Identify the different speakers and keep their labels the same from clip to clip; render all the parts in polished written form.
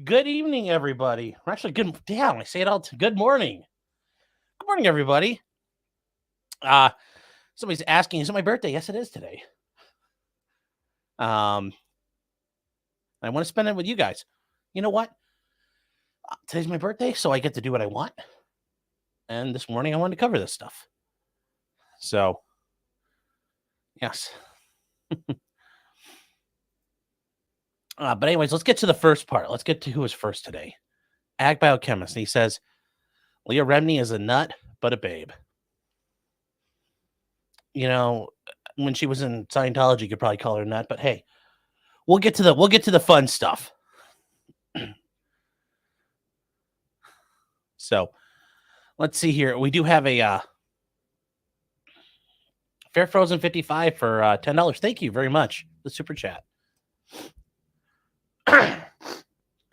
Speaker 1: Good evening, everybody. Or actually, good. Damn, I say it all. Good morning. Good morning, everybody. Somebody's asking, is it my birthday? Yes, it is today. I want to spend it with you guys. You know what? Today's my birthday, so I get to do what I want. And this morning, I wanted to cover this stuff. So, yes. But anyways, let's get to the first part. Let's get to who was first today. Ag biochemist. And he says, Leah Remini is a nut, but a babe. You know, when she was in Scientology, you could probably call her a nut, but hey, we'll get to the fun stuff. So let's see here. We do have a Fair Frozen 55 for $10. Thank you very much. The super chat.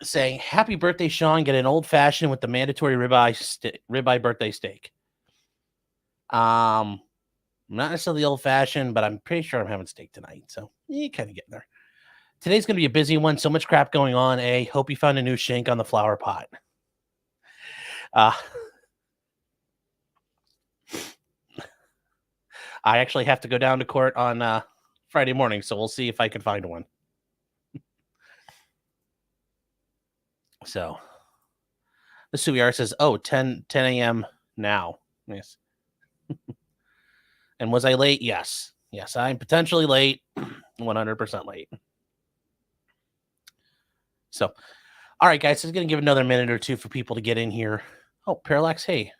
Speaker 1: Saying, happy birthday, Sean. Get an old fashioned with the mandatory ribeye birthday steak. Not necessarily old fashioned, but I'm pretty sure I'm having steak tonight. So you kind of getting there. Today's going to be a busy one. So much crap going on. Hope you found a new shank on the flower pot. I actually have to go down to court on Friday morning, so we'll see if I can find one. So the Suiar says, 10 a.m. now. Yes. And was I late? Yes. Yes, I'm potentially late. 100% late. So, all right, guys, I'm going to give another minute or two for people to get in here. Oh, Parallax, hey.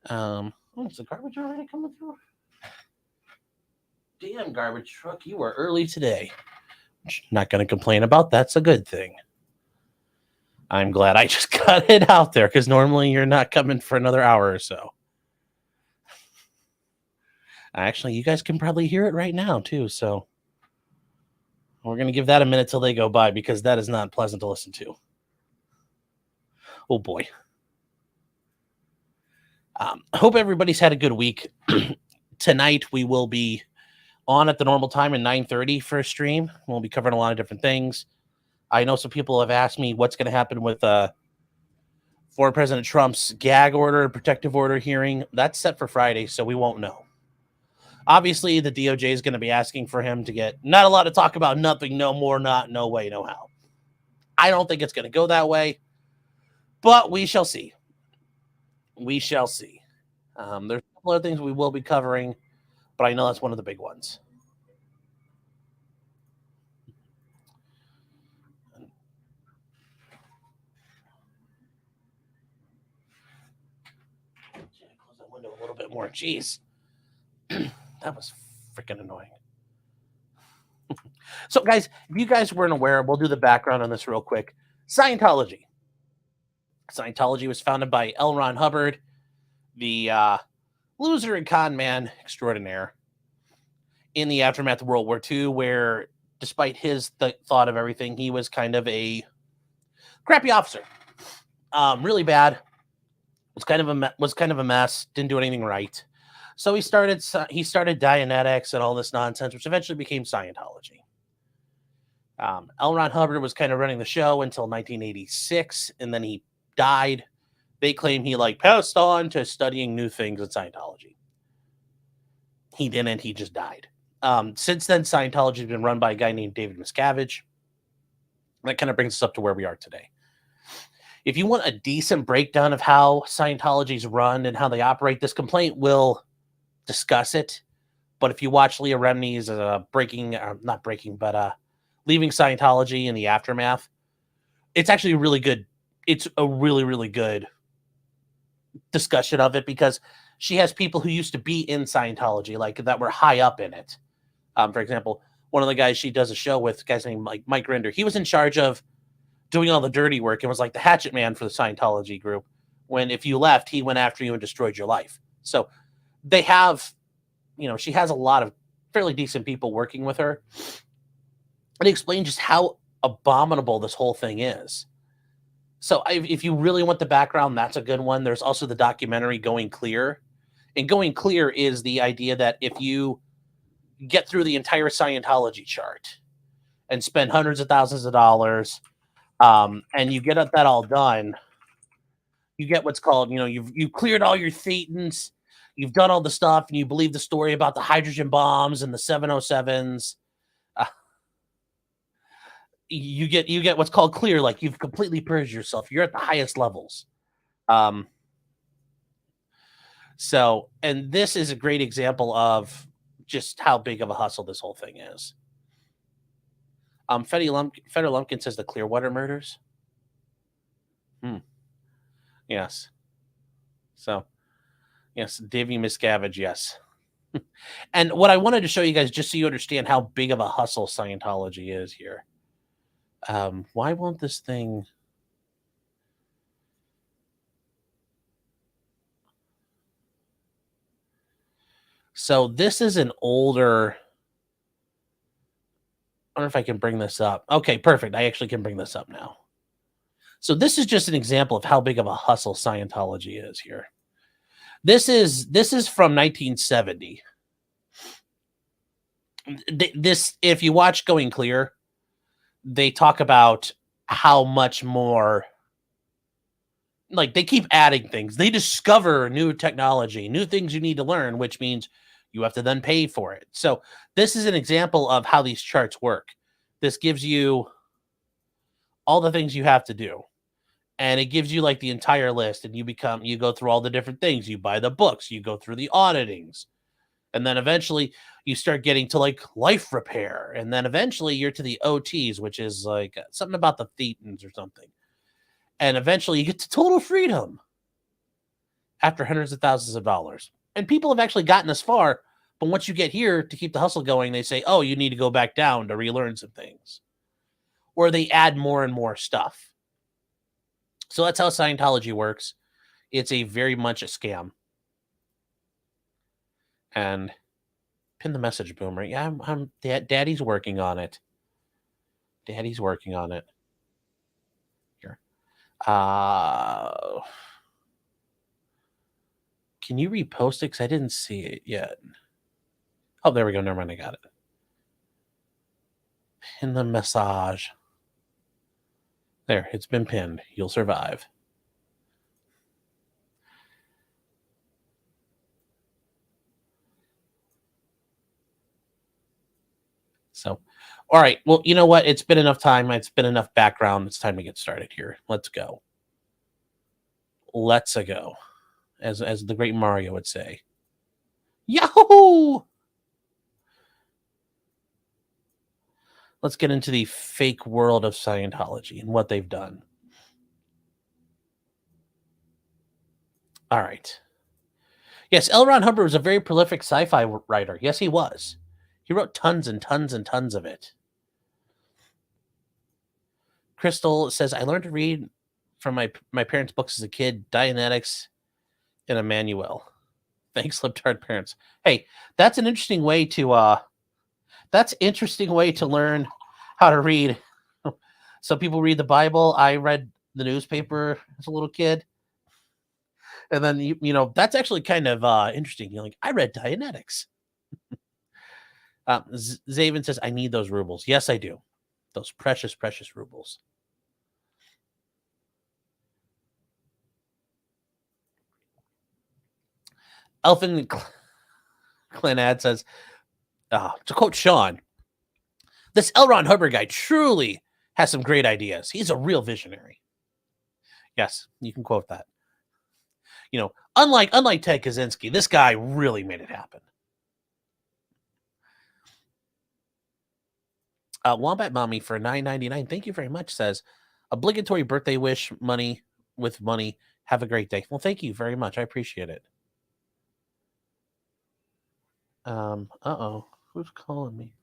Speaker 1: Is the garbage already coming through? Damn, garbage truck, you were early today. Not going to complain about that's a good thing. I'm glad I just got it out there because normally you're not coming for another hour or so. Actually, you guys can probably hear it right now, too. So we're going to give that a minute till they go by because that is not pleasant to listen to. Oh, boy. Hope everybody's had a good week. Tonight, we will be on at the normal time at 9:30 for a stream. We'll be covering a lot of different things. I know some people have asked me what's going to happen with former President Trump's gag order, protective order hearing. That's set for Friday, so we won't know. Obviously, the DOJ is going to be asking for him to get not a lot of talk about nothing, no more, not, no way, no how. I don't think it's going to go that way, but we shall see. We shall see. There's a couple other things we will be covering, but I know that's one of the big ones. Close that window a little bit more. Jeez. That was freaking annoying. So, guys, if you guys weren't aware, we'll do the background on this real quick. Scientology. Scientology was founded by L. Ron Hubbard, the loser and con man extraordinaire in the aftermath of World War II, where despite his thought of everything, he was kind of a crappy officer. Really bad. Was kind of a mess. Didn't do anything right. So he started Dianetics and all this nonsense, which eventually became Scientology. L. Ron Hubbard was kind of running the show until 1986, and then he died. They claim he passed on to studying new things in Scientology. He didn't. He just died. Since then, Scientology has been run by a guy named David Miscavige. That kind of brings us up to where we are today. If you want a decent breakdown of how Scientology is run and how they operate, this complaint will discuss it. But if you watch Leah Remini's Leaving Scientology in the Aftermath, it's actually really good. It's a really, really good discussion of it because she has people who used to be in Scientology, that were high up in it. For example, one of the guys she does a show with, guy's named Mike Rinder, he was in charge of doing all the dirty work and was like the hatchet man for the Scientology group. When if you left, he went after you and destroyed your life. So they have, she has a lot of fairly decent people working with her. And explain just how abominable this whole thing is. So if you really want the background, that's a good one. There's also the documentary Going Clear. And Going Clear is the idea that if you get through the entire Scientology chart and spend hundreds of thousands of dollars, And you get that all done. You get what's called, you've cleared all your thetans, you've done all the stuff, and you believe the story about the hydrogen bombs and the 707s. You get what's called clear, like you've completely purged yourself. You're at the highest levels. So, and this is a great example of just how big of a hustle this whole thing is. Feder Lumpkin says the Clearwater murders. Yes. So, yes, Davy Miscavige, yes. And what I wanted to show you guys, just so you understand how big of a hustle Scientology is here. Why won't this thing... So this is an older... I wonder if I can bring this up. Okay, perfect. I actually can bring this up now. So this is just an example of how big of a hustle Scientology is here. This is from 1970. This, if you watch Going Clear, they talk about how much more, like, they keep adding things. They discover new technology, new things you need to learn, which means you have to then pay for it. So this is an example of how these charts work. This gives you all the things you have to do. And it gives you like the entire list, and you go through all the different things. You buy the books, you go through the auditings, and then eventually you start getting to like life repair. And then eventually you're to the OTs, which is like something about the thetans or something. And eventually you get to total freedom after hundreds of thousands of dollars. And people have actually gotten this far. But once you get here to keep the hustle going, they say, oh, you need to go back down to relearn some things. Or they add more and more stuff. So that's how Scientology works. It's a very much a scam. And pin the message, Boomer. Yeah, I'm Daddy's working on it. Daddy's working on it. Here. Can you repost it? Because I didn't see it yet. Oh, there we go. Never mind. I got it. Pin the message. There, it's been pinned. You'll survive. So, all right. Well, you know what? It's been enough time. It's been enough background. It's time to get started here. Let's go. Let's go. As the great Mario would say. Yahoo! Let's get into the fake world of Scientology and what they've done. All right. Yes, L. Ron Hubbard was a very prolific sci-fi writer. Yes, he was. He wrote tons and tons and tons of it. Crystal says, I learned to read from my parents' books as a kid, Dianetics and Emmanuel. Thanks, libtard parents. Hey, that's an interesting way to learn how to read. Some people read the Bible. I read the newspaper as a little kid. And then, you know, that's actually kind of interesting. You're like, I read Dianetics. Zaven says, I need those rubles. Yes, I do. Those precious, precious rubles. Elfin Clinad says, to quote Sean, this L. Ron Hubbard guy truly has some great ideas. He's a real visionary. Yes, you can quote that. You know, unlike Ted Kaczynski, this guy really made it happen. Wombat Mommy for $9.99. Thank you very much. Says, obligatory birthday wish money with money. Have a great day. Well, thank you very much. I appreciate it. Who's calling me?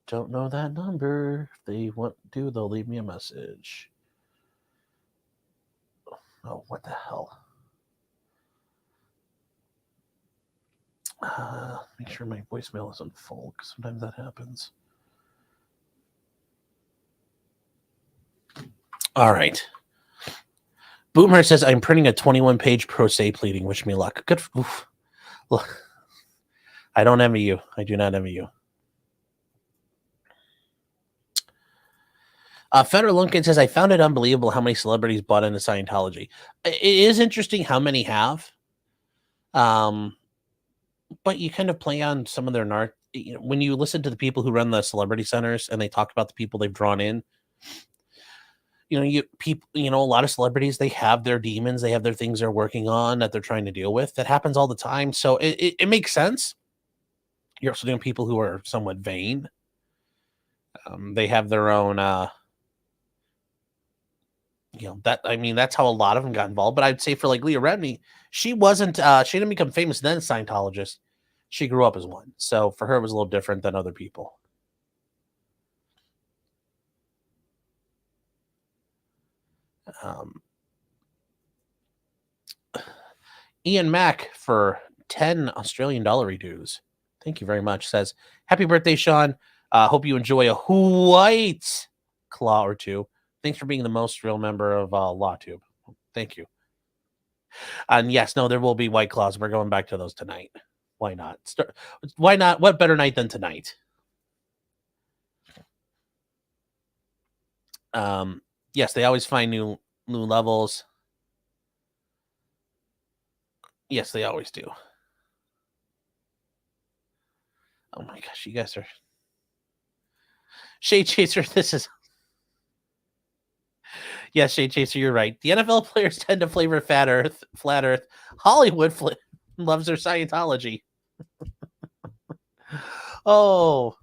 Speaker 1: Don't know that number. If they want to, they'll leave me a message. Oh, what the hell? Make sure my voicemail isn't full, because sometimes that happens. All right. Boomer says, I'm printing a 21-page pro se pleading. Wish me luck. Good. Oof. Look, I don't envy you. I do not envy you. Federer Lunkin says, I found it unbelievable how many celebrities bought into Scientology. It is interesting how many have. But you kind of play on some of their when you listen to the people who run the celebrity centers and they talk about the people they've drawn in, a lot of celebrities, they have their demons, they have their things they're working on that they're trying to deal with. That happens all the time. So it makes sense. You're also doing people who are somewhat vain. They have their own, that's how a lot of them got involved. But I'd say for like Leah Remini, she didn't become famous then as a Scientologist. She grew up as one. So for her, it was a little different than other people. Ian Mack for 10 Australian dollar dues. Thank you very much. Says, happy birthday, Sean. Hope you enjoy a white claw or two. Thanks for being the most real member of LawTube. Thank you. And yes, no, there will be White Claws. We're going back to those tonight. Why not? Why not? What better night than tonight? Yes, they always find new levels. Yes, they always do. Oh my gosh, you guys are Shade Chaser. This is yes, Shade Chaser. You're right. The NFL players tend to flavor flat Earth. Hollywood loves their Scientology. Oh,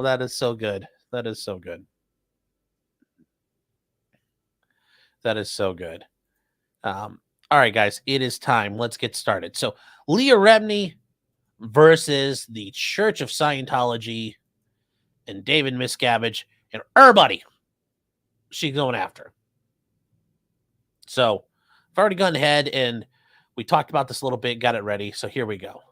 Speaker 1: that is so good. That is so good. That is so good. All right, guys, it is time. Let's get started. So, Leah Remini versus the Church of Scientology and David Miscavige and everybody she's going after. So, I've already gone ahead and we talked about this a little bit, got it ready. So, here we go.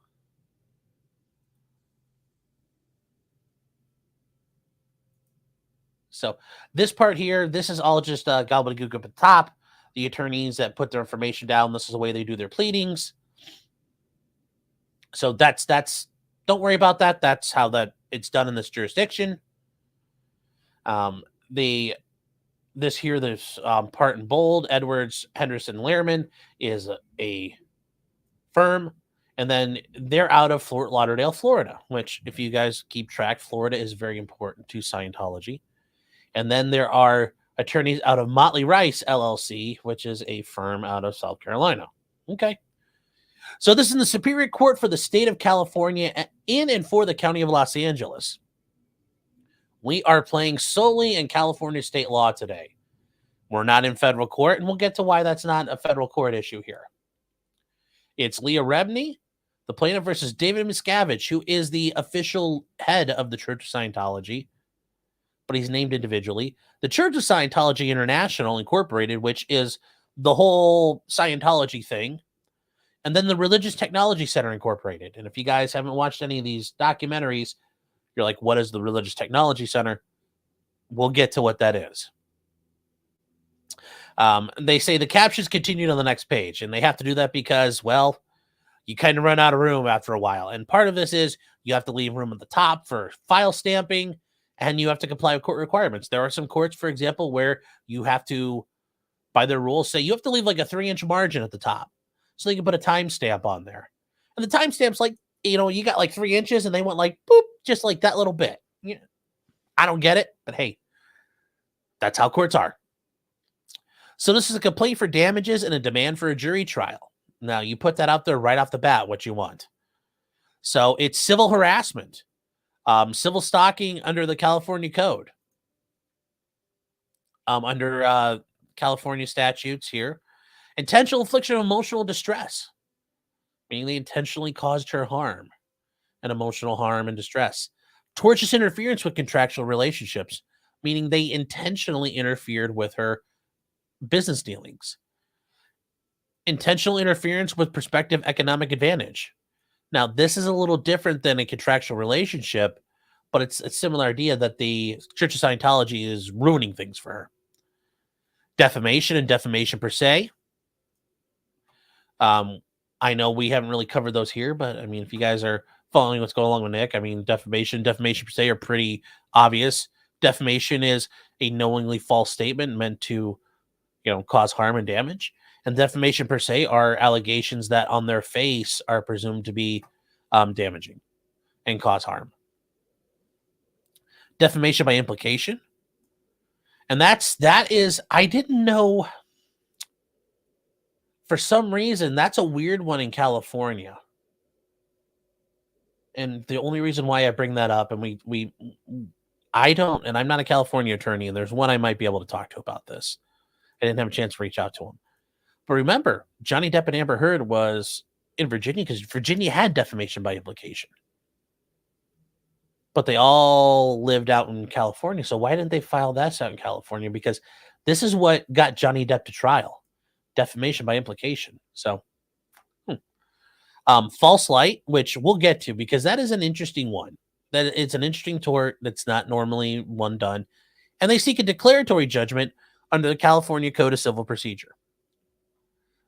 Speaker 1: So this part here, this is all just gobbledygook at the top. The attorneys that put their information down, this is the way they do their pleadings. So that's don't worry about that. That's how it's done in this jurisdiction. This part in bold, Edwards, Henderson, Lehrman is a firm. And then they're out of Fort Lauderdale, Florida, which if you guys keep track, Florida is very important to Scientology. And then there are attorneys out of Motley Rice, LLC, which is a firm out of South Carolina. Okay. So this is in the Superior Court for the state of California in and for the county of Los Angeles. We are playing solely in California state law today. We're not in federal court, and we'll get to why that's not a federal court issue here. It's Leah Remini, the plaintiff, versus David Miscavige, who is the official head of the Church of Scientology, but he's named individually. The Church of Scientology International Incorporated, which is the whole Scientology thing, and then the Religious Technology Center Incorporated. And if you guys haven't watched any of these documentaries, you're like, what is the Religious Technology Center? We'll get to what that is. They say the captions continued on the next page, and they have to do that because, well, you kind of run out of room after a while. And part of this is you have to leave room at the top for file stamping, and you have to comply with court requirements. There are some courts, for example, where you have to, by their rules, say you have to leave like a 3-inch margin at the top so they can put a timestamp on there. And the timestamp's like, you got like 3 inches and they want like, boop, just like that little bit. I don't get it, but hey, that's how courts are. So this is a complaint for damages and a demand for a jury trial. Now, you put that out there right off the bat, what you want. So it's civil harassment. Civil stalking under the California Code. Under California statutes here. Intentional infliction of emotional distress. Meaning they intentionally caused her harm and emotional harm and distress. Tortious interference with contractual relationships. Meaning they intentionally interfered with her business dealings. Intentional interference with prospective economic advantage. Now, this is a little different than a contractual relationship, but it's a similar idea that the Church of Scientology is ruining things for her. Defamation and defamation per se. I know we haven't really covered those here, but I mean, if you guys are following what's going along with Nick, I mean, defamation per se are pretty obvious. Defamation is a knowingly false statement meant to, cause harm and damage. And defamation per se are allegations that on their face are presumed to be damaging and cause harm. Defamation by implication. And that is, I didn't know, for some reason, that's a weird one in California. And the only reason why I bring that up, and I don't, and I'm not a California attorney, and there's one I might be able to talk to about this. I didn't have a chance to reach out to him. But remember, Johnny Depp and Amber Heard was in Virginia because Virginia had defamation by implication. But they all lived out in California. So why didn't they file that out in California? Because this is what got Johnny Depp to trial. Defamation by implication. So, false light, which we'll get to because that is an interesting one. That it's an interesting tort that's not normally one done. And they seek a declaratory judgment under the California Code of Civil Procedure.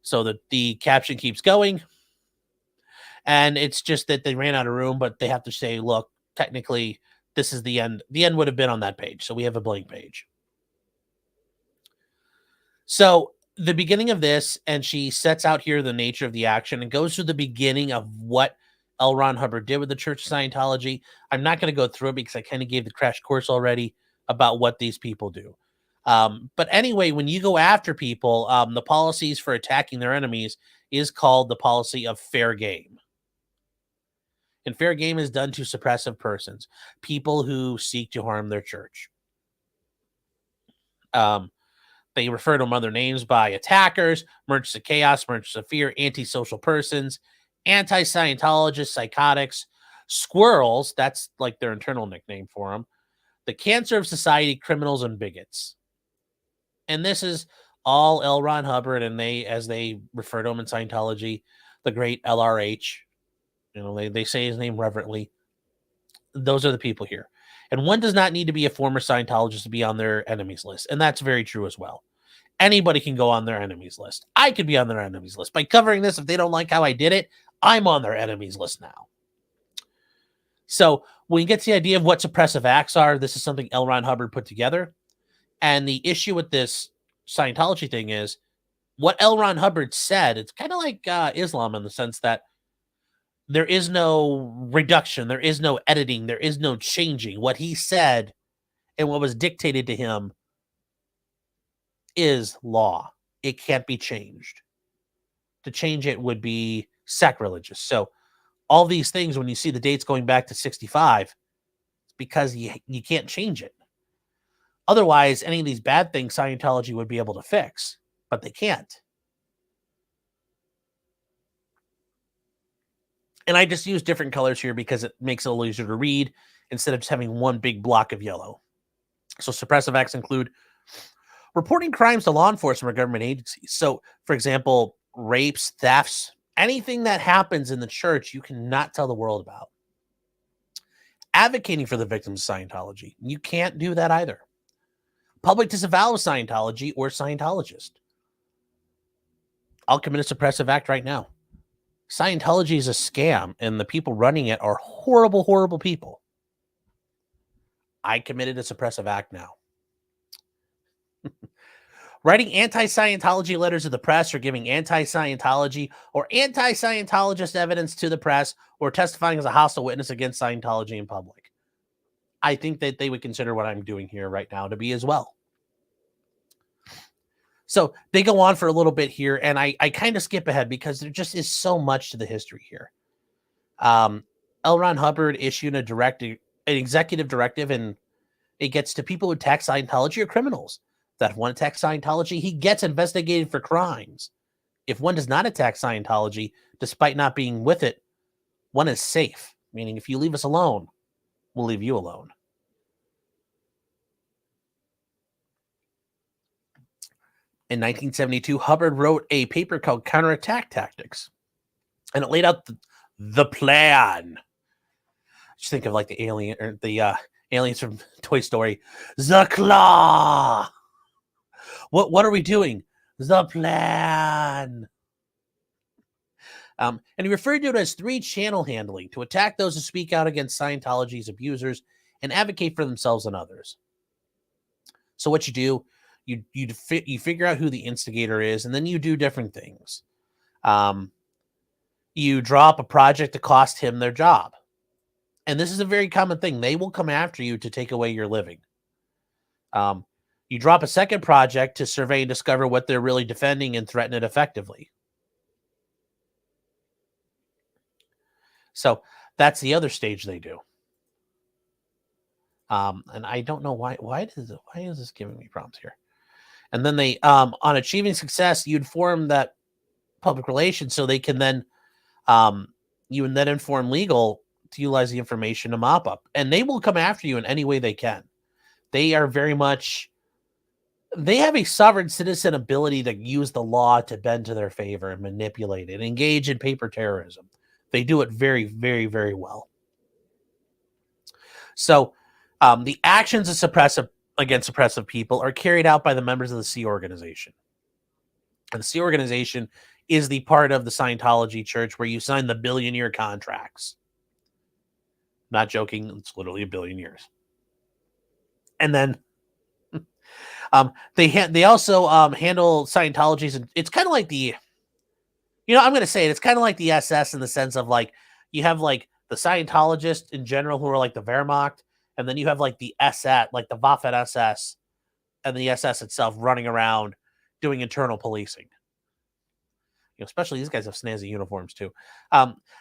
Speaker 1: So the caption keeps going. And it's just that they ran out of room, but they have to say, look, technically, this is the end. The end would have been on that page. So we have a blank page. So the beginning of this, and she sets out here the nature of the action and goes through the beginning of what L. Ron Hubbard did with the Church of Scientology. I'm not going to go through it because I kind of gave the crash course already about what these people do. But anyway, when you go after people, the policies for attacking their enemies is called the policy of fair game. And fair game is done to suppressive persons, people who seek to harm their church. They refer to them other names by attackers, merchants of chaos, merchants of fear, antisocial persons, anti-Scientologists, psychotics, squirrels, that's like their internal nickname for them, the cancer of society, criminals, and bigots. And this is all L. Ron Hubbard, and as they refer to him in Scientology, the great LRH. They say his name reverently. Those are the people here. And one does not need to be a former Scientologist to be on their enemies list. And that's very true as well. Anybody can go on their enemies list. I could be on their enemies list. By covering this, if they don't like how I did it, I'm on their enemies list now. So when you get to the idea of what suppressive acts are, this is something L. Ron Hubbard put together. And the issue with this Scientology thing is what L. Ron Hubbard said. It's kind of like Islam in the sense that there is no reduction. There is no editing. There is no changing. What he said and what was dictated to him is law. It can't be changed. To change it would be sacrilegious. So all these things, when you see the dates going back to 65, it's because you can't change it. Otherwise, any of these bad things Scientology would be able to fix, but they can't. And I just use different colors here because it makes it a little easier to read instead of just having one big block of yellow. So suppressive acts include reporting crimes to law enforcement or government agencies. So, for example, rapes, thefts, anything that happens in the church, you cannot tell the world about. Advocating for the victims of Scientology. You can't do that either. Public disavowal of Scientology or Scientologist. I'll commit a suppressive act right now. Scientology is a scam, and the people running it are horrible, horrible people. I committed a suppressive act now. Writing anti-Scientology letters to the press or giving anti-Scientology or anti-Scientologist evidence to the press or testifying as a hostile witness against Scientology in public. I think that they would consider what I'm doing here right now to be as well. So they go on for a little bit here, and I kind of skip ahead because there just is so much to the history here. L. Ron Hubbard issued an executive directive, and it gets to people who attack Scientology or criminals. That if one attacks Scientology, he gets investigated for crimes. If one does not attack Scientology, despite not being with it, one is safe. Meaning, if you leave us alone, we'll leave you alone. In 1972, Hubbard wrote a paper called Counterattack Tactics, and it laid out the plan. Just think of like the alien or the aliens from Toy Story. The claw. What are we doing? The plan. And he referred to it as 3-channel handling to attack those who speak out against Scientology's abusers and advocate for themselves and others. So what you do, you figure out who the instigator is, and then you do different things. You draw up a project to cost him their job. And this is a very common thing. They will come after you to take away your living. You drop a second project to survey and discover what they're really defending and threaten it effectively. So that's the other stage they do. And I don't know why is this giving me prompts here? And then they, on achieving success, you inform that public relations so they can then, you would then inform legal to utilize the information to mop up. And they will come after you in any way they can. They are very much, they have a sovereign citizen ability to use the law to bend to their favor and manipulate it, engage in paper terrorism. They do it very, very, very well. So the actions of against suppressive people are carried out by the members of the Sea Organization. And the Sea Organization is the part of the Scientology church where you sign the billion-year contracts. Not joking, it's literally a billion years. And then they also handle Scientologies, and it's kind of like the, I'm going to say it, it's kind of like the SS in the sense of like, you have like the Scientologists in general who are like the Wehrmacht, and then you have like the SS, like the Waffen SS, and the SS itself running around doing internal policing. Especially these guys have snazzy uniforms too.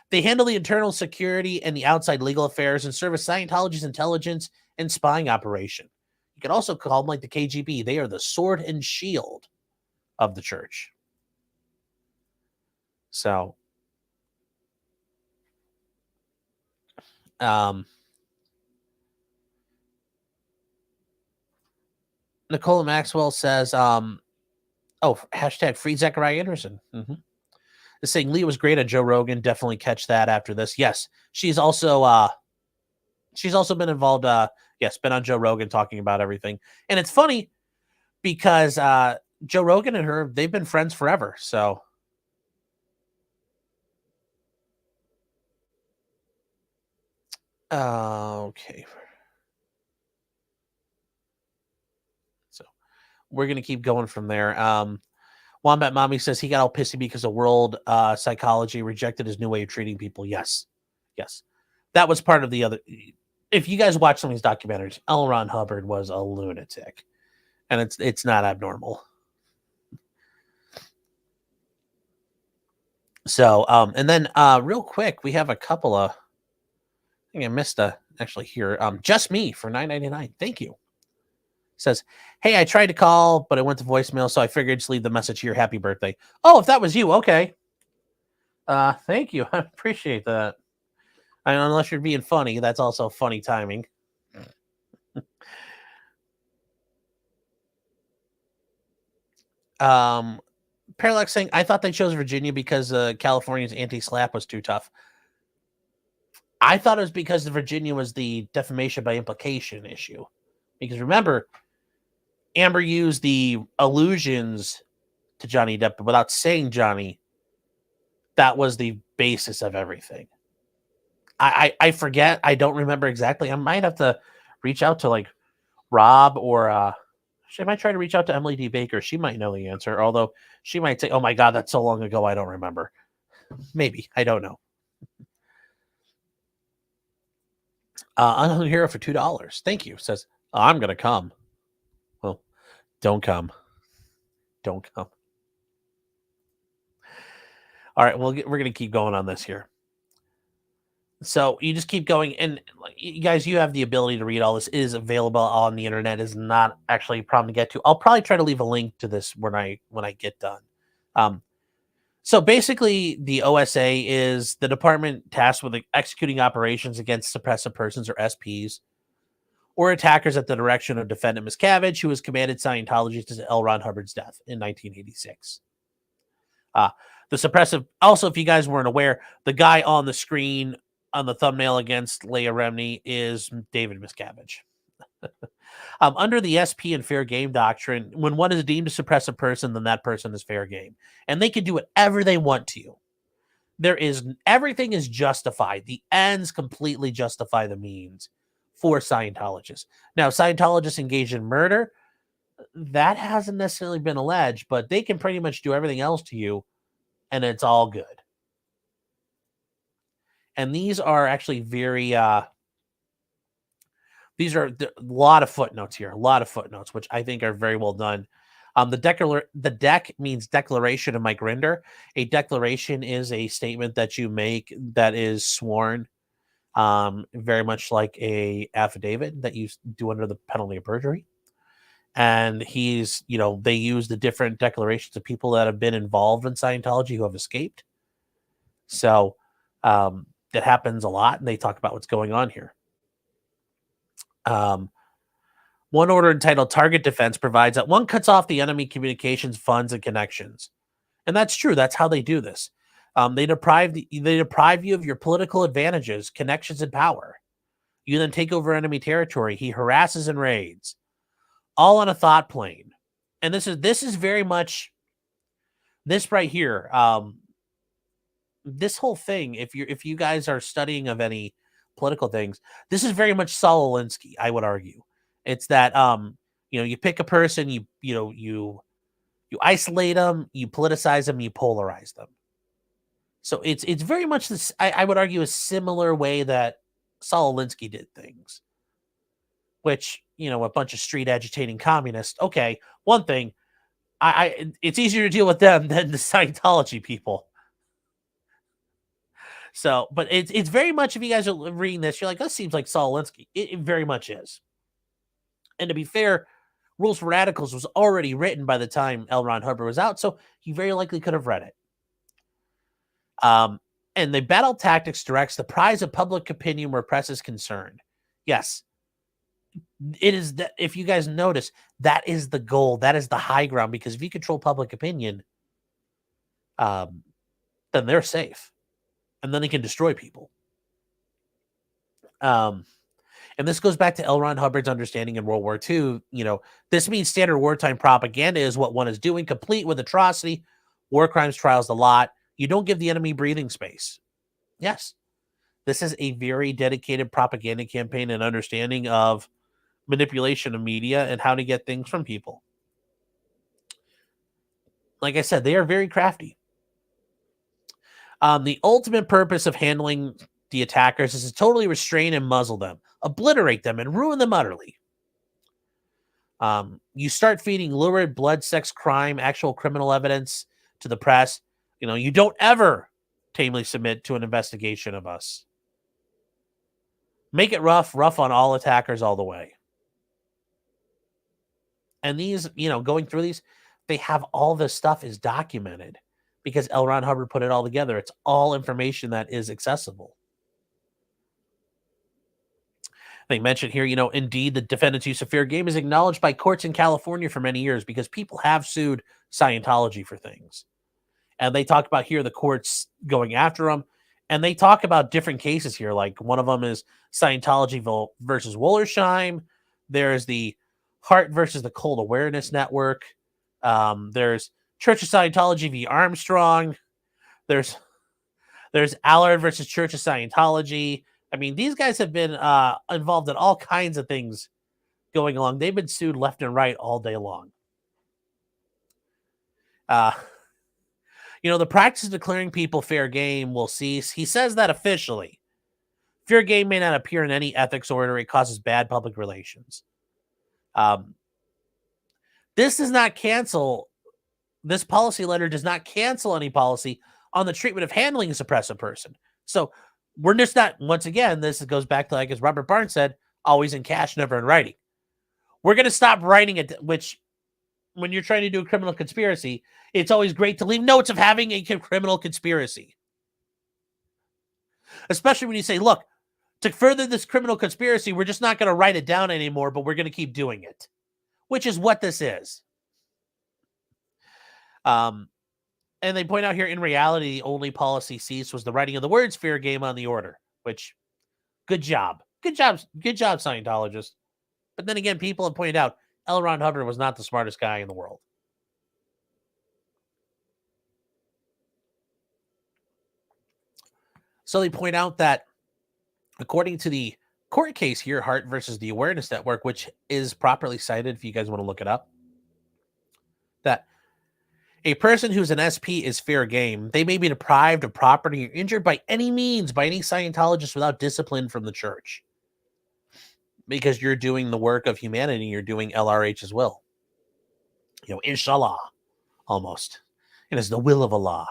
Speaker 1: They handle the internal security and the outside legal affairs and serve as Scientology's intelligence and spying operation. You can also call them like the KGB. They are the sword and shield of the church. So, Nicola Maxwell says, hashtag free Zechariah Anderson. Is saying Leah was great at Joe Rogan. Definitely catch that after this. Yes, she's also been involved. Been on Joe Rogan talking about everything. And it's funny because Joe Rogan and her, they've been friends forever. So okay. So we're gonna keep going from there. Wombat Mommy says he got all pissy because the world psychology rejected his new way of treating people. Yes. That was part of the other. If you guys watch some of these documentaries, L. Ron Hubbard was a lunatic, and it's not abnormal. So, and then real quick, we have a couple of, I think I missed actually here. Just Me for $9.99. Thank you. Says, hey, I tried to call, but it went to voicemail, so I figured just leave the message here. Happy birthday. Oh, if that was you, okay. Thank you. I appreciate that. Unless you're being funny, that's also funny timing. Parallax saying, I thought they chose Virginia because California's anti-SLAPP was too tough. I thought it was because the Virginia was the defamation by implication issue. Because remember, Amber used the allusions to Johnny Depp, but without saying Johnny, that was the basis of everything. I forget. I don't remember exactly. I might have to reach out to like Rob or I might try to reach out to Emily D. Baker. She might know the answer, although she might say, oh my God, that's so long ago, I don't remember. Maybe. I don't know. Unknown Hero for $2. Thank you. Says, I'm going to come. Well, don't come. Don't come. All right, we're going to keep going on this here. So you just keep going, and you guys, you have the ability to read all this. It is available on the internet. Is not actually a problem to get to. I'll probably try to leave a link to this when I get done. So basically, the OSA is the department tasked with executing operations against suppressive persons or SPs or attackers at the direction of defendant Miscavige, who was commanded Scientologist to L. Ron Hubbard's death in 1986. The suppressive, also, if you guys weren't aware, the guy on the screen on the thumbnail against Leah Remini is David Miscavige. Under the SP and fair game doctrine, when one is deemed to suppress a person, then that person is fair game. And they can do whatever they want to you. Everything is justified. The ends completely justify the means for Scientologists. Now, Scientologists engage in murder. That hasn't necessarily been alleged, but they can pretty much do everything else to you, and it's all good. And these are actually very these are a lot of footnotes here, a lot of footnotes, which I think are very well done. The deck means declaration of Mike Rinder. A declaration is a statement that you make that is sworn, very much like a affidavit that you do under the penalty of perjury. And they use the different declarations of people that have been involved in Scientology who have escaped. So that happens a lot, and they talk about what's going on here. One order entitled Target Defense provides that one cuts off the enemy communications, funds, and connections. And that's true. That's how they do this. They deprive you of your political advantages, connections, and power. You then take over enemy territory. He harasses and raids, all on a thought plane. And this is very much this right here. This whole thing, if you guys are studying of any political things, this is very much Saul Alinsky, I would argue. It's that you pick a person, you isolate them, you politicize them, you polarize them. So it's very much this. I would argue a similar way that Saul Alinsky did things, which a bunch of street agitating communists. Okay, one thing, it's easier to deal with them than the Scientology people. So, but it's very much, if you guys are reading this, you're like, that seems like Saul Alinsky. It very much is. And to be fair, Rules for Radicals was already written by the time L. Ron Hubbard was out, so he very likely could have read it. And the battle tactics directs the prize of public opinion where press is concerned. Yes, it is. That, if you guys notice, that is the goal. That is the high ground, because if you control public opinion, then they're safe, and then they can destroy people. And this goes back to L. Ron Hubbard's understanding in World War II. This means standard wartime propaganda is what one is doing, complete with atrocity, war crimes, trials, the lot. You don't give the enemy breathing space. Yes, this is a very dedicated propaganda campaign and understanding of manipulation of media and how to get things from people. Like I said, they are very crafty. The ultimate purpose of handling the attackers is to totally restrain and muzzle them, obliterate them, and ruin them utterly. You start feeding lurid blood, sex, crime, actual criminal evidence to the press. You don't ever tamely submit to an investigation of us. Make it rough on all attackers all the way. And these, going through these, they have all this stuff is documented because L. Ron Hubbard put it all together. It's all information that is accessible. They mentioned here, indeed, the defendant's use of fair game is acknowledged by courts in California for many years because people have sued Scientology for things. And they talk about here the courts going after them. And they talk about different cases here. Like one of them is Scientology versus Wollersheim. There's the Hart versus the Cold Awareness Network. There's Church of Scientology v. Armstrong. There's Allard versus Church of Scientology. I mean, these guys have been involved in all kinds of things going along. They've been sued left and right all day long. The practice of declaring people fair game will cease. He says that officially. Fair game may not appear in any ethics order. It causes bad public relations. This does not cancel. This policy letter does not cancel any policy on the treatment of handling a suppressive person. So we're just not, once again, this goes back to, like as Robert Barnes said, always in cash, never in writing. We're going to stop writing it, which when you're trying to do a criminal conspiracy, it's always great to leave notes of having a criminal conspiracy. Especially when you say, look, to further this criminal conspiracy, we're just not going to write it down anymore, but we're going to keep doing it, which is what this is. And they point out here, in reality, the only policy ceased was the writing of the words fair game on the order, which, good job, Scientologist. But then again, people have pointed out L. Ron Hubbard was not the smartest guy in the world. So they point out that according to the court case here, Hart versus the Awareness Network, which is properly cited if you guys want to look it up, that a person who's an SP is fair game. They may be deprived of property or injured by any means by any Scientologist without discipline from the church. Because you're doing the work of humanity, you're doing LRH's will. Inshallah, almost. It is the will of Allah.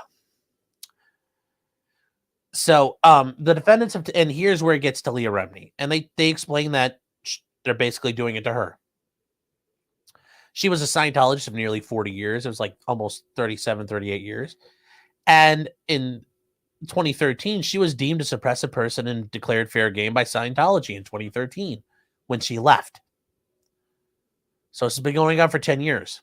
Speaker 1: So the defendants have, and here's where it gets to Leah Remini. And they explain that they're basically doing it to her. She was a Scientologist of nearly 40 years. It was like almost 37, 38 years. And in 2013, she was deemed a suppressive person and declared fair game by Scientology in 2013 when she left. So this has been going on for 10 years.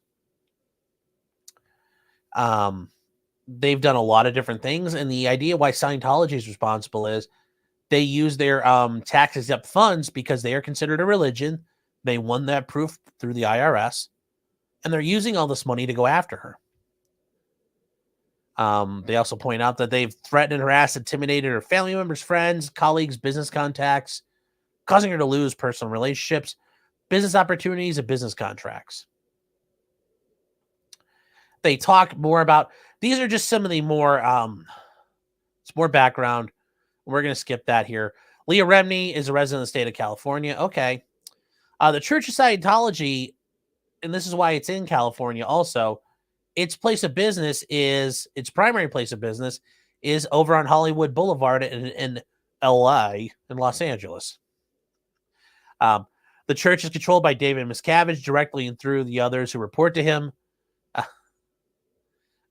Speaker 1: They've done a lot of different things. And the idea why Scientology is responsible is they use their tax-exempt funds because they are considered a religion. They won that proof through the IRS. And they're using all this money to go after her. They also point out that they've threatened and harassed, intimidated her family members, friends, colleagues, business contacts, causing her to lose personal relationships, business opportunities, and business contracts. They talk more about, these are just some of the more, it's more background. We're going to skip that here. Leah Remini is a resident of the state of California. Okay. The Church of Scientology, and this is why it's in California also, its place of business is, its primary place of business is over on Hollywood Boulevard in LA, in Los Angeles. The church is controlled by David Miscavige directly and through the others who report to him.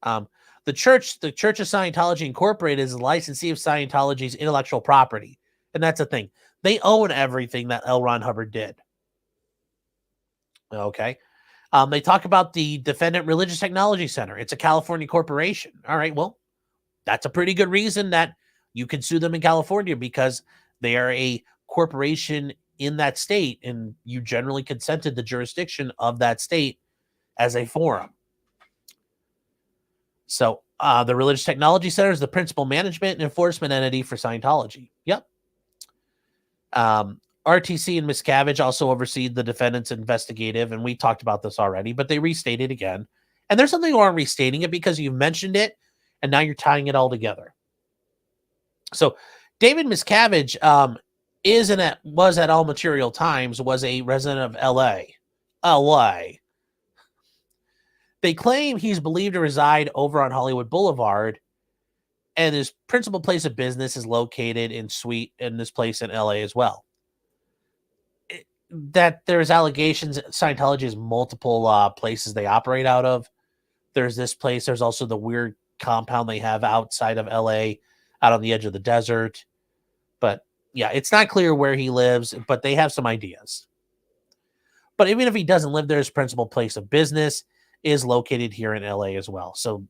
Speaker 1: The Church of Scientology Incorporated is the licensee of Scientology's intellectual property. And that's the thing. They own everything that L. Ron Hubbard did. Okay. They talk about the Defendant Religious Technology Center. It's a California corporation. All right, well, that's a pretty good reason that you can sue them in California because they are a corporation in that state, and you generally consented the jurisdiction of that state as a forum. So the Religious Technology Center is the principal management and enforcement entity for Scientology. Yep. RTC and Miscavige also oversee the defendant's investigative, and we talked about this already, but they restate it again. And there's something wrong restating it because you've mentioned it, and now you're tying it all together. So David Miscavige was at all material times, was a resident of LA. They claim he's believed to reside over on Hollywood Boulevard, and his principal place of business is located in this place in LA as well. That there's allegations Scientology has multiple places they operate out of. There's this place. There's also the weird compound they have outside of LA, out on the edge of the desert. But yeah, it's not clear where he lives, but they have some ideas. But even if he doesn't live there, his principal place of business is located here in LA as well. So,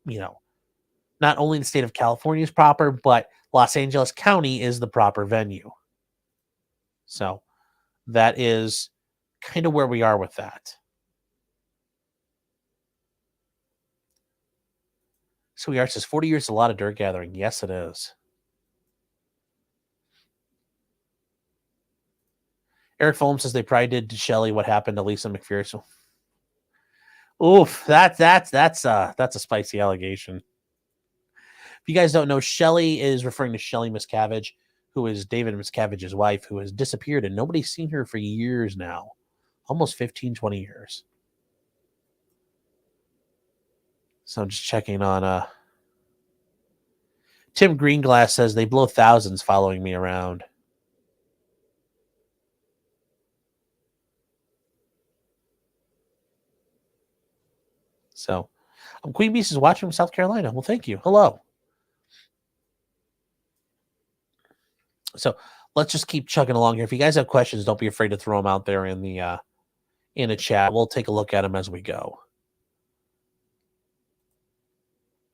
Speaker 1: not only the state of California is proper, but Los Angeles County is the proper venue. So that is kind of where we are with that. So we are, says 40 years is a lot of dirt gathering. Yes, it is. Eric Fulham says they probably did to Shelley what happened to Lisa McPherson. Oof, that's a spicy allegation. If you guys don't know, Shelley is referring to Shelley Miscavige, who is David Miscavige's wife, who has disappeared, and nobody's seen her for years now. Almost 15, 20 years. So I'm just checking on... Tim Greenglass says they blow thousands following me around. So, Queen Beast is watching from South Carolina. Well, thank you. Hello. So let's just keep chugging along here. If you guys have questions, don't be afraid to throw them out there in the chat. We'll take a look at them as we go.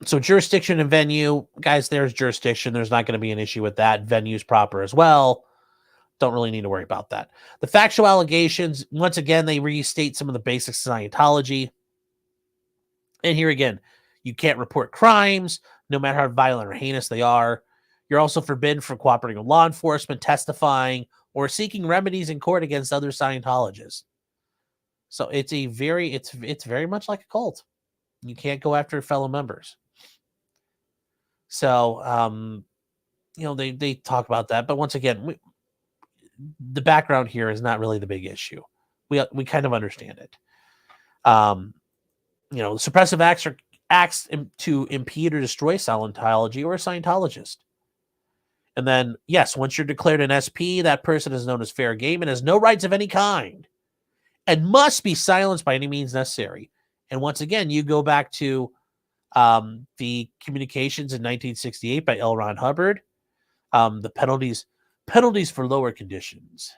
Speaker 1: So jurisdiction and venue, guys, there's jurisdiction. There's not going to be an issue with that. Venue's proper as well. Don't really need to worry about that. The factual allegations, once again, they restate some of the basics of Scientology. And here again, you can't report crimes, no matter how violent or heinous they are. You're also forbidden from cooperating with law enforcement, testifying, or seeking remedies in court against other Scientologists. So it's very much like a cult. You can't go after fellow members. So they talk about that, but once again, the background here is not really the big issue. We kind of understand it. Suppressive acts are acts to impede or destroy Scientology or a Scientologist. And then, yes, once you're declared an SP, that person is known as fair game and has no rights of any kind and must be silenced by any means necessary. And once again, you go back to the communications in 1968 by L. Ron Hubbard, the penalties for lower conditions.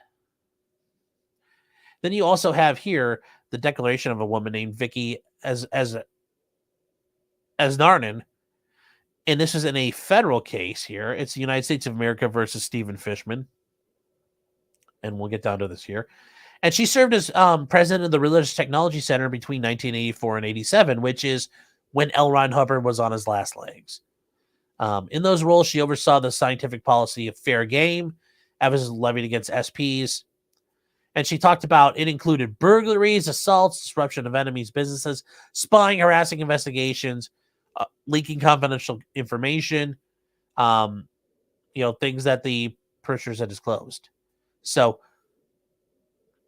Speaker 1: Then you also have here the declaration of a woman named Vicky as Narnan, and this is in a federal case here. It's the United States of America versus Stephen Fishman, and we'll get down to this here. And she served as president of the Religious Technology Center between 1984 and 87, which is when L. Ron Hubbard was on his last legs. In those roles, she oversaw the scientific policy of fair game, as levied against SPs. And she talked about it included burglaries, assaults, disruption of enemies' businesses, spying, harassing investigations, leaking confidential information, things that the parishioners had disclosed. So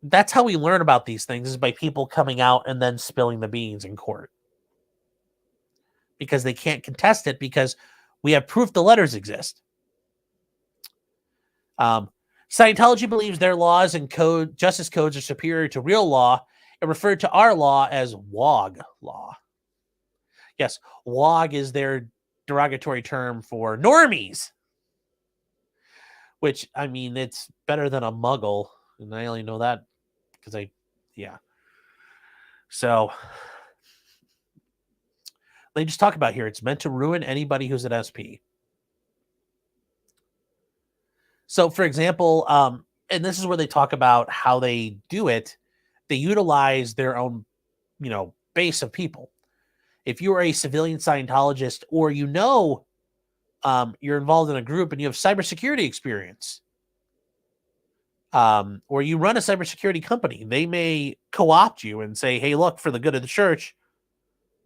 Speaker 1: that's how we learn about these things, is by people coming out and then spilling the beans in court. Because they can't contest it because we have proof the letters exist. Scientology believes their laws and justice codes are superior to real law and referred to our law as WOG law. Yes, WOG is their derogatory term for normies, which, I mean, it's better than a muggle, and I only know that because So they just talk about here, it's meant to ruin anybody who's an SP. So, for example, and this is where they talk about how they do it. They utilize their own, base of people. If you are a civilian Scientologist, or you're involved in a group and you have cybersecurity experience, or you run a cybersecurity company, they may co-opt you and say, hey, look, for the good of the church,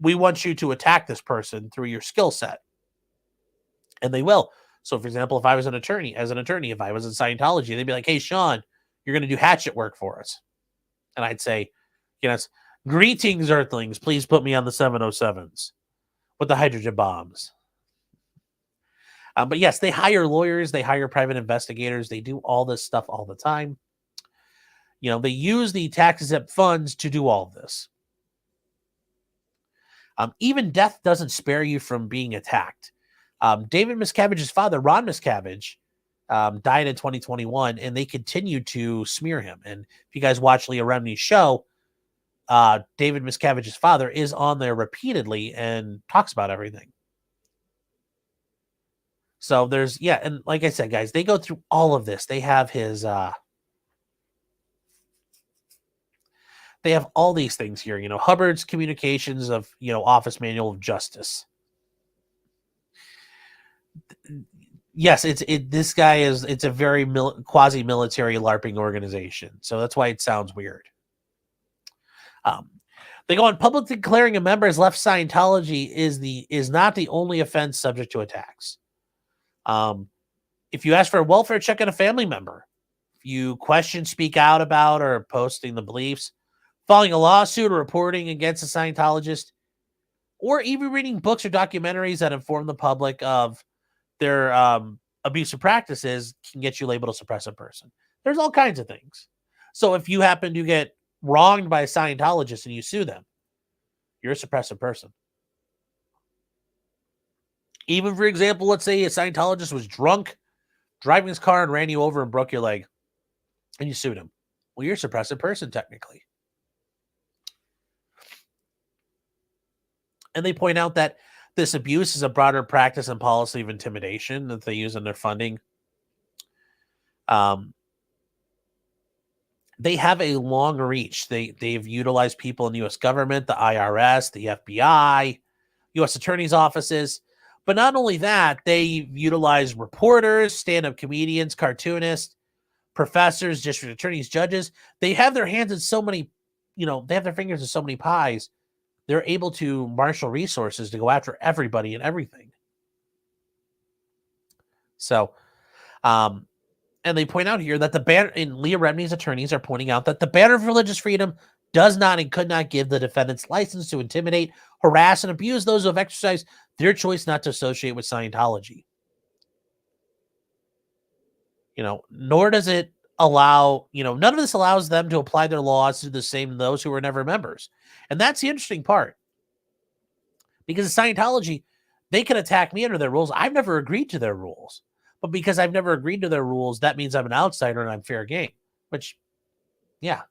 Speaker 1: we want you to attack this person through your skill set. And they will. So, for example, if I was an attorney, if I was in Scientology, they'd be like, hey, Sean, you're going to do hatchet work for us. And I'd say, greetings, Earthlings. Please put me on the 707s with the hydrogen bombs. But yes, they hire lawyers. They hire private investigators. They do all this stuff all the time. They use the tax-exempt funds to do all of this. Even death doesn't spare you from being attacked. David Miscavige's father, Ron Miscavige, died in 2021, and they continued to smear him. And if you guys watch Leah Remini's show, David Miscavige's father is on there repeatedly and talks about everything. So there's, and like I said, guys, they go through all of this. They have his, they have all these things here, Hubbard's communications of, Office Manual of Justice. Yes, this guy it's a very quasi-military LARPing organization. So that's why it sounds weird. They go on, public declaring a member has left Scientology is not the only offense subject to attacks. If you ask for a welfare check on a family member, if you question, speak out about, or posting the beliefs, filing a lawsuit or reporting against a Scientologist, or even reading books or documentaries that inform the public of their abusive practices, can get you labeled a suppressive person. There's all kinds of things. So if you happen to get wronged by a Scientologist and you sue them, you're a suppressive person. Even, for example, let's say a Scientologist was drunk, driving his car and ran you over and broke your leg, and you sued him. Well, you're a suppressive person, technically. And they point out that this abuse is a broader practice and policy of intimidation that they use in their funding. They have a long reach. They've utilized people in the U.S. government, the IRS, the FBI, U.S. attorney's offices. But not only that, they utilize reporters, stand-up comedians, cartoonists, professors, district attorneys, judges. They have their hands in so many they have their fingers in so many pies, they're able to marshal resources to go after everybody and everything. So, and they point out here that the banner, and Leah Remini's attorneys are pointing out that the banner of religious freedom does not and could not give the defendants license to intimidate, harass, and abuse those who have exercised their choice not to associate with Scientology. Nor does it allow, none of this allows them to apply their laws to the same to those who were never members. And that's the interesting part. Because in Scientology, they can attack me under their rules. I've never agreed to their rules. But because I've never agreed to their rules, that means I'm an outsider and I'm fair game. Which, yeah.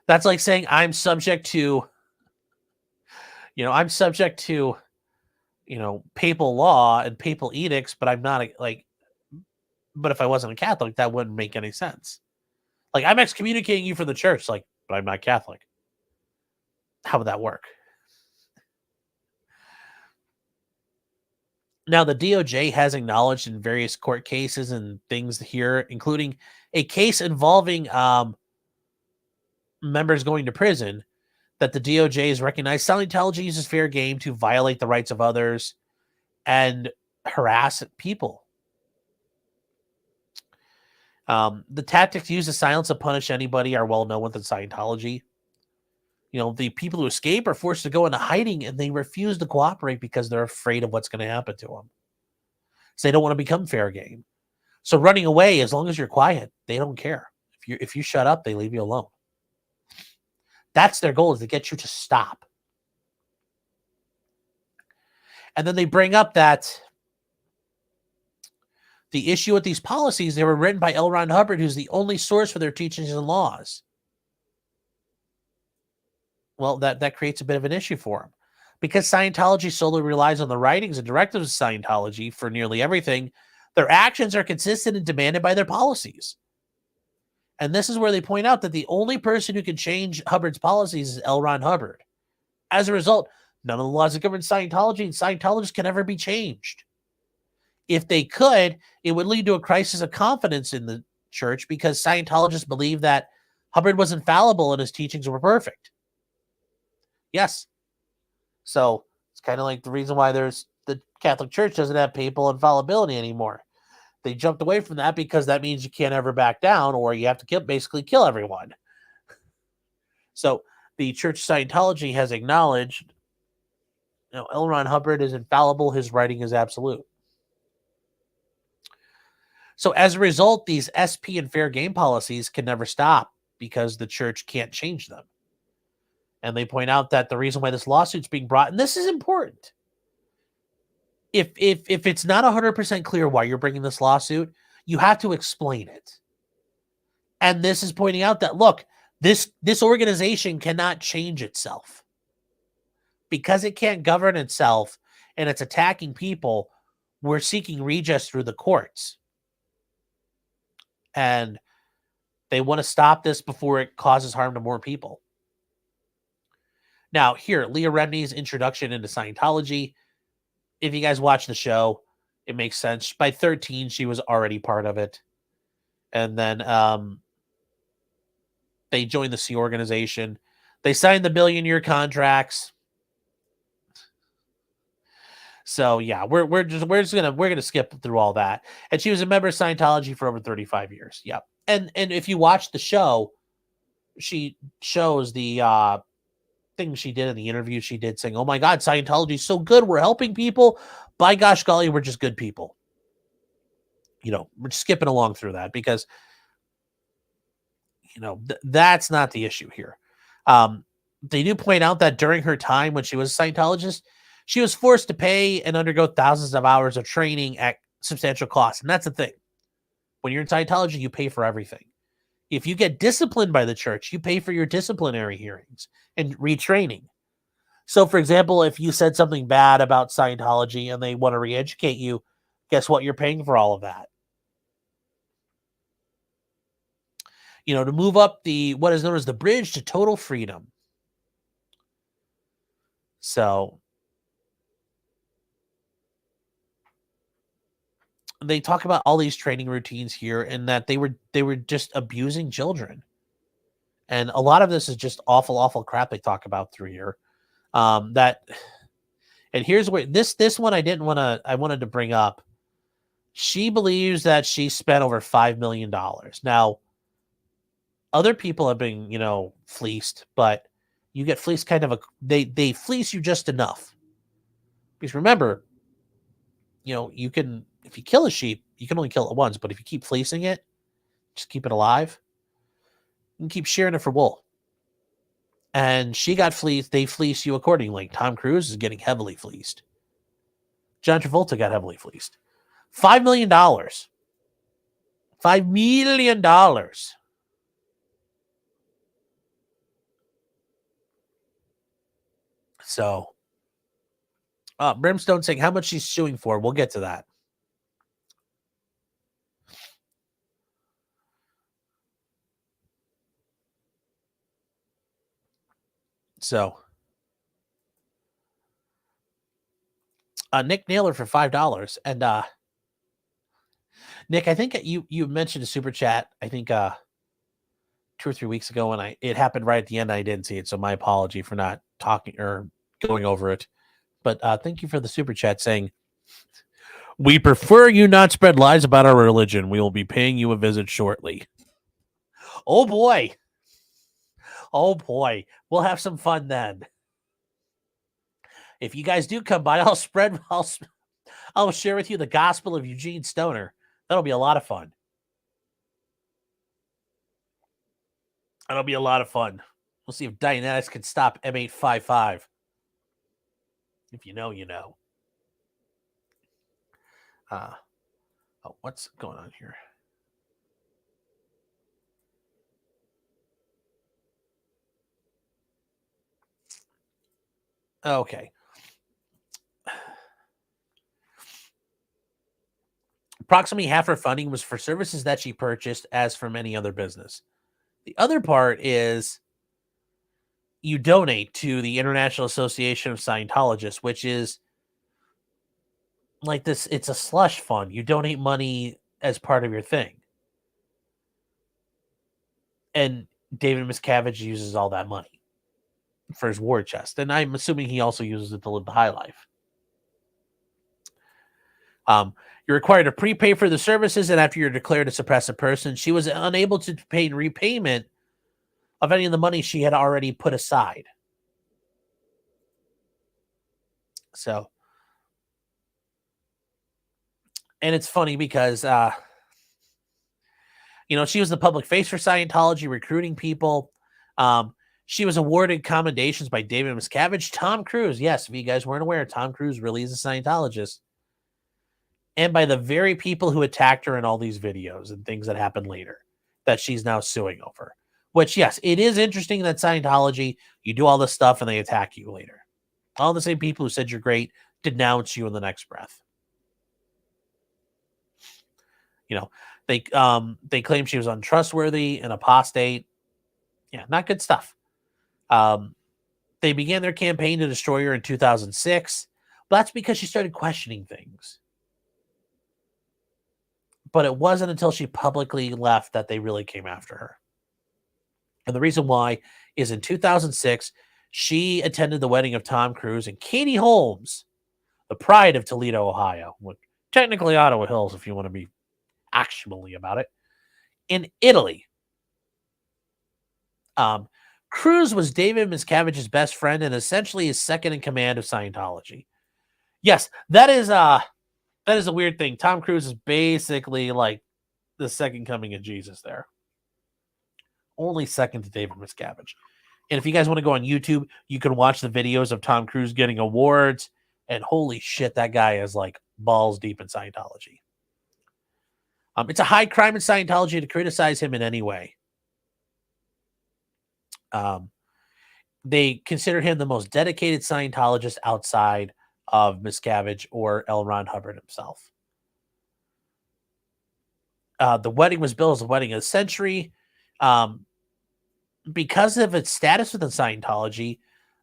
Speaker 1: That's like saying I'm subject to, papal law and papal edicts, but I'm not but if I wasn't a Catholic, that wouldn't make any sense. Like, I'm excommunicating you from the church, but I'm not Catholic. How would that work? Now, the DOJ has acknowledged in various court cases and things here, including a case involving members going to prison, that the DOJ has recognized Scientology uses fair game to violate the rights of others and harass people. The tactics used to silence and punish anybody are well known within Scientology. The people who escape are forced to go into hiding, and they refuse to cooperate because they're afraid of what's going to happen to them. So they don't want to become fair game. So running away, as long as you're quiet, they don't care. If you shut up, they leave you alone. That's their goal, is to get you to stop. And then they bring up that the issue with these policies, they were written by L. Ron Hubbard, who's the only source for their teachings and laws. Well, that creates a bit of an issue for them. Because Scientology solely relies on the writings and directives of Scientology for nearly everything, their actions are consistent and demanded by their policies. And this is where they point out that the only person who can change Hubbard's policies is L. Ron Hubbard. As a result, none of the laws that govern Scientology and Scientologists can ever be changed. If they could, it would lead to a crisis of confidence in the church, because Scientologists believe that Hubbard was infallible and his teachings were perfect. Yes. So it's kind of like the reason why the Catholic Church doesn't have papal infallibility anymore. They jumped away from that because that means you can't ever back down, or you have to basically kill everyone. So the Church of Scientology has acknowledged, L. Ron Hubbard is infallible. His writing is absolute. So as a result, these SP and fair game policies can never stop because the church can't change them. And they point out that the reason why this lawsuit's being brought, and this is important, if it's not 100% clear why you're bringing this lawsuit, you have to explain it. And this is pointing out that, look, this organization cannot change itself. Because it can't govern itself and it's attacking people, we're seeking redress through the courts. And they want to stop this before it causes harm to more people. Now, here, Leah Remini's introduction into Scientology. If you guys watch the show, it makes sense. By 13, she was already part of it. And then they joined the Sea organization. They signed the billion-year contracts. So yeah, we're gonna skip through all that. And she was a member of Scientology for over 35 years. Yep. And if you watch the show, she shows the thing she did in the interview she did, saying, "Oh my God, Scientology is so good. We're helping people. By gosh golly, we're just good people." We're skipping along through that because that's not the issue here. They do point out that during her time when she was a Scientologist, she was forced to pay and undergo thousands of hours of training at substantial cost. And that's the thing. When you're in Scientology, you pay for everything. If you get disciplined by the church, you pay for your disciplinary hearings and retraining. So, for example, if you said something bad about Scientology and they want to re-educate you, guess what? You're paying for all of that. To move up what is known as the bridge to total freedom. So they talk about all these training routines here, and that they were just abusing children. And a lot of this is just awful crap they talk about through here. And here's where this one I wanted to bring up. She believes that she spent over $5 million. Now, other people have been, fleeced, but you get fleeced they fleece you just enough. Because remember, you can, if you kill a sheep, you can only kill it once, but if you keep fleecing it, just keep it alive, you can keep shearing it for wool. And she got fleeced. They fleece you accordingly. Tom Cruise is getting heavily fleeced. John Travolta got heavily fleeced. $5 million. $5 million. So, Brimstone saying how much she's suing for. We'll get to that. So, Nick Naylor for $5. And Nick, I think you mentioned a super chat, I think 2 or 3 weeks ago, and it happened right at the end. I didn't see it, so my apology for not talking or going over it. But thank you for the super chat saying, we prefer you not spread lies about our religion. We will be paying you a visit shortly. Oh boy. Oh boy. We'll have some fun then. If you guys do come by, I'll share with you the gospel of Eugene Stoner. That'll be a lot of fun. That'll be a lot of fun. We'll see if Dianetics can stop M855. If you know, you know. What's going on here? Okay. Approximately half her funding was for services that she purchased, as from any other business. The other part is you donate to the International Association of Scientologists, which is like this. It's a slush fund. You donate money as part of your thing. And David Miscavige uses all that money for his war chest. And I'm assuming he also uses it to live the high life. You're required to prepay for the services, and after you're declared a suppressive person, she was unable to pay in repayment of any of the money she had already put aside. So, and it's funny because, she was the public face for Scientology, recruiting people. She was awarded commendations by David Miscavige. Tom Cruise, yes, if you guys weren't aware, Tom Cruise really is a Scientologist. And by the very people who attacked her in all these videos and things that happened later that she's now suing over. Which, yes, it is interesting that Scientology, you do all this stuff and they attack you later. All the same people who said you're great denounce you in the next breath. They claim she was untrustworthy and apostate. Yeah, not good stuff. They began their campaign to destroy her in 2006, but that's because she started questioning things. But it wasn't until she publicly left that they really came after her. And the reason why is in 2006, she attended the wedding of Tom Cruise and Katie Holmes, the pride of Toledo, Ohio. Technically Ottawa Hills, if you want to be actually about it, in Italy. Cruise was David Miscavige's best friend and essentially his second in command of Scientology. Yes, that is a weird thing. Tom Cruise is basically like the second coming of Jesus there. Only second to David Miscavige. And if you guys want to go on YouTube, you can watch the videos of Tom Cruise getting awards. And holy shit, that guy is like balls deep in Scientology. It's a high crime in Scientology to criticize him in any way. They consider him the most dedicated Scientologist outside of Miscavige or L. Ron Hubbard himself. The wedding was billed as the wedding of the century. Because of its status within Scientology,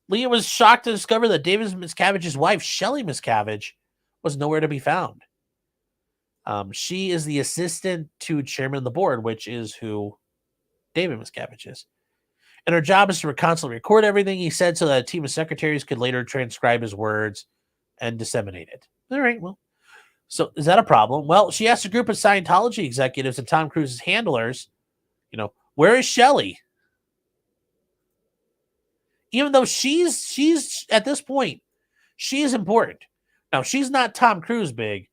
Speaker 1: Leah was shocked to discover that David Miscavige's wife, Shelley Miscavige, was nowhere to be found. She is the assistant to chairman of the board, which is who David Miscavige is. And her job is to constantly record everything he said so that a team of secretaries could later transcribe his words and disseminate it. All right, well, so is that a problem? Well, she asked a group of Scientology executives and Tom Cruise's handlers, where is Shelley? Even though she's at this point, she is important. Now, she's not Tom Cruise big,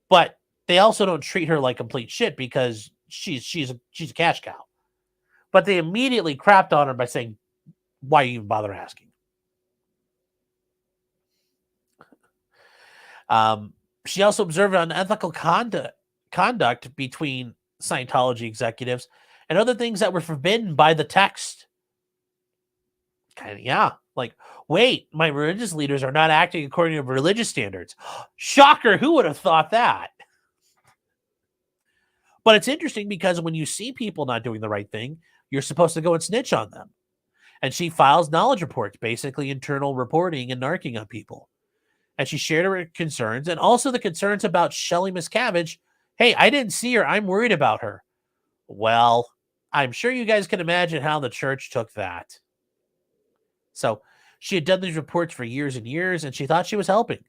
Speaker 1: but they also don't treat her like complete shit because she's a cash cow. But they immediately crapped on her by saying, why you even bother asking? She also observed unethical conduct between Scientology executives and other things that were forbidden by the text. Like, wait, my religious leaders are not acting according to religious standards. Shocker, who would have thought that? But it's interesting because when you see people not doing the right thing, you're supposed to go and snitch on them. And she files knowledge reports, basically internal reporting and narking on people. And she shared her concerns and also the concerns about Shelley Miscavige. Hey, I didn't see her. I'm worried about her. Well, I'm sure you guys can imagine how the church took that. So she had done these reports for years and years, and she thought she was helping.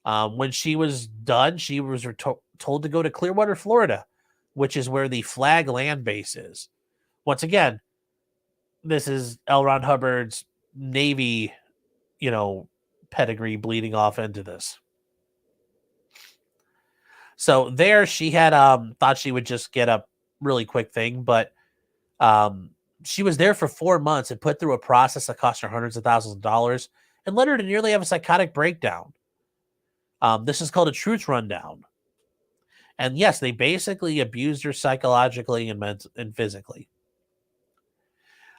Speaker 1: When she was done, she was told to go to Clearwater, Florida, which is where the Flag Land Base is. Once again, this is L. Ron Hubbard's Navy, pedigree bleeding off into this. So there she had thought she would just get a really quick thing, but she was there for 4 months and put through a process that cost her hundreds of thousands of dollars and led her to nearly have a psychotic breakdown. This is called a truth rundown. And yes, they basically abused her psychologically and physically.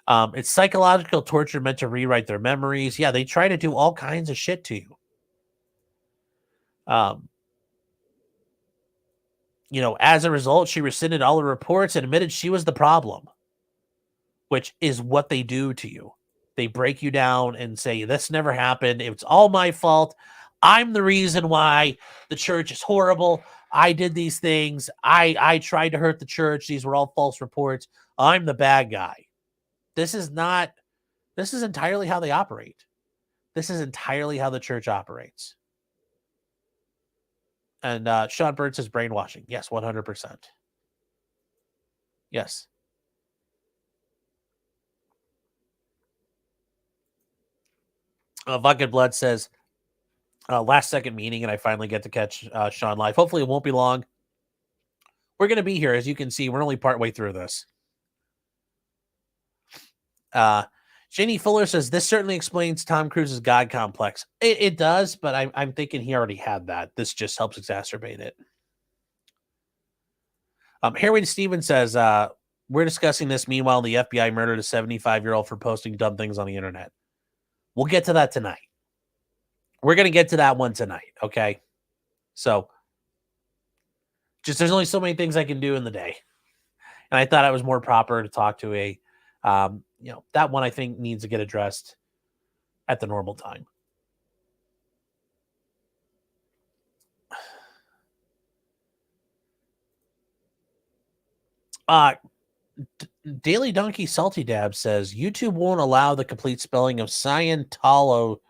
Speaker 1: It's psychological torture meant to rewrite their memories. Yeah, they try to do all kinds of shit to you. As a result, she rescinded all the reports and admitted she was the problem, which is what they do to you. They break you down and say, this never happened. It's all my fault. I'm the reason why the church is horrible. I did these things. I tried to hurt the church. These were all false reports. I'm the bad guy. This is entirely how they operate. This is entirely how the church operates. And Sean Bird says brainwashing. Yes, 100%. Yes. Vodka Blood says, last second meeting, and I finally get to catch Sean live. Hopefully it won't be long. We're going to be here. As you can see, we're only partway through this. Janie Fuller says, this certainly explains Tom Cruise's God complex. It does, but I'm thinking he already had that. This just helps exacerbate it. Harry Stevens says, we're discussing this. Meanwhile, the FBI murdered a 75-year-old for posting dumb things on the internet. We'll get to that tonight. We're going to get to that one tonight, okay? So, there's only so many things I can do in the day. And I thought it was more proper to talk to a, that one I think needs to get addressed at the normal time. Daily Donkey Salty Dab says, YouTube won't allow the complete spelling of Scientol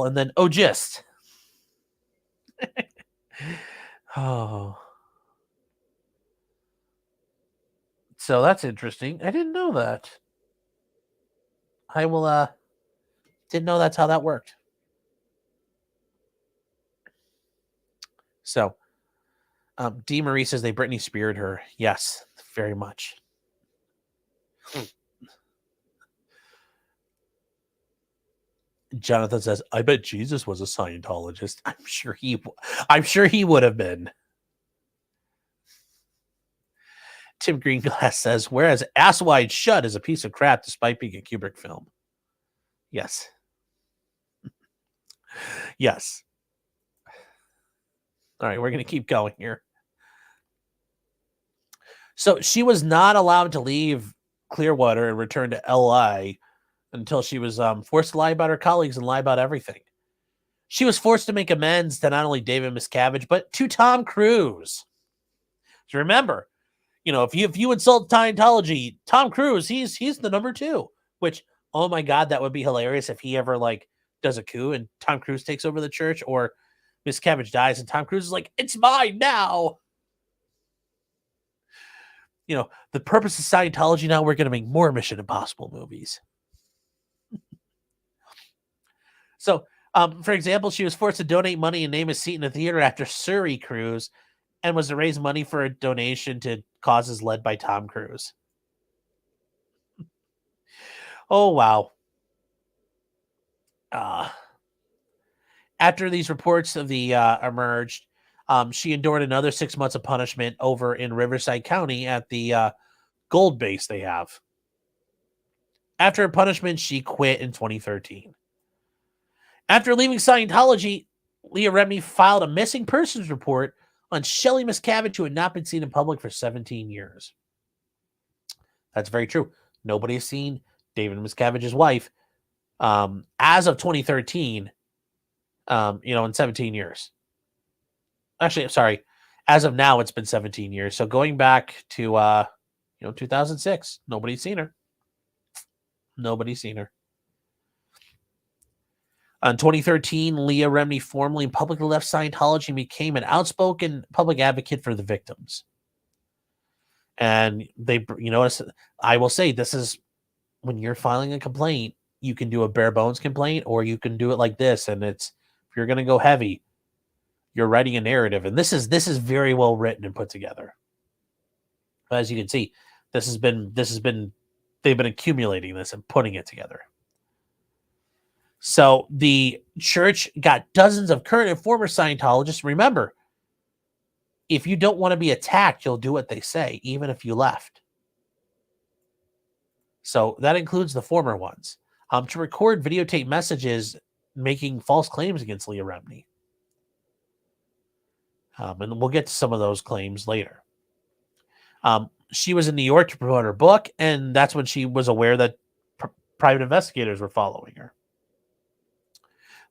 Speaker 1: and then Ogist. Oh. So that's interesting. I didn't know that. I will, didn't know that's how that worked. So, D. Marie says they Britney Speared her. Yes, very much. Jonathan says, I bet Jesus was a Scientologist. I'm sure he would have been. Tim Greenglass says, whereas Ass Wide Shut is a piece of crap despite being a Kubrick film. Yes. Yes. All right, we're going to keep going here. So she was not allowed to leave Clearwater and return to LA until she was forced to lie about her colleagues and lie about everything. She was forced to make amends to not only David Miscavige, but to Tom Cruise. So remember, if you insult Scientology, Tom Cruise, he's the number 2. Which, oh my God, that would be hilarious if he ever does a coup and Tom Cruise takes over the church, or Miscavige dies and Tom Cruise is like, it's mine now. The purpose of Scientology now, we're going to make more Mission Impossible movies. So, for example, she was forced to donate money and name a seat in a theater after Surrey cruise, and was to raise money for a donation to causes led by Tom Cruise. Oh, wow. After these reports of the emerged, she endured another 6 months of punishment over in Riverside County at the gold base they have. After her punishment, she quit in 2013. After leaving Scientology, Leah Remini filed a missing persons report on Shelley Miscavige, who had not been seen in public for 17 years. That's very true. Nobody has seen David Miscavige's wife as of 2013, in 17 years. Actually, sorry. As of now, it's been 17 years. So going back to, 2006, nobody's seen her. Nobody's seen her. In 2013, Leah Remini formally and publicly left Scientology and became an outspoken public advocate for the victims. And I will say, this is when you're filing a complaint, you can do a bare bones complaint, or you can do it like this. And if you're going to go heavy, you're writing a narrative. And this is very well written and put together. As you can see, they've been accumulating this and putting it together. So the church got dozens of current and former Scientologists. Remember, if you don't want to be attacked, you'll do what they say, even if you left. So that includes the former ones. To record videotape messages making false claims against Leah Remini. And we'll get to some of those claims later. She was in New York to promote her book, and that's when she was aware that private investigators were following her.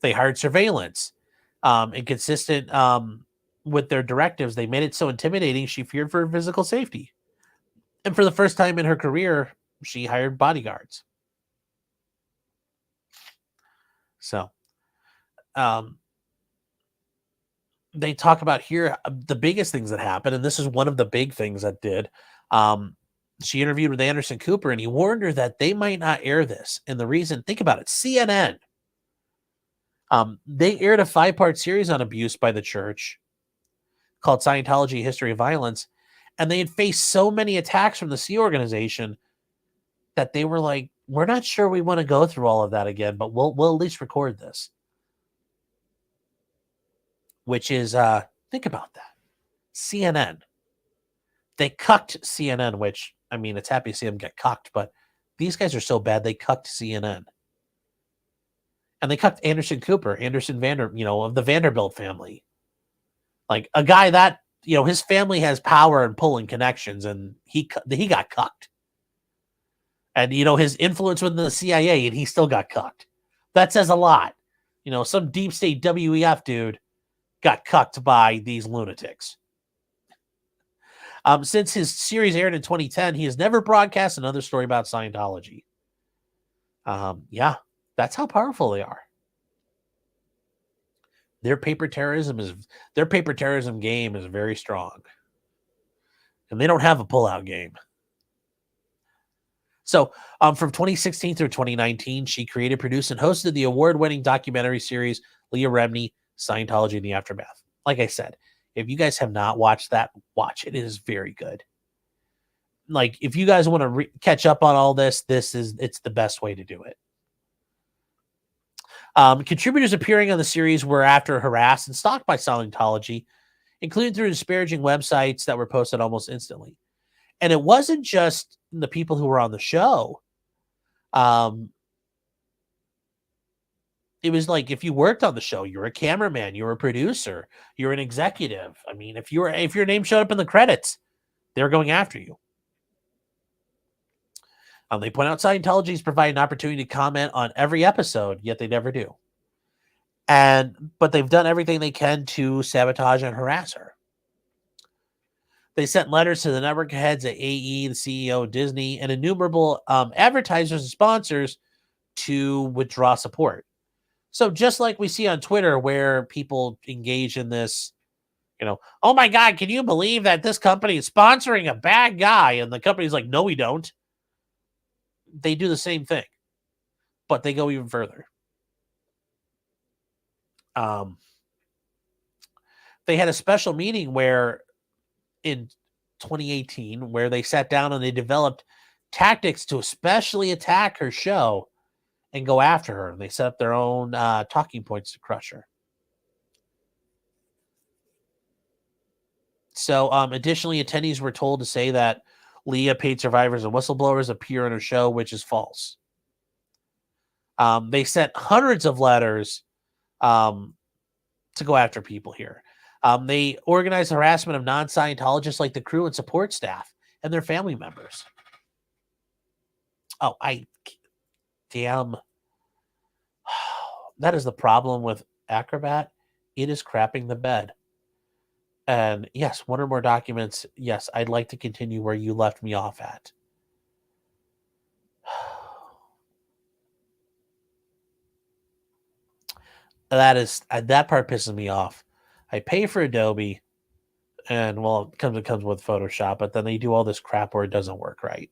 Speaker 1: They hired surveillance, inconsistent with their directives. They made it so intimidating she feared for her physical safety. And for the first time in her career, she hired bodyguards. So, they talk about here the biggest things that happened, and this is one of the big things that did. She interviewed with Anderson Cooper, and he warned her that they might not air this. And the reason, think about it, CNN. They aired a 5-part series on abuse by the church called Scientology: History of Violence, and they had faced so many attacks from the Sea organization that they were like, we're not sure we want to go through all of that again, but we'll at least record this. Which is, think about that. CNN. They cucked CNN, which, I mean, it's happy to see them get cucked, but these guys are so bad, they cucked CNN. And they cucked Anderson Cooper, of the Vanderbilt family. Like a guy that, his family has power and pull and connections, and he got cucked. And, his influence within the CIA, and he still got cucked. That says a lot. Some deep state WEF dude got cucked by these lunatics. Since his series aired in 2010, he has never broadcast another story about Scientology. Yeah, that's how powerful they are. Their paper terrorism game is very strong. And they don't have a pullout game. So from 2016 through 2019, she created, produced, and hosted the award-winning documentary series Leah Remini, Scientology in the Aftermath. Like I said, if you guys have not watched that, watch it. It is very good. Like, if you guys want to catch up on all this, it's the best way to do it. Contributors appearing on the series were after harassed and stalked by Scientology, including through disparaging websites that were posted almost instantly. And it wasn't just the people who were on the show. It was like, if you worked on the show, you're a cameraman, you're a producer, you're an executive. I mean, if your name showed up in the credits, they're going after you. They point out Scientologists provide an opportunity to comment on every episode, yet they never do. But they've done everything they can to sabotage and harass her. They sent letters to the network heads at AE, the CEO of Disney, and innumerable advertisers and sponsors to withdraw support. So just like we see on Twitter where people engage in this, oh my God, can you believe that this company is sponsoring a bad guy? And the company's like, no, we don't. They do the same thing, but they go even further. They had a special meeting where in 2018 where they sat down and they developed tactics to especially attack her show and go after her. They set up their own talking points to crush her. So additionally, attendees were told to say that Leah paid survivors and whistleblowers appear on her show, which is false. They sent hundreds of letters to go after people here. They organized harassment of non-Scientologists like the crew and support staff and their family members. Oh, damn. That is the problem with Acrobat. It is crapping the bed. And yes, one or more documents. Yes, I'd like to continue where you left me off at. That part pisses me off. I pay for Adobe, and well, it comes with Photoshop, but then they do all this crap where it doesn't work right.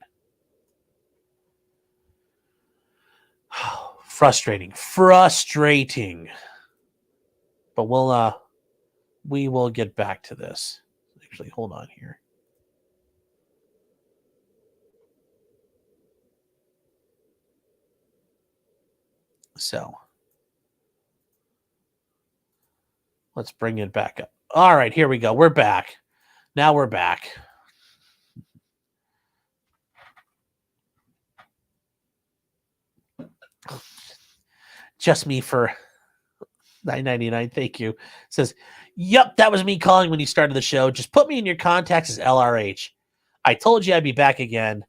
Speaker 1: Frustrating. But we will get back to this. Actually, hold on here. So let's bring it back up. All right, here we go. We're back. Now we're back. Just me for $9.99. Thank you. It says, yep, that was me calling when you started the show. Just put me in your contacts as LRH. I told you I'd be back again.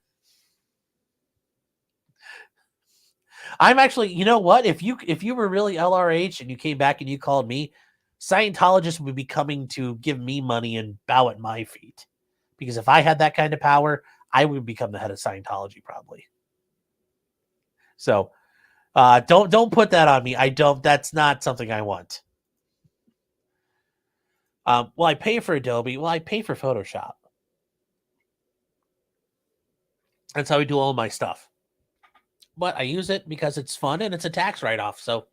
Speaker 1: I'm actually, you know what? If you were really LRH and you came back and you called me, Scientologists would be coming to give me money and bow at my feet. Because if I had that kind of power, I would become the head of Scientology probably. So don't put that on me. That's not something I want. Well, I pay for Adobe. Well, I pay for Photoshop. That's how I do all my stuff. But I use it because it's fun and it's a tax write-off. So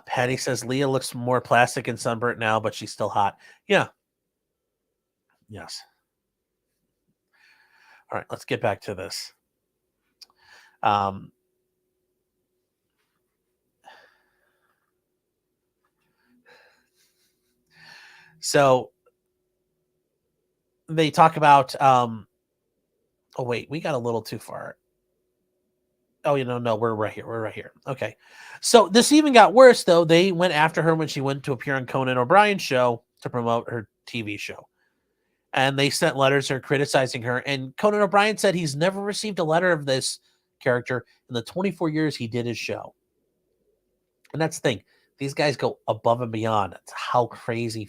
Speaker 1: Patty says Leah looks more plastic and sunburnt now, but she's still hot. Yeah. Yes. All right, let's get back to this. So they talk about oh wait, we got a little too far. Oh, no, we're right here. Okay. So this even got worse, though. They went after her when she went to appear on Conan O'Brien's show to promote her TV show. And they sent letters to her criticizing her. And Conan O'Brien said he's never received a letter of this character in the 24 years he did his show. And that's the thing. These guys go above and beyond. That's how crazy.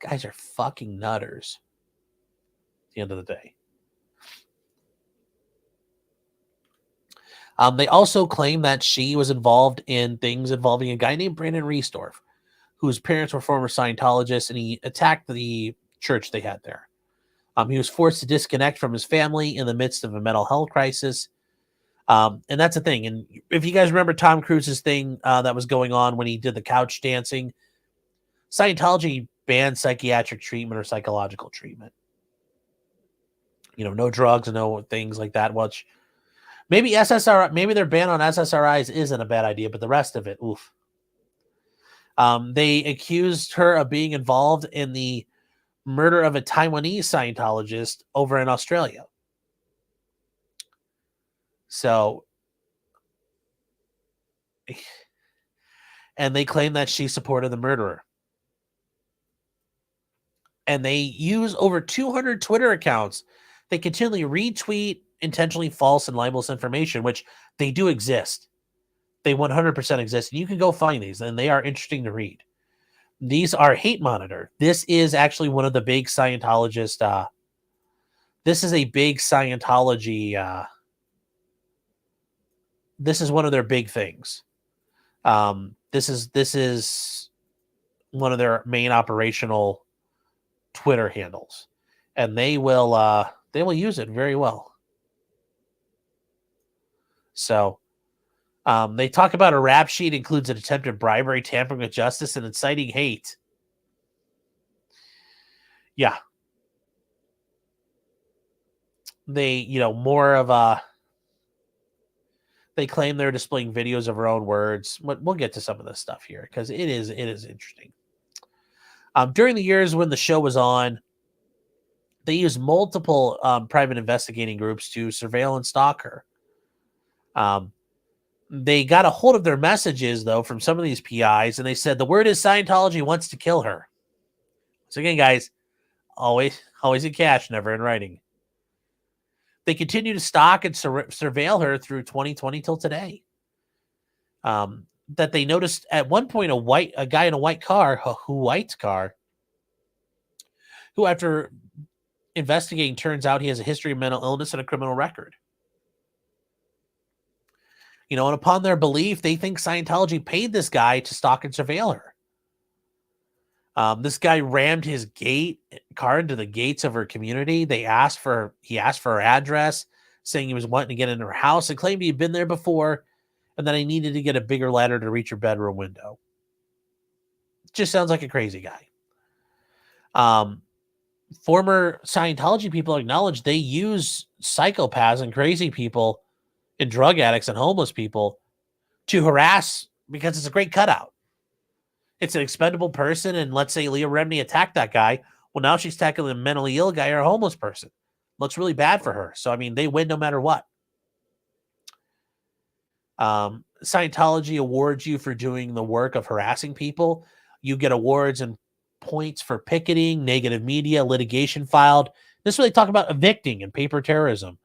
Speaker 1: Guys are fucking nutters at the end of the day. They also claim that she was involved in things involving a guy named Brandon Riesdorf, whose parents were former Scientologists, and he attacked the church they had there. He was forced to disconnect from his family in the midst of a mental health crisis. And that's the thing. And if you guys remember Tom Cruise's thing that was going on when he did the couch dancing, Scientology banned psychiatric treatment or psychological treatment. No drugs, no things like that, which... Maybe their ban on SSRIs isn't a bad idea, but the rest of it, oof. They accused her of being involved in the murder of a Taiwanese Scientologist over in Australia. So, and they claim that she supported the murderer. And they use over 200 Twitter accounts. They continually retweet intentionally false and libelous information, which they do exist. They 100% exist. And you can go find these, and they are interesting to read. These are Hate Monitor. This is actually one of the big Scientologist. This is a big Scientology. This is one of their big things. This is one of their main operational Twitter handles, and they will use it very well. So they talk about a rap sheet includes an attempted bribery, tampering with justice, and inciting hate. Yeah. They, more of a. They claim they're displaying videos of her own words. We'll get to some of this stuff here because it is interesting. During the years when the show was on, they used multiple private investigating groups to surveil and stalk her. They got a hold of their messages, though, from some of these PIs, and they said, the word is Scientology wants to kill her. So again, guys, always in cash, never in writing. They continue to stalk and surveil her through 2020 till today. That they noticed at one point a guy in a white car, who after investigating turns out he has a history of mental illness and a criminal record. And upon their belief, they think Scientology paid this guy to stalk and surveil her. This guy rammed his car into the gates of her community. He asked for her address, saying he was wanting to get into her house, and claimed he'd been there before, and that he needed to get a bigger ladder to reach her bedroom window. Just sounds like a crazy guy. Former Scientology people acknowledge they use psychopaths and crazy people and drug addicts and homeless people to harass because it's a great cutout. It's an expendable person, and let's say Leah Remini attacked that guy. Well, now she's tackling a mentally ill guy or a homeless person. Looks really bad for her. So, they win no matter what. Scientology awards you for doing the work of harassing people. You get awards and points for picketing, negative media, litigation filed. This is where they talk about evicting and paper terrorism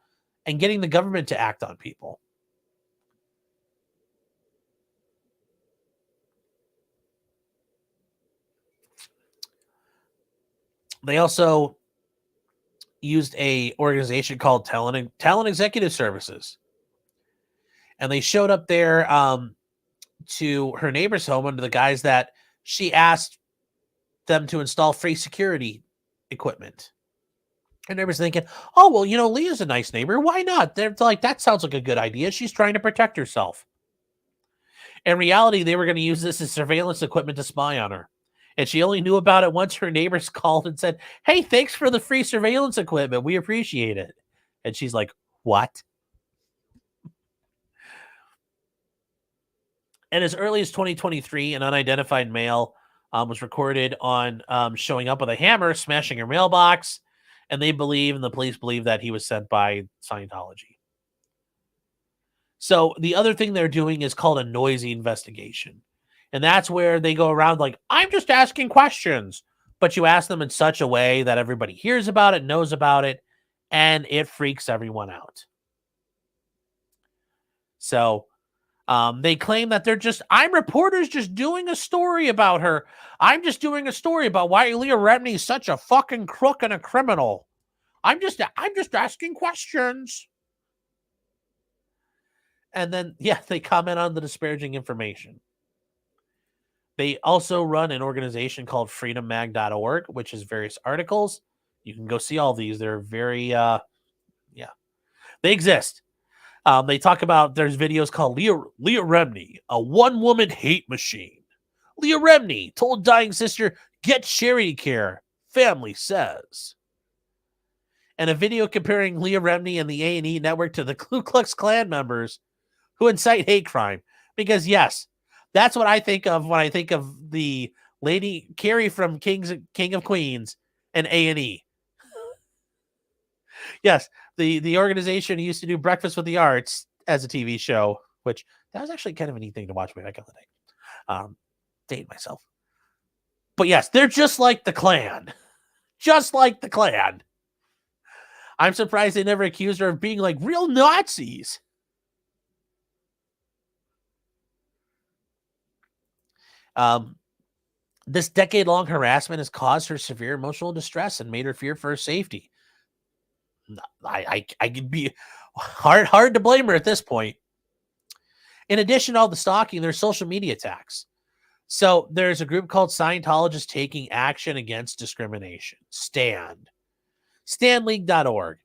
Speaker 1: and getting the government to act on people. They also used a organization called Talent Executive Services. And they showed up there to her neighbor's home under the guise that she asked them to install free security equipment. Her neighbor's thinking, oh, well, Leah's a nice neighbor. Why not? They're like, that sounds like a good idea. She's trying to protect herself. In reality, they were going to use this as surveillance equipment to spy on her. And she only knew about it once her neighbors called and said, hey, thanks for the free surveillance equipment. We appreciate it. And she's like, what? And as early as 2023, an unidentified male was recorded on showing up with a hammer, smashing her mailbox. And the police believe that he was sent by Scientology. So the other thing they're doing is called a noisy investigation. And that's where they go around like, I'm just asking questions. But you ask them in such a way that everybody hears about it, knows about it, and it freaks everyone out. So they claim that I'm reporters just doing a story about her. I'm just doing a story about why Leah Remini is such a fucking crook and a criminal. I'm just asking questions. And then, they comment on the disparaging information. They also run an organization called freedommag.org, which is various articles. You can go see all these. They're very, they exist. They talk about, there's videos called Leah Remini, a one-woman hate machine. Leah Remini told dying sister, get charity care, family says. And a video comparing Leah Remini and the A&E network to the Ku Klux Klan members who incite hate crime. Because, yes, that's what I think of when I think of the lady Carrie from King of Queens and A&E. Yes, the organization used to do Breakfast with the Arts as a TV show, which that was actually kind of a neat thing to watch way back in the day. Date myself. But yes, they're just like the Klan. Just like the Klan. I'm surprised they never accused her of being like real Nazis. This decade-long harassment has caused her severe emotional distress and made her fear for her safety. I could be hard to blame her at this point. In addition to all the stalking, there's social media attacks. So there's a group called Scientologists Taking Action Against Discrimination. Standleague.org.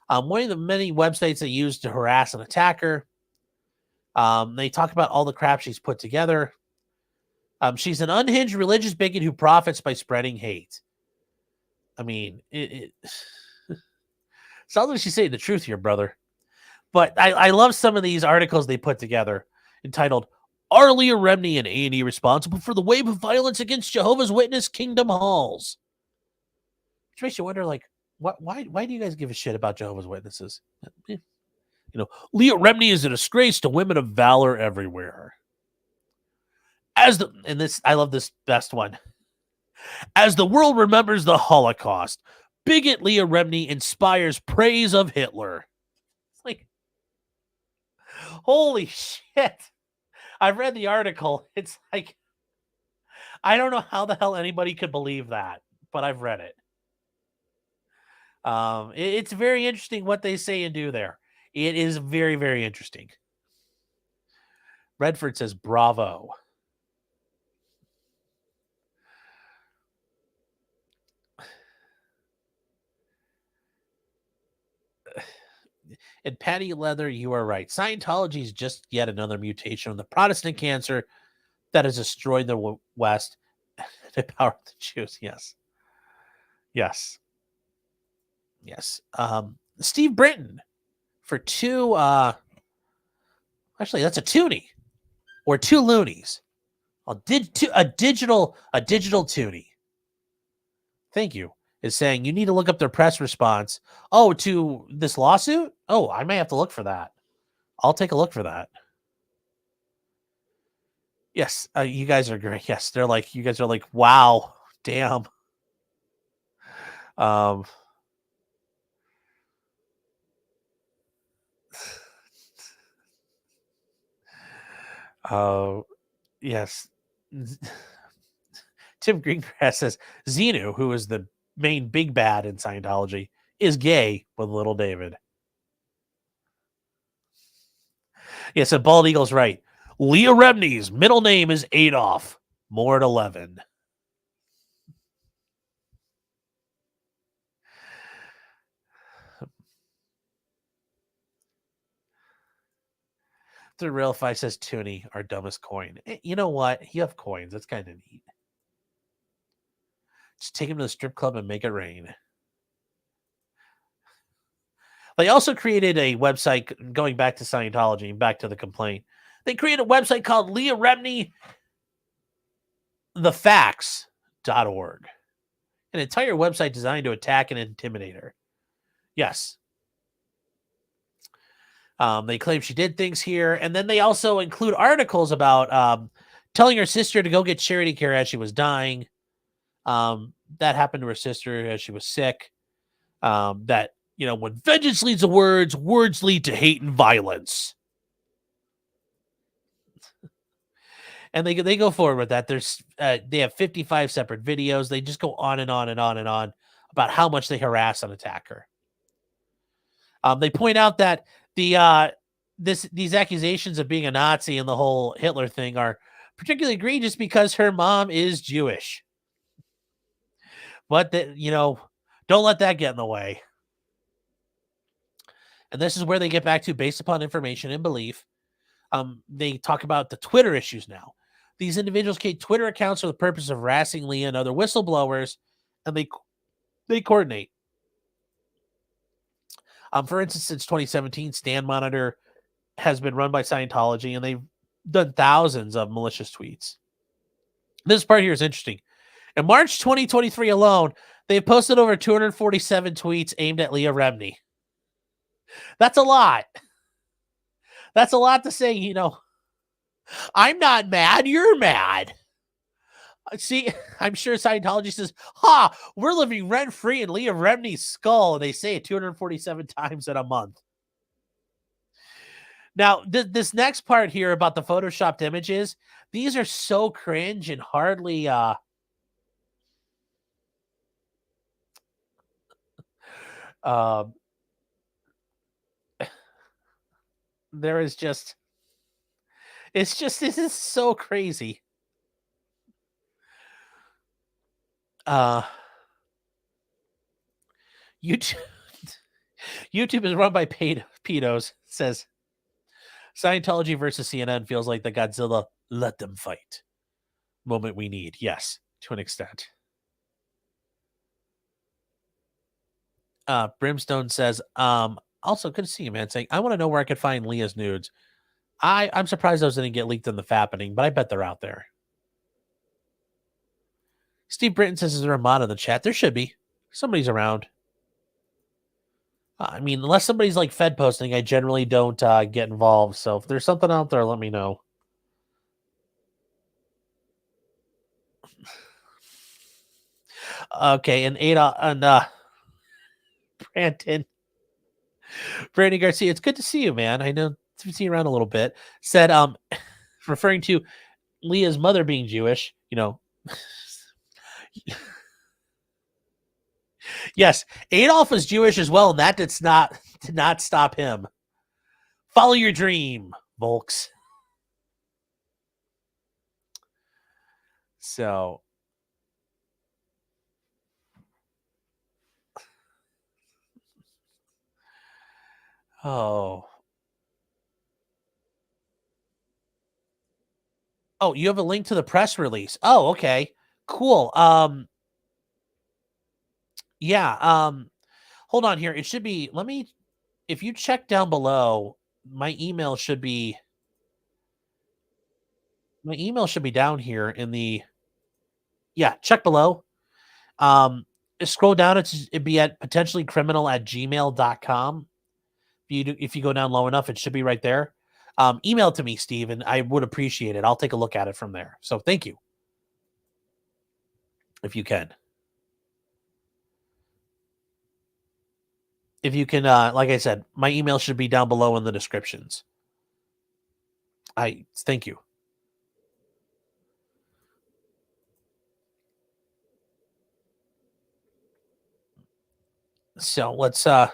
Speaker 1: One of the many websites they use to harass an attacker. They talk about all the crap she's put together. She's an unhinged religious bigot who profits by spreading hate. I mean, it sounds like she's saying the truth here, brother. But I love some of these articles they put together entitled, "Are Leah Remini and A&E responsible for the wave of violence against Jehovah's Witness Kingdom Halls?" Which makes you wonder, like, why do you guys give a shit about Jehovah's Witnesses? You know, Leah Remini is a disgrace to women of valor everywhere. I love this best one. As the world remembers the Holocaust, bigot Leah Remini inspires praise of Hitler. It's like, holy shit. I've read the article. It's like, I don't know how the hell anybody could believe that, but I've read it. It's very interesting what they say and do there. It is very, very interesting. Redford says, bravo. And Patty Leather, you are right. Scientology is just yet another mutation of the Protestant cancer that has destroyed the West and empowered the Jews. Yes. Steve Britton for two. Actually, that's a toonie or two loonies. A digital toonie. Thank you. Is saying you need to look up their press response. Oh, to this lawsuit? Oh, I may have to look for that. I'll take a look for that. Yes, you guys are great. Yes, you guys are like, wow, damn. Yes. Tim Greengrass says Xenu, who is the main big bad in Scientology, is gay with little David. Yes, and Bald Eagle's right. Leah Remini's middle name is Adolf. More at 11. The Real Five says Toonie, our dumbest coin. You know what? You have coins. That's kind of neat. Just take him to the strip club and make it rain. They also created a website, going back to Scientology and back to the complaint. They created a website called Leah Remini, thefacts.org. An entire website designed to attack and intimidate her. Yes. They claim she did things here. And then they also include articles about telling her sister to go get charity care as she was dying. That happened to her sister as she was sick. That, when vengeance leads to words, words lead to hate and violence. And they go forward with that. They have 55 separate videos. They just go on and on and on and on about how much they harass and attack her. They point out that these accusations of being a Nazi and the whole Hitler thing are particularly egregious because her mom is Jewish. But don't let that get in the way. And this is where they get back to based upon information and belief. They talk about the Twitter issues now. These individuals create Twitter accounts for the purpose of harassing Leah and other whistleblowers, and they coordinate. For instance, since 2017, Stand Monitor has been run by Scientology, and they've done thousands of malicious tweets. This part here is interesting. In March 2023 alone, they've posted over 247 tweets aimed at Leah Remini. That's a lot. That's a lot to say, I'm not mad, you're mad. See, I'm sure Scientology says, we're living rent-free in Leah Remini's skull. And they say it 247 times in a month. Now, this next part here about the photoshopped images, these are so cringe and hardly there is just this is so crazy. YouTube YouTube is run by pedos, says Scientology versus CNN feels like the Godzilla let them fight moment we need. Yes, to an extent. Brimstone says, also good to see you, man. Saying, I want to know where I could find Leah's nudes. I'm surprised those didn't get leaked in the fappening, but I bet they're out there. Steve Britton says, is there a mod in the chat? There should be. Somebody's around. I mean, unless somebody's like Fed posting, I generally don't get involved. So if there's something out there, let me know. Okay, and Ada and Brandon Garcia, it's good to see you, man. I know to see you around a little bit. Said, referring to Leah's mother being Jewish, you know. Yes, Adolf was Jewish as well, and that did not stop him. Follow your dream, Volks. So, oh, you have a link to the press release. Oh, okay, cool. Yeah. Hold on here. It should be. Let me. If you check down below, my email should be. My email should be down here in the. Yeah, check below. Scroll down. It'd be at potentiallycriminal@gmail.com. If you go down low enough, it should be right there. Email to me, Steve, and I would appreciate it. I'll take a look at it from there. So thank you. If you can. If you can, like I said, my email should be down below in the descriptions. Thank you. So let's and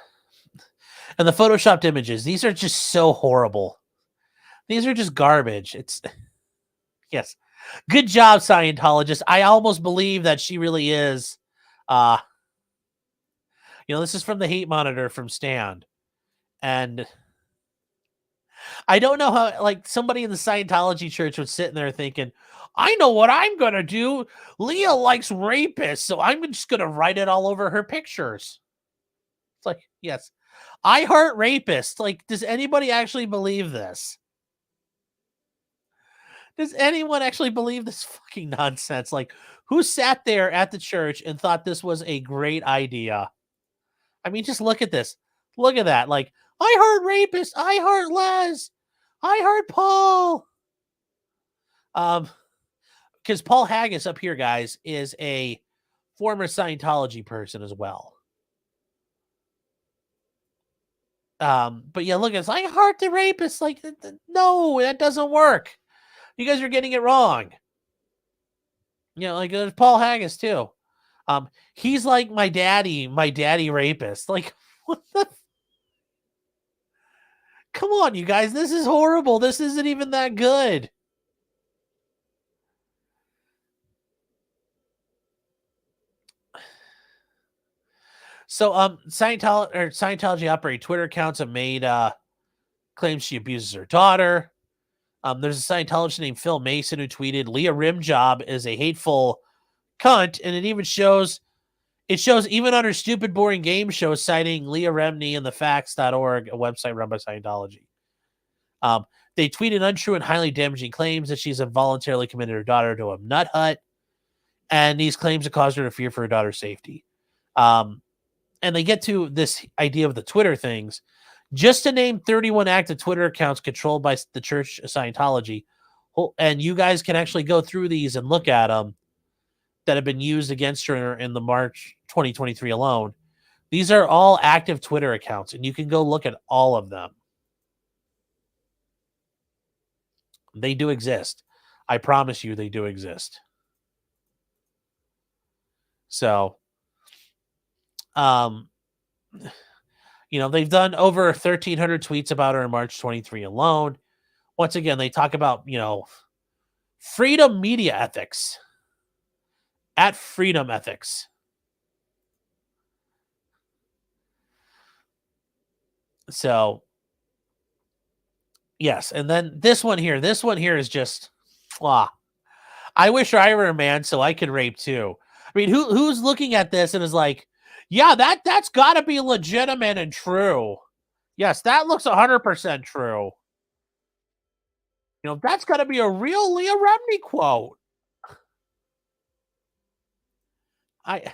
Speaker 1: the photoshopped images, these are just so horrible. These are just garbage. It's yes. Good job, Scientologist. I almost believe that she really is. This is from the Hate Monitor from Stand. And I don't know how, like, somebody in the Scientology church was sitting there thinking, I know what I'm going to do. Leah likes rapists, so I'm just going to write it all over her pictures. It's like, yes, I heart rapists. Like, does anybody actually believe this? Does anyone actually believe this fucking nonsense? Like, who sat there at the church and thought this was a great idea? I mean, just look at this. Look at that. Like, I heart rapists. I heart Les. I heart Paul. Because Paul Haggis up here, guys, is a former Scientology person as well. But yeah, look, it's I heart the rapists. Like, no, that doesn't work. You guys are getting it wrong. Like there's Paul Haggis too. He's like my daddy rapist. Like, what the? Come on, you guys. This is horrible. This isn't even that good. So, Scientology operate Twitter accounts have made claims she abuses her daughter. There's a Scientologist named Phil Mason who tweeted, Leah Rimjob is a hateful cunt, and it shows even on her stupid, boring game show, citing Leah Remini and thefacts.org, a website run by Scientology. They tweeted untrue and highly damaging claims that she's involuntarily committed her daughter to a nut hut, and these claims have caused her to fear for her daughter's safety. And they get to this idea of the Twitter things. Just to name 31 active Twitter accounts controlled by the Church of Scientology, and you guys can actually go through these and look at them that have been used against her in the March 2023 alone. These are all active Twitter accounts, and you can go look at all of them. They do exist. I promise you they do exist. So, they've done over 1,300 tweets about her in March 23 alone. Once again, they talk about, freedom media ethics. At Freedom Ethics. So, yes. And then this one here is just, I wish I were a man so I could rape too. I mean, who's looking at this and is like, yeah, that's got to be legitimate and true. Yes, that looks 100% true. That's got to be a real Leah Remini quote. I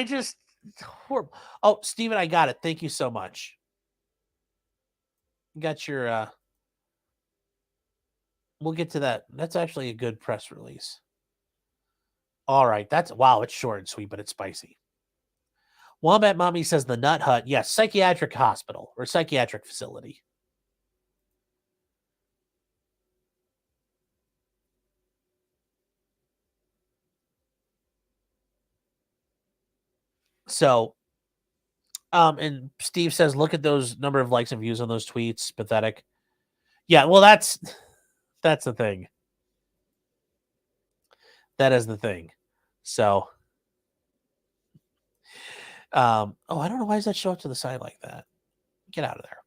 Speaker 1: just horrible. Oh, Steven, I got it. Thank you so much. You got your we'll get to that. That's actually a good press release. All right. It's short and sweet, but it's spicy. Wombat Mommy says the Nut Hut, yes, psychiatric hospital or psychiatric facility. So, and Steve says, look at those number of likes and views on those tweets. Pathetic. Yeah, well, that's the thing. That is the thing. So, I don't know why does that show up to the side like that? Get out of there.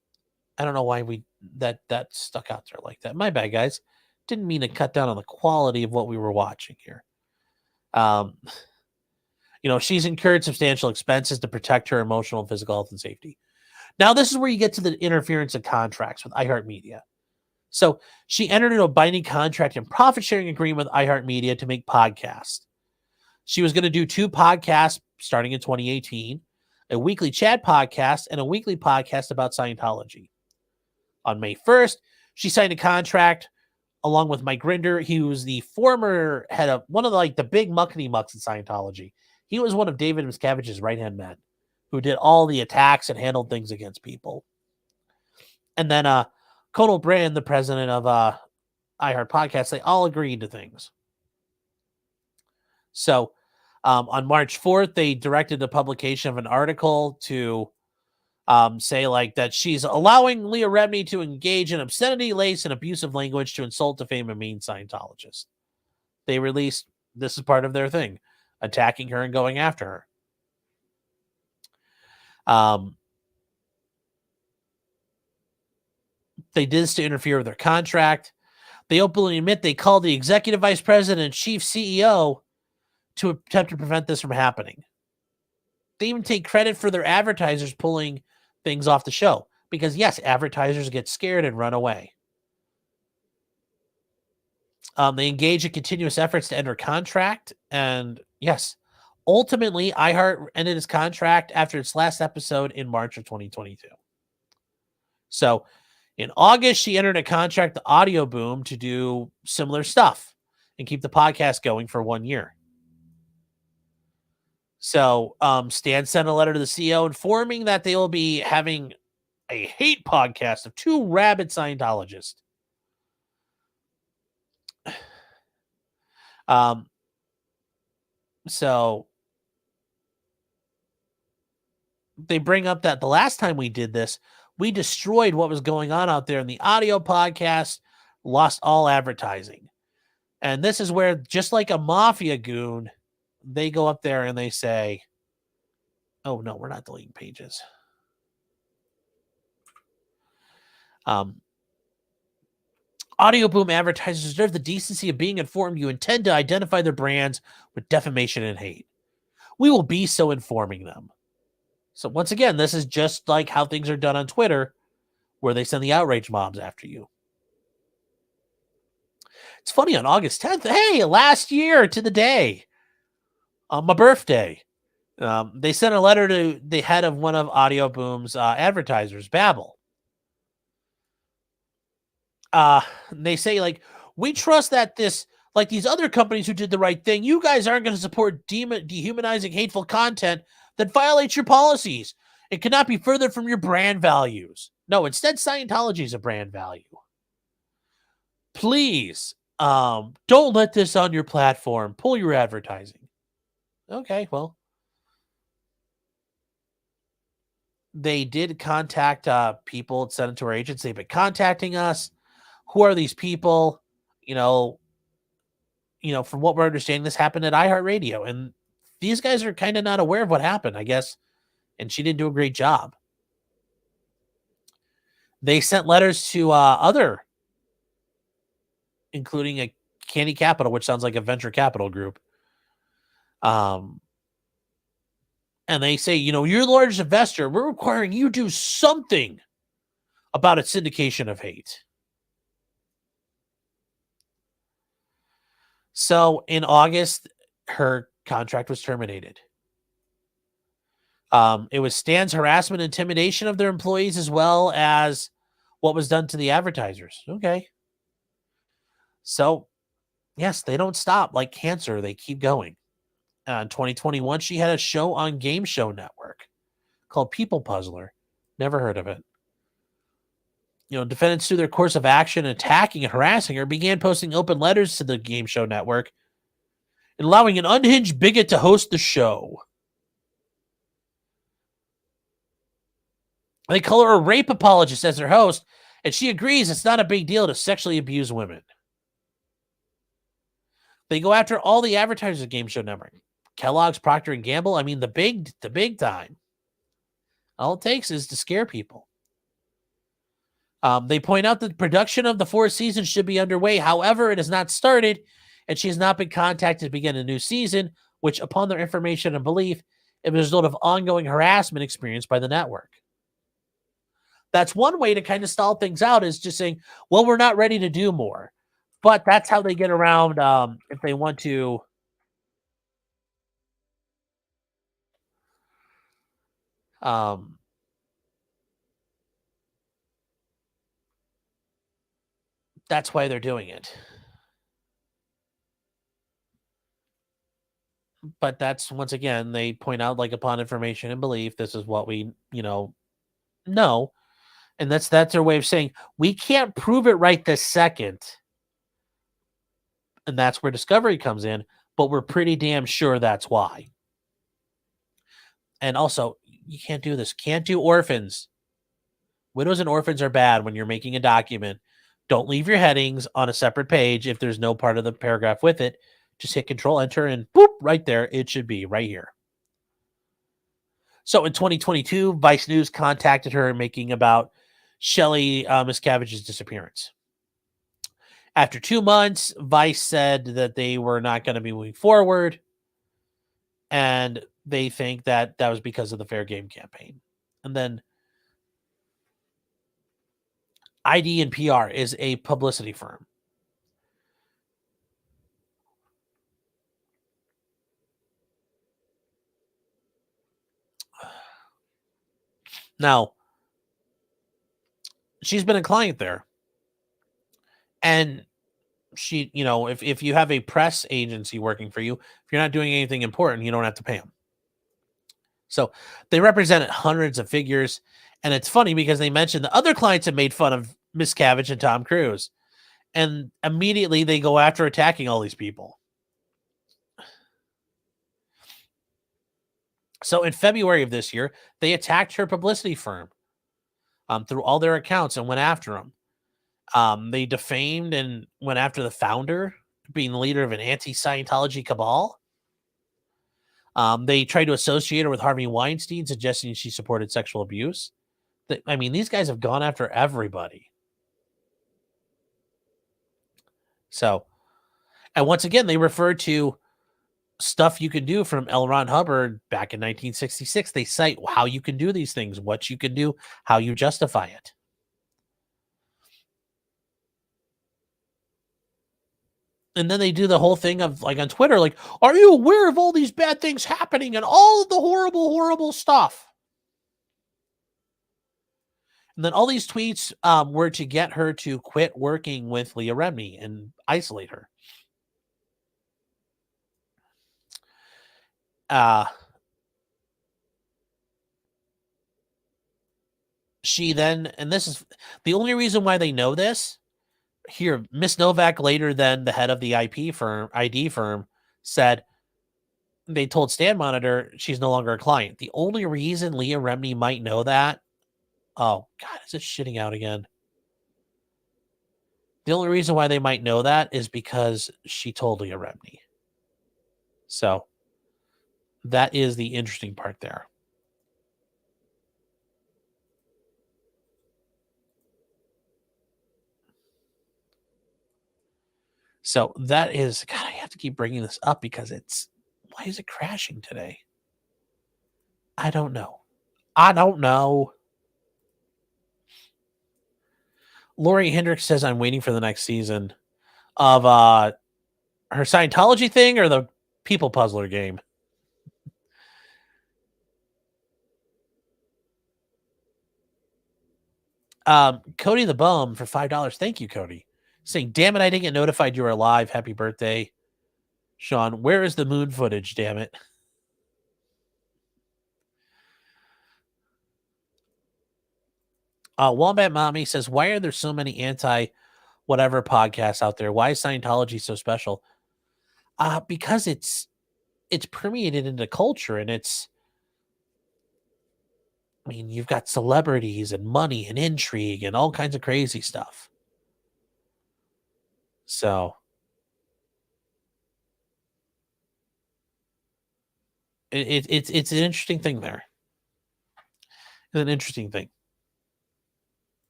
Speaker 1: I don't know why that stuck out there like that. My bad, guys. Didn't mean to cut down on the quality of what we were watching here. She's incurred substantial expenses to protect her emotional and physical health and safety. Now, this is where you get to the interference of contracts with iHeartMedia. So she entered into a binding contract and profit-sharing agreement with iHeartMedia to make podcasts. She was going to do 2 podcasts starting in 2018, a weekly chat podcast and a weekly podcast about Scientology. On May 1st, she signed a contract along with Mike Rinder. He was the former head of one of the big muckety mucks in Scientology. He was one of David Miscavige's right-hand men who did all the attacks and handled things against people. And then Conal Brand, the president of iHeart Podcasts, they all agreed to things. So on March 4th, they directed the publication of an article to say that she's allowing Leah Remini to engage in obscenity, lace, and abusive language to insult, defame, and mean Scientologists. They released, this is part of their thing, attacking her and going after her. They did this to interfere with their contract. They openly admit they called the executive vice president and chief CEO to attempt to prevent this from happening. They even take credit for their advertisers pulling things off the show because, yes, advertisers get scared and run away. They engage in continuous efforts to end her contract. And, yes, ultimately, iHeart ended its contract after its last episode in March of 2022. So, in August, she entered a contract with Audio Boom to do similar stuff and keep the podcast going for 1 year. So Stan sent a letter to the CEO informing that they will be having a hate podcast of 2 rabid Scientologists. So they bring up that the last time we did this, we destroyed what was going on out there in the audio podcast, lost all advertising. And this is where, just like a mafia goon, they go up there and they say, oh, no, we're not deleting pages. Audio Boom advertisers deserve the decency of being informed you intend to identify their brands with defamation and hate. We will be so informing them. So once again, this is just like how things are done on Twitter, where they send the outrage mobs after you. It's funny, on August 10th, hey, last year to the day, on my birthday, they sent a letter to the head of one of Audio Boom's advertisers, Babbel. They say, we trust that this, like these other companies who did the right thing, you guys aren't going to support dehumanizing, hateful content that violates your policies. It cannot be further from your brand values. No, instead, Scientology is a brand value. Please, don't let this on your platform. Pull your advertising. Okay, well, they did contact people, sent it to our agents. They've been contacting us. Who are these people? You know, from what we're understanding, this happened at iHeartRadio, and these guys are kind of not aware of what happened, I guess. And she didn't do a great job. They sent letters to other, including a Candy Capital, which sounds like a venture capital group. And they say, you're the largest investor. We're requiring you do something about its syndication of hate. So in August, her contract was terminated. It was Stan's harassment, intimidation of their employees, as well as what was done to the advertisers. Okay. So, yes, they don't stop like cancer. They keep going. In 2021, she had a show on Game Show Network called People Puzzler. Never heard of it. Defendants, through their course of action, attacking and harassing her, began posting open letters to the Game Show Network and allowing an unhinged bigot to host the show. They call her a rape apologist as their host, and she agrees it's not a big deal to sexually abuse women. They go after all the advertisers of Game Show Network. Kellogg's, Procter & Gamble, I mean, the big time. All it takes is to scare people. They point out that the production of the 4th season should be underway. However, it has not started, and she has not been contacted to begin a new season, which, upon their information and belief, is a result of ongoing harassment experienced by the network. That's one way to kind of stall things out, is just saying, well, we're not ready to do more. But that's how they get around if they want to. That's why they're doing it. But that's, once again, they point out, like, upon information and belief, this is what we, know. And that's their way of saying, we can't prove it right this second. And that's where discovery comes in, but we're pretty damn sure that's why. And also, you can't do this. Can't do orphans. Widows and orphans are bad when you're making a document. Don't leave your headings on a separate page if there's no part of the paragraph with it. Just hit Control Enter and boop, right there. It should be right here. So in 2022, Vice News contacted her making about Shelley Miscavige's disappearance. After 2 months, Vice said that they were not going to be moving forward, and they think that was because of the Fair Game campaign. And then ID and PR is a publicity firm. Now, she's been a client there. And she, if you have a press agency working for you, if you're not doing anything important, you don't have to pay them. So they represented hundreds of figures. And it's funny because they mentioned the other clients have made fun of Miscavige and Tom Cruise. And immediately they go after attacking all these people. So in February of this year, they attacked her publicity firm through all their accounts and went after them. They defamed and went after the founder, being the leader of an anti-Scientology cabal. They tried to associate her with Harvey Weinstein, suggesting she supported sexual abuse. I mean, these guys have gone after everybody. So, and once again, they refer to stuff you can do from L. Ron Hubbard back in 1966. They cite how you can do these things, what you can do, how you justify it. And then they do the whole thing of, like, on Twitter, like, are you aware of all these bad things happening and all of the horrible, horrible stuff? And then all these tweets were to get her to quit working with Leah Remini and isolate her. she then, and this is the only reason why they know this. Here, Miss Novak, later than the head of the ID firm, said they told Stand Monitor she's no longer a client. The only reason Leah Remini might know that, oh God, is it shitting out again? The only reason why they might know that is because she told Leah Remini. So that is the interesting part there. So that is, God, I have to keep bringing this up because why is it crashing today? I don't know. Lori Hendricks says, I'm waiting for the next season of her Scientology thing or the People Puzzler game. Cody the Bum for $5. Thank you, Cody. Saying, damn it, I didn't get notified you were alive. Happy birthday, Sean. Where is the moon footage? Damn it. Wombat Mommy says, why are there so many anti-whatever podcasts out there? Why is Scientology so special? Because it's permeated into culture, and you've got celebrities and money and intrigue and all kinds of crazy stuff. So it's an interesting thing there. It's an interesting thing.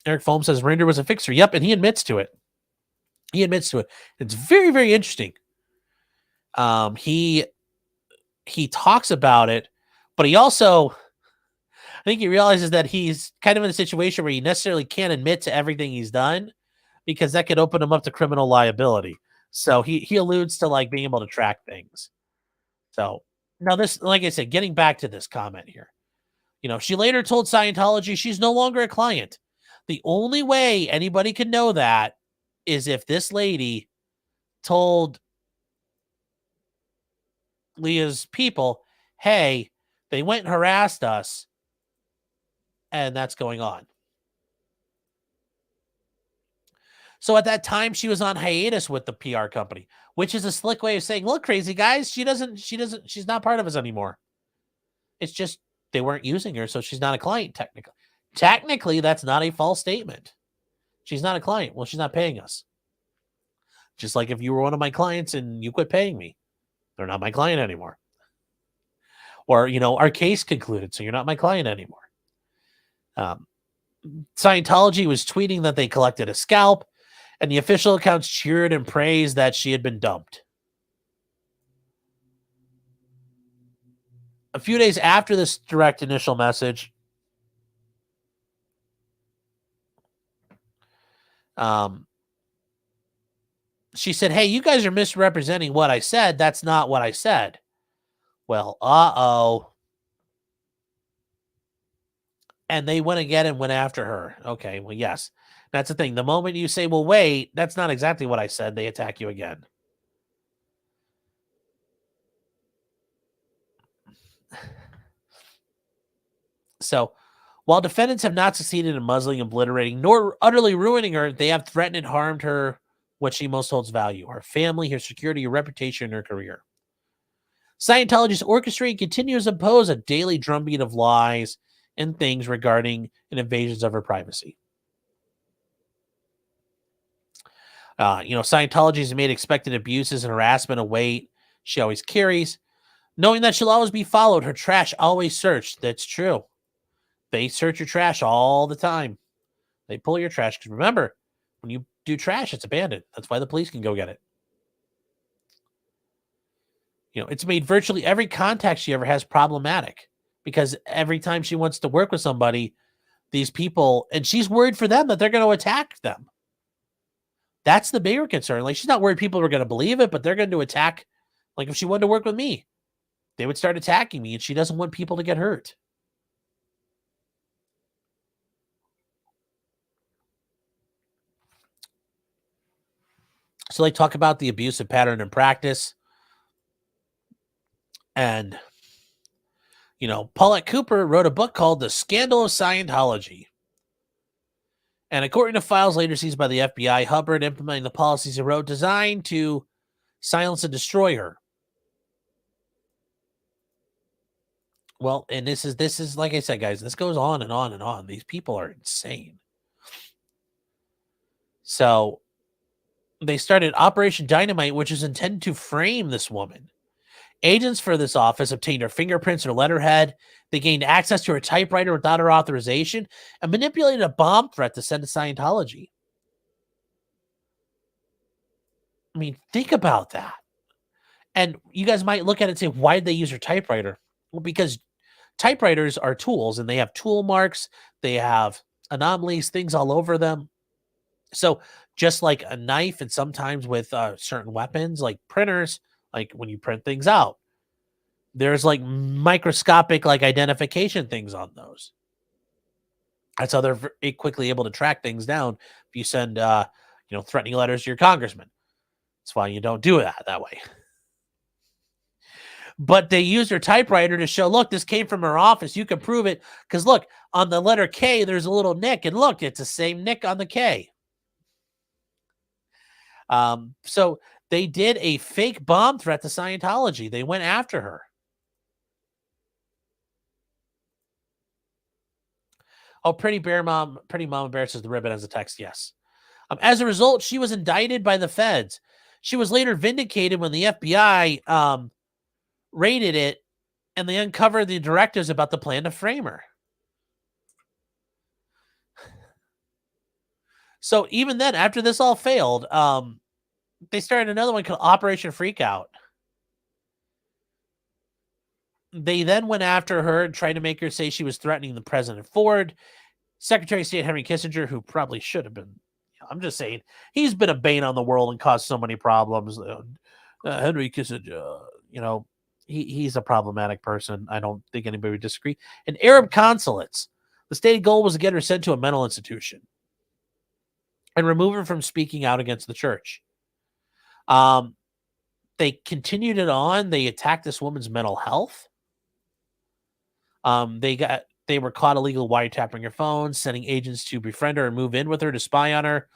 Speaker 1: Eric Foam says Render was a fixer. Yep, and he admits to it. It's very, very interesting. He talks about it, but he also, I think he realizes that he's kind of in a situation where he necessarily can't admit to everything he's done because that could open him up to criminal liability. So he alludes to like being able to track things. So now this, like I said, getting back to this comment here, she later told Scientology she's no longer a client. The only way anybody can know that is if this lady told Leah's people, hey, they went and harassed us, and that's going on. So at that time, she was on hiatus with the PR company, which is a slick way of saying, look, crazy guys, she's not part of us anymore. It's just they weren't using her, so she's not a client technically. Technically, that's not a false statement. She's not a client. Well, she's not paying us. Just like if you were one of my clients and you quit paying me, they're not my client anymore. Or, our case concluded, so you're not my client anymore. Scientology was tweeting that they collected a scalp, and the official accounts cheered and praised that she had been dumped. A few days after this direct initial message, she said, hey, you guys are misrepresenting what I said. That's not what I said. Well, uh-oh. And they went again and went after her. Okay, well, yes. That's the thing. The moment you say, well, wait, that's not exactly what I said, they attack you again. So, while defendants have not succeeded in muzzling, obliterating, nor utterly ruining her, they have threatened and harmed her what she most holds value, her family, her security, her reputation, her career. Scientologists orchestrate and continues to impose a daily drumbeat of lies and things regarding and invasions of her privacy. Scientology has made expected abuses and harassment a weight she always carries, knowing that she'll always be followed, her trash always searched. That's true. They search your trash all the time. They pull your trash. Because remember, when you do trash, it's abandoned. That's why the police can go get it. It's made virtually every contact she ever has problematic because every time she wants to work with somebody, these people, and she's worried for them that they're going to attack them. That's the bigger concern. Like, she's not worried people are going to believe it, but they're going to attack. Like, if she wanted to work with me, they would start attacking me, and she doesn't want people to get hurt. So they talk about the abusive pattern and practice. And, Paulette Cooper wrote a book called The Scandal of Scientology. And according to files later seized by the FBI, Hubbard implementing the policies he wrote designed to silence and destroy her. Well, and this is like I said, guys, this goes on and on and on. These people are insane. So they started Operation Dynamite, which is intended to frame this woman. Agents for this office obtained her fingerprints, her letterhead. They gained access to her typewriter without her authorization and manipulated a bomb threat to send to Scientology. I mean, think about that. And you guys might look at it and say, why did they use her typewriter? Well, because typewriters are tools and they have tool marks, they have anomalies, things all over them. So just like a knife and sometimes with certain weapons like printers, like when you print things out, there's like microscopic like identification things on those. That's how they're quickly able to track things down if you send threatening letters to your congressman. That's why you don't do that way. But they used her typewriter to show, look, this came from her office. You can prove it because look, on the letter K, there's a little nick, and look, it's the same nick on the K. So they did a fake bomb threat to Scientology. They went after her. Oh, Pretty Mama Bear says the ribbon has a text. Yes. As a result, she was indicted by the feds. She was later vindicated when the FBI raided it, and they uncovered the directives about the plan to frame her. So even then, after this all failed, they started another one called Operation Freakout. They then went after her and tried to make her say she was threatening the President Ford, Secretary of State Henry Kissinger, who probably should have been. I'm just saying, he's been a bane on the world and caused so many problems. Henry Kissinger, he's a problematic person. I don't think anybody would disagree. And Arab consulates. The stated goal was to get her sent to a mental institution and remove her from speaking out against the church. They continued it on. They attacked this woman's mental health. They were caught illegal wiretapping her phone, sending agents to befriend her and move in with her to spy on her,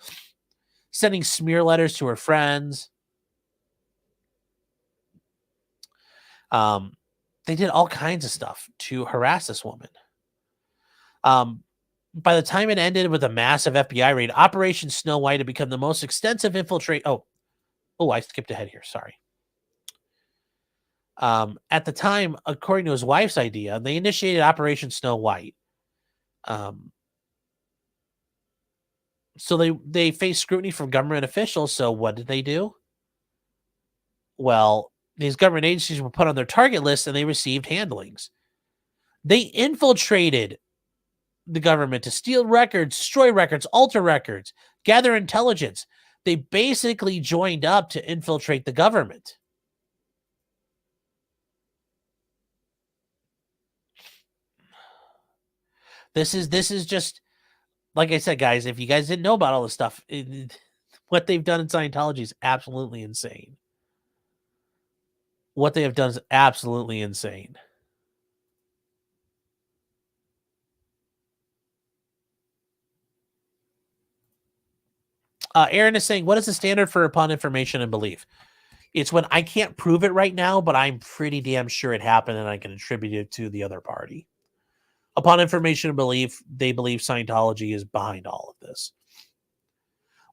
Speaker 1: sending smear letters to her friends. They did all kinds of stuff to harass this woman. By the time it ended with a massive FBI raid, Operation Snow White had become the most extensive infiltrate. Oh, I skipped ahead here. Sorry. At the time, according to his wife's idea, they initiated Operation Snow White. So they faced scrutiny from government officials. So what did they do? Well, these government agencies were put on their target list and they received handlings. They infiltrated the government to steal records, destroy records, alter records, gather intelligence. They basically joined up to infiltrate the government. This is just, like I said, guys, if you guys didn't know about all this stuff, what they've done in Scientology is absolutely insane. What they have done is absolutely insane. Aaron is saying, what is the standard for upon information and belief? It's when I can't prove it right now, but I'm pretty damn sure it happened and I can attribute it to the other party. Upon information and belief, they believe Scientology is behind all of this.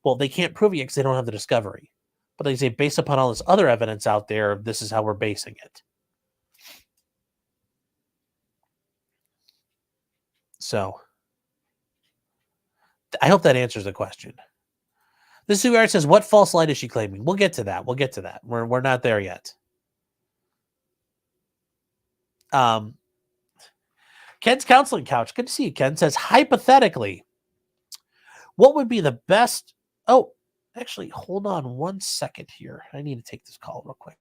Speaker 1: Well, they can't prove it because they don't have the discovery. But they say, based upon all this other evidence out there, this is how we're basing it. So, I hope that answers the question. This Sugar says, what false light is she claiming? We'll get to that. We're not there yet. Ken's counseling couch. Good to see you, Ken. Says, hypothetically, what would be the best? Oh, actually, hold on 1 second here. I need to take this call real quick.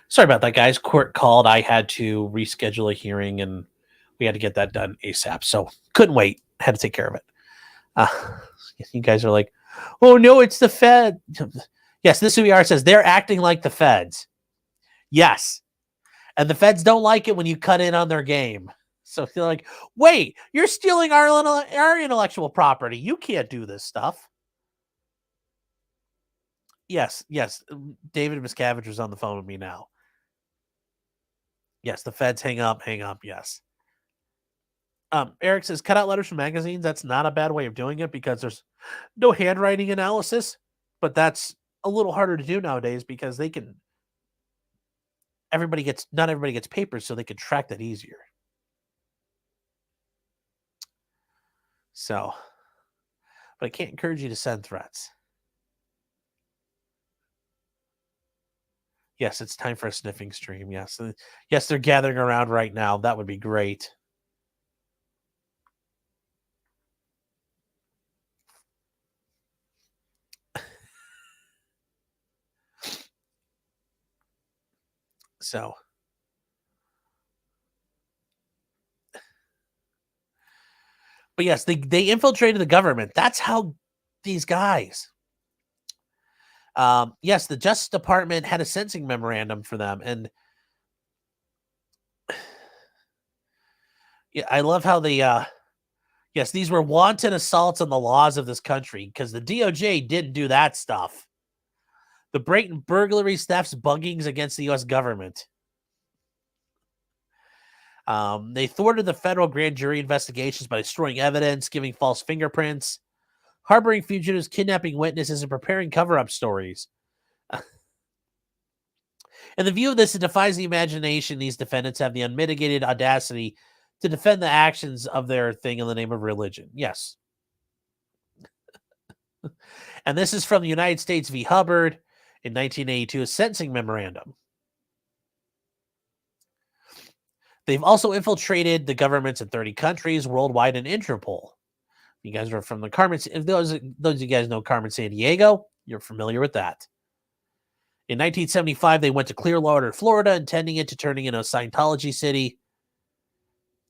Speaker 1: Sorry about that, guys. Court called. I had to reschedule a hearing, and we had to get that done ASAP. So couldn't wait. Had to take care of it. Uh, you guys are like, oh no, it's the Fed. Yes, this UER says they're acting like the Feds. Yes. And the Feds don't like it when you cut in on their game. So they're like, wait, you're stealing our intellectual property. You can't do this stuff. Yes. David Miscavige was on the phone with me now. Yes, the Feds hang up. Yes. Eric says, cut out letters from magazines. That's not a bad way of doing it because there's no handwriting analysis, but that's a little harder to do nowadays because not everybody gets papers, so they can track that easier. So, but I can't encourage you to send threats. Yes, it's time for a sniffing stream. Yes. Yes, they're gathering around right now. That would be great. So, but yes, they infiltrated the government. That's how these guys. Yes, the Justice Department had a sentencing memorandum for them, and yeah, I love how the yes, these were wanton assaults on the laws of this country because the DOJ didn't do that stuff. The blatant burglaries, thefts, buggings against the U.S. government. They thwarted the federal grand jury investigations by destroying evidence, giving false fingerprints, harboring fugitives, kidnapping witnesses, and preparing cover-up stories. In the view of this, it defies the imagination these defendants have the unmitigated audacity to defend the actions of their thing in the name of religion. Yes. And this is from the United States v. Hubbard in 1982, a sentencing memorandum. They've also infiltrated the governments in 30 countries worldwide and Interpol. You guys are from the Carmen. If those of you guys know Carmen Sandiego, you're familiar with that. In 1975, they went to Clearwater, Florida, intending it to turning into a Scientology city.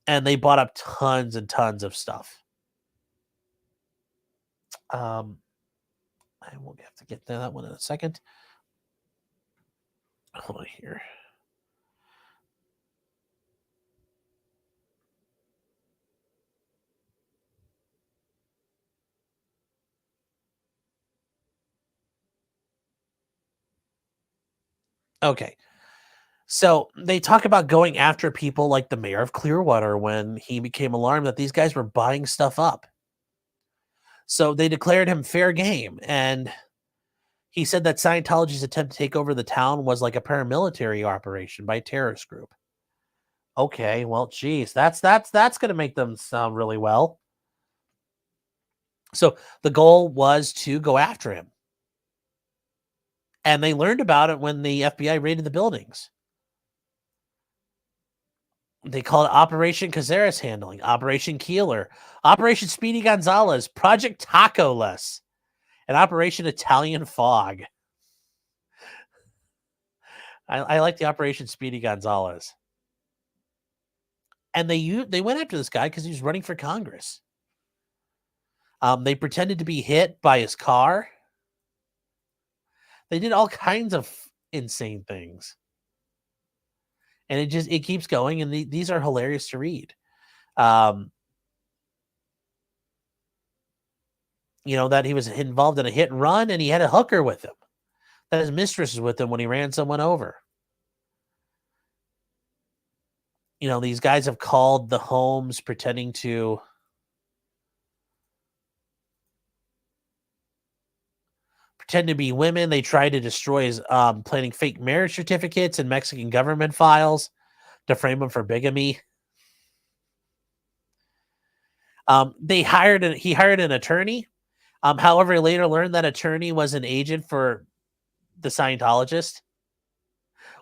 Speaker 1: And they bought up tons and tons of stuff. I will have to get to that one in a second. Hold on here. Okay. So they talk about going after people like the mayor of Clearwater when he became alarmed that these guys were buying stuff up. So they declared him fair game. And he said that Scientology's attempt to take over the town was like a paramilitary operation by a terrorist group. Okay, well, geez, that's going to make them sound really well. So the goal was to go after him. And they learned about it when the FBI raided the buildings. They call it Operation Cazares Handling, Operation Keeler, Operation Speedy Gonzalez, Project Tacoless, and Operation Italian Fog. I like the Operation Speedy Gonzalez. And they went after this guy because he was running for Congress. They pretended to be hit by his car. They did all kinds of insane things. And it keeps going, and these are hilarious to read. That he was involved in a hit and run, and he had a hooker with him. That his mistress was with him when he ran someone over. These guys have called the homes pretending to be women. They tried to destroy his planting fake marriage certificates and Mexican government files to frame him for bigamy. He hired an attorney. However, he later learned that attorney was an agent for the Scientologist,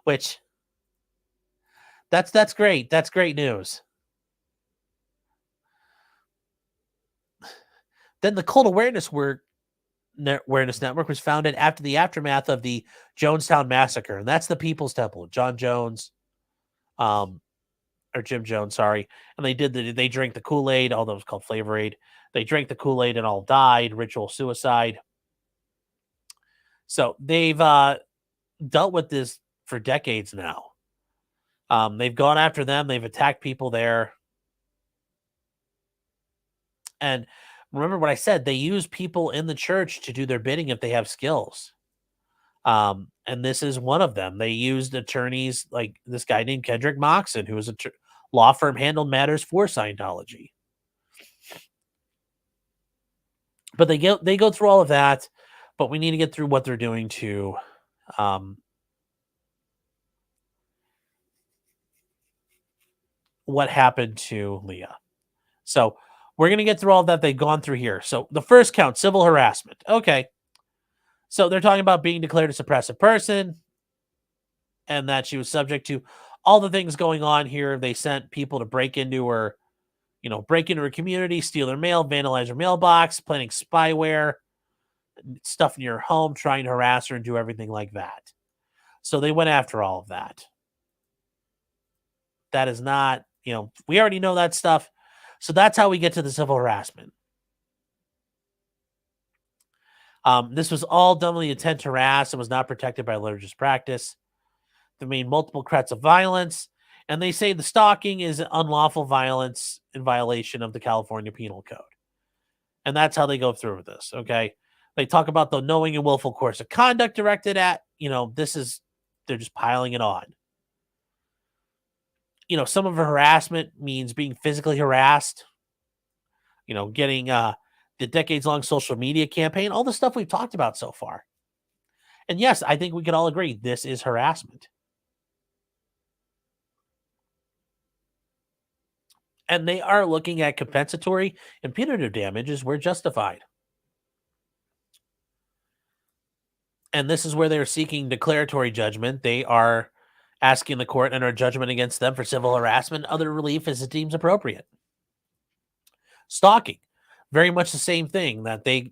Speaker 1: which that's great. That's great news. Then the cult awareness work Awareness Network was founded after the aftermath of the Jonestown Massacre, and that's the People's Temple. John Jones, or Jim Jones, sorry, and they drank the Kool-Aid, although it was called Flavor Aid. They drank the Kool-Aid and all died, ritual suicide. So they've dealt with this for decades now. They've gone after them. They've attacked people there. And remember what I said, they use people in the church to do their bidding if they have skills. And this is one of them. They used attorneys like this guy named Kendrick Moxon, who was a law firm, handled matters for Scientology. But they go through all of that, but we need to get through what they're doing to what happened to Leah. So we're going to get through all that they've gone through here. So the first count, civil harassment. Okay. So they're talking about being declared a suppressive person and that she was subject to all the things going on here. They sent people to break into her community, steal her mail, vandalize her mailbox, planting spyware, stuff in your home, trying to harass her and do everything like that. So they went after all of that. That is not, we already know that stuff. So that's how we get to the civil harassment. This was all done with the intent to harass and was not protected by religious practice. They made multiple threats of violence, and they say the stalking is unlawful violence in violation of the California Penal Code. And that's how they go through with this, okay? They talk about the knowing and willful course of conduct directed at, they're just piling it on. Some of her harassment means being physically harassed, getting the decades-long social media campaign, all the stuff we've talked about so far. And yes, I think we could all agree this is harassment. And they are looking at compensatory and punitive damages where justified. And this is where they're seeking declaratory judgment. They are asking the court enter a judgment against them for civil harassment, other relief as it deems appropriate. Stalking, very much the same thing, that they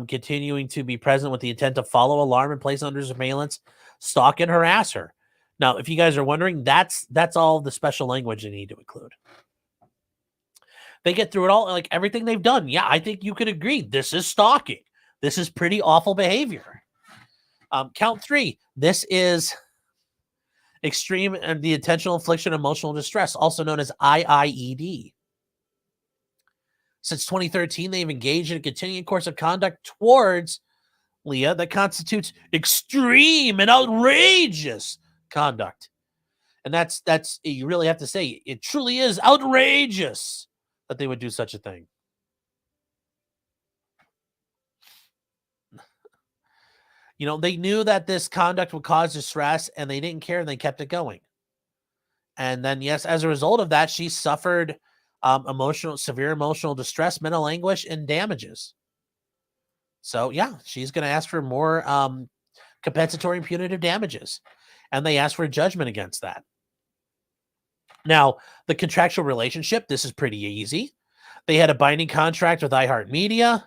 Speaker 1: continuing to be present with the intent to follow, alarm, and place under surveillance, stalk and harass her. Now, if you guys are wondering, that's all the special language they need to include. They get through it all, like everything they've done. Yeah, I think you could agree. This is stalking. This is pretty awful behavior. Count 3. This is extreme and the intentional infliction of emotional distress, also known as IIED. Since 2013, they've engaged in a continuing course of conduct towards Leah that constitutes extreme and outrageous conduct. And that's you really have to say, it truly is outrageous that they would do such a thing. They knew that this conduct would cause distress and they didn't care and they kept it going. And then, yes, as a result of that, she suffered severe emotional distress, mental anguish, and damages. So, yeah, she's going to ask for more compensatory and punitive damages. And they asked for a judgment against that. Now, the contractual relationship, this is pretty easy. They had a binding contract with iHeartMedia.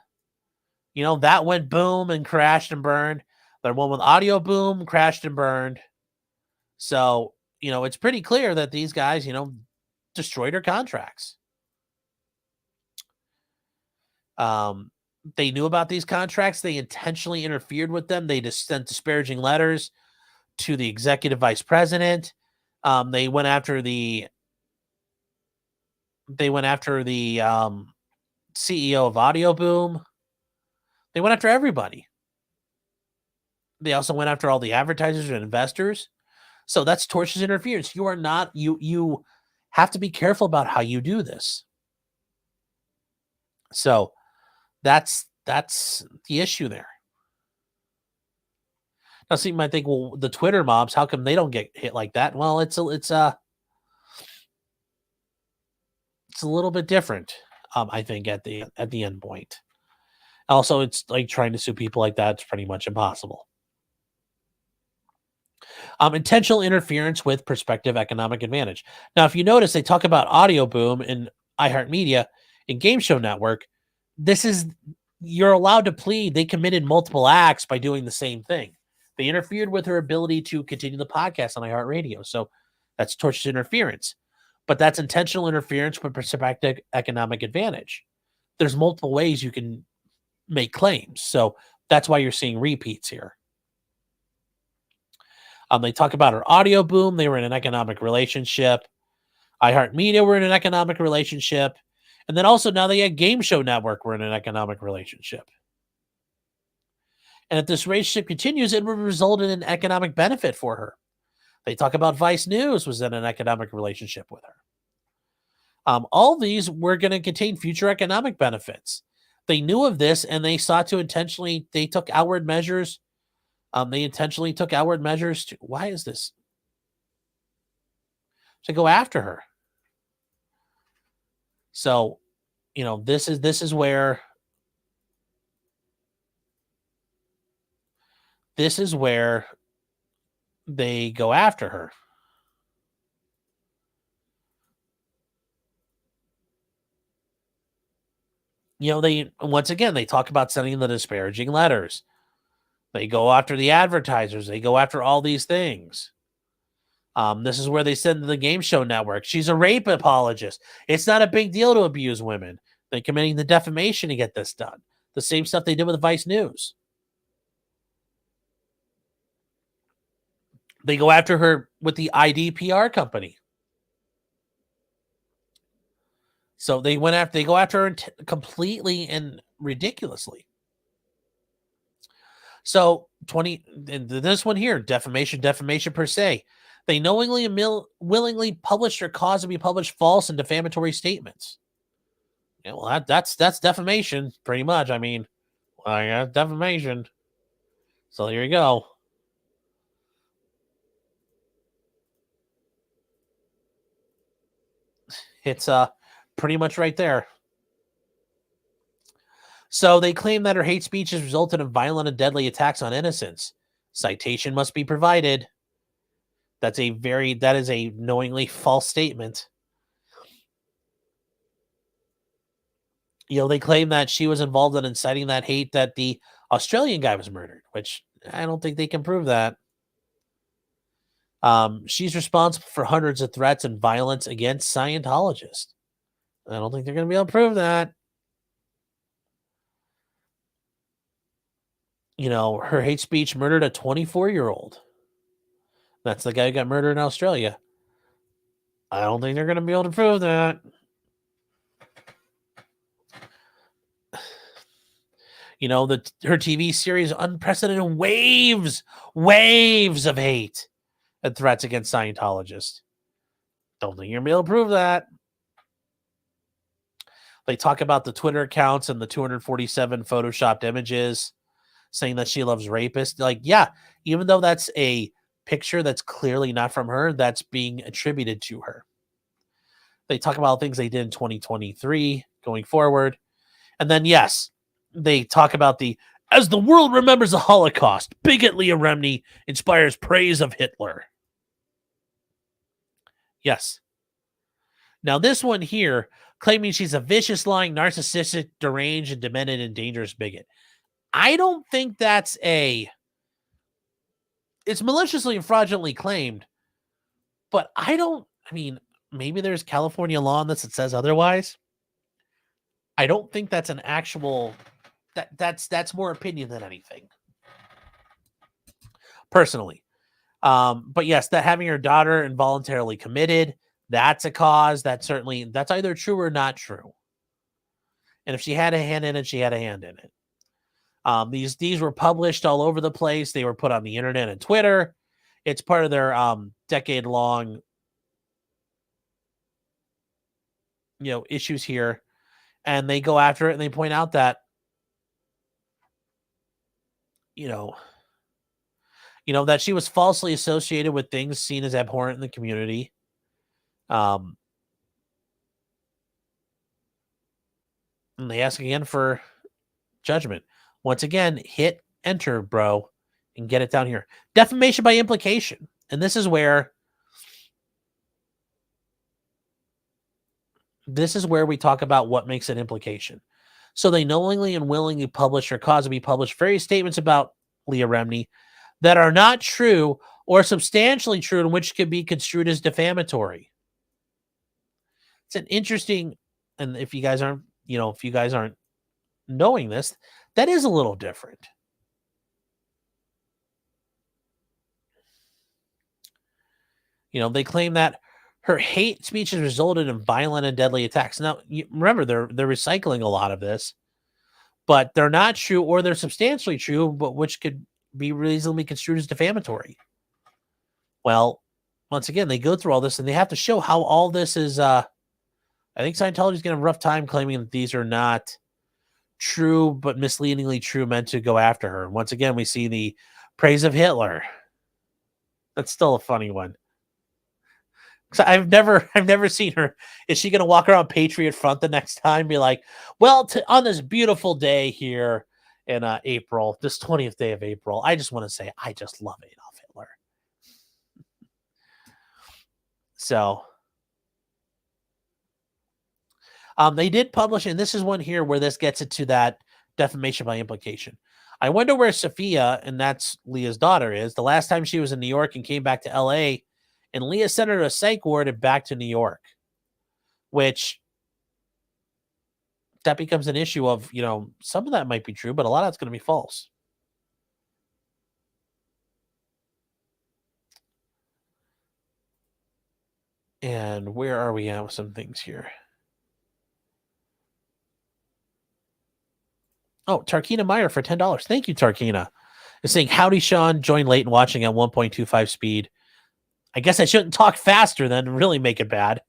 Speaker 1: That went boom and crashed and burned. The one with Audio Boom crashed and burned. So, it's pretty clear that these guys, destroyed her contracts. They knew about these contracts. They intentionally interfered with them. They just sent disparaging letters to the executive vice president. They went after the CEO of Audio Boom. They went after everybody. They also went after all the advertisers and investors. So that's tortious interference. You are not, you have to be careful about how you do this. So that's the issue there. Now, some might think, well, the Twitter mobs, how come they don't get hit like that? Well, it's a little bit different, I think, at the end point. Also, it's like trying to sue people like that. It's pretty much impossible. Intentional interference with prospective economic advantage. Now, if you notice, they talk about Audio Boom and iHeartMedia and Game Show Network. This is you're allowed to plead they committed multiple acts by doing the same thing. They interfered with her ability to continue the podcast on iHeartRadio. So that's tortious interference. But that's intentional interference with prospective economic advantage. There's multiple ways you can make claims. So that's why you're seeing repeats here. They talk about her audio boom. They were in an economic relationship. iHeartMedia were in an economic relationship. And then also now they had Game Show Network were in an economic relationship. And if this relationship continues, it would result in an economic benefit for her. They talk about Vice News was in an economic relationship with her. All these were going to contain future economic benefits. They knew of this and they sought to intentionally, they took outward measures. They intentionally took outward measures to, why is this? To go after her. So, this is where they go after her. They once again they talk about sending the disparaging letters. They go after the advertisers. They go after all these things. This is where they send the Game Show Network. She's a rape apologist. It's not a big deal to abuse women. They're committing the defamation to get this done. The same stuff they did with Vice News. They go after her with the ID PR company. So they go after her completely and ridiculously. So this one here, defamation per se. They knowingly and willingly published or caused to be published false and defamatory statements. Yeah, well, that's defamation, pretty much. I mean, defamation. So here you go. It's pretty much right there. So they claim that her hate speech has resulted in violent and deadly attacks on innocents. Citation must be provided. That is a knowingly false statement. They claim that she was involved in inciting that hate that the Australian guy was murdered, which I don't think they can prove that. She's responsible for hundreds of threats and violence against Scientologists. I don't think they're going to be able to prove that. Her hate speech murdered a 24-year-old. That's the guy who got murdered in Australia. I don't think they're going to be able to prove that. Her TV series, unprecedented waves of hate and threats against Scientologists. Don't think you're going to be able to prove that. They talk about the Twitter accounts and the 247 photoshopped images saying that she loves rapists. Like, yeah, even though that's a picture that's clearly not from her, that's being attributed to her. They talk about things they did in 2023 going forward. And then, yes, they talk about as the world remembers the Holocaust, bigot Leah Remini inspires praise of Hitler. Yes. Now, this one here, claiming she's a vicious, lying, narcissistic, deranged, and demented and dangerous bigot. I don't think it's maliciously and fraudulently claimed, but maybe there's California law on this that says otherwise. I don't think that's an actual, that's more opinion than anything. Personally. But yes, that having her daughter involuntarily committed, that's a cause. That's either true or not true. And if she had a hand in it, she had a hand in it. These were published all over the place. They were put on the internet and Twitter. It's part of their decade-long issues here. And they go after it and they point out that that she was falsely associated with things seen as abhorrent in the community. And they ask again for judgment. Once again, hit enter, bro, and get it down here. Defamation by implication. And this is where we talk about what makes an implication. So they knowingly and willingly publish or cause to be published various statements about Leah Remini that are not true or substantially true, and which could be construed as defamatory. It's an interesting, and if you guys aren't knowing this, that is a little different. They claim that her hate speech has resulted in violent and deadly attacks. Now, remember, they're recycling a lot of this, but they're not true or they're substantially true, but which could be reasonably construed as defamatory. Well, once again, they go through all this and they have to show how all this is. I think Scientology is going to have a rough time claiming that these are not true, but misleadingly true, meant to go after her. Once again, we see the praise of Hitler. That's still a funny one. So I've never seen her. Is she going to walk around Patriot Front the next time, and be like, well, on this beautiful day here in April, this 20th day of April, I just want to say I just love Adolf Hitler. So they did publish, and this is one here where this gets into that defamation by implication. I wonder where Sophia, and that's Leah's daughter, is. The last time she was in New York and came back to L.A., and Leah sent her a psych ward and back to New York, which that becomes an issue of, some of that might be true, but a lot of it's going to be false. And where are we at with some things here? Oh, Tarkina Meyer for $10. Thank you, Tarkina. Is saying, howdy, Sean. Join late and watching at 1.25 speed. I guess I shouldn't talk faster then, really make it bad.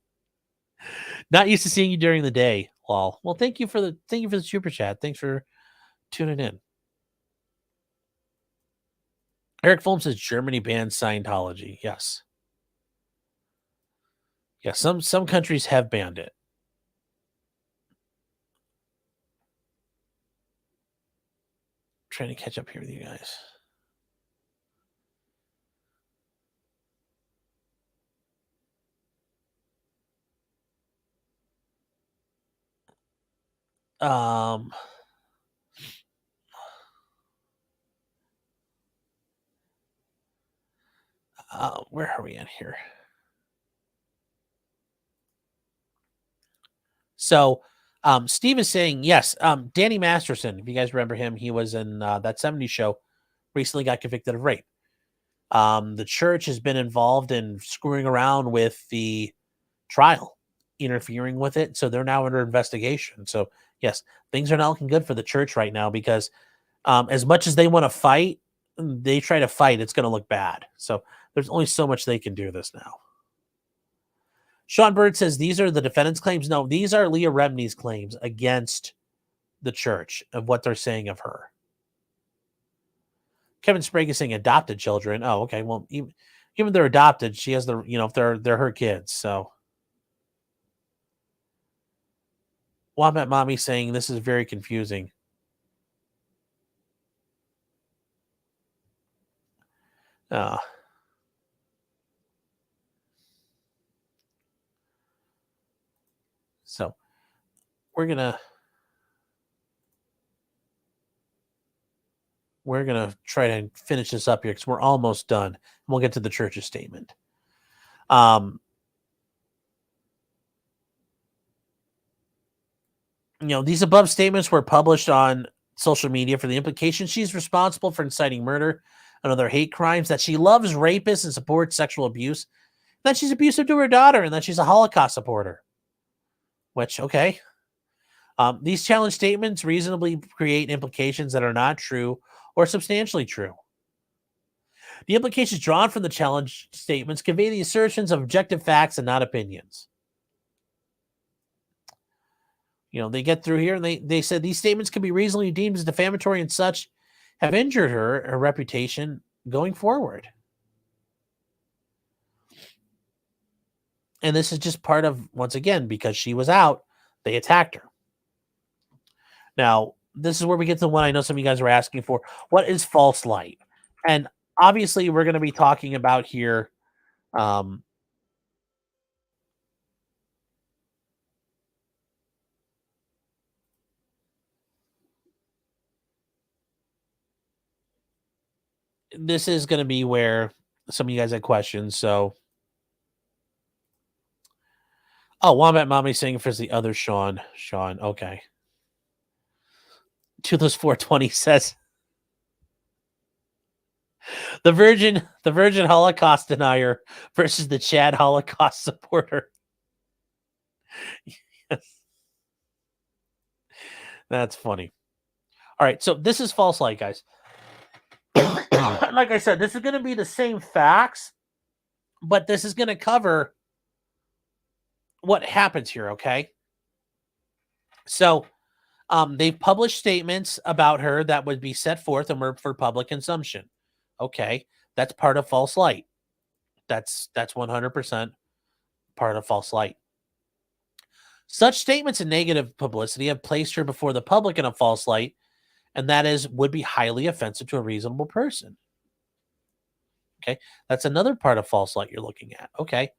Speaker 1: Not used to seeing you during the day. Well, thank you for the super chat. Thanks for tuning in. Eric Fulham says Germany bans Scientology. Yes. Yeah, some countries have banned it. I'm trying to catch up here with you guys. Where are we at here? So, Steve is saying, yes, Danny Masterson, if you guys remember him, he was in that 70s show, recently got convicted of rape. The church has been involved in screwing around with the trial, interfering with it. So they're now under investigation. So, yes, things are not looking good for the church right now because as much as they want to fight, they try to fight, it's going to look bad. So there's only so much they can do this now. Sean Bird says these are the defendant's claims. No, these are Leah Remini's claims against the church of what they're saying of her. Kevin Sprague is saying adopted children. Oh, okay. Well, even they're adopted, she has if they're her kids. So Wombat Mommy saying this is very confusing. So we're gonna try to finish this up here because we're almost done. We'll get to the church's statement. These above statements were published on social media for the implication she's responsible for inciting murder and other hate crimes, that she loves rapists and supports sexual abuse, that she's abusive to her daughter, and that she's a Holocaust supporter. Which, okay. These challenge statements reasonably create implications that are not true or substantially true. The implications drawn from the challenge statements convey the assertions of objective facts and not opinions. They get through here and they said these statements can be reasonably deemed as defamatory and such have injured her reputation going forward. And this is just part of, once again, because she was out, they attacked her. Now, this is where we get to the one I know some of you guys are asking for. What is false light? And obviously, we're going to be talking about here. this is going to be where some of you guys had questions. So, Wombat Mommy saying for the other Sean. Okay. Toothless 420 says the Virgin Holocaust denier versus the Chad Holocaust supporter. Yes. That's funny. All right, so this is false light, guys. Like I said, this is going to be the same facts, but this is going to cover what happens here, okay? So, they've published statements about her that would be set forth and were for public consumption. Okay, that's part of false light. That's 100% part of false light. Such statements and negative publicity have placed her before the public in a false light, and that is would be highly offensive to a reasonable person. Okay, that's another part of false light you're looking at. Okay,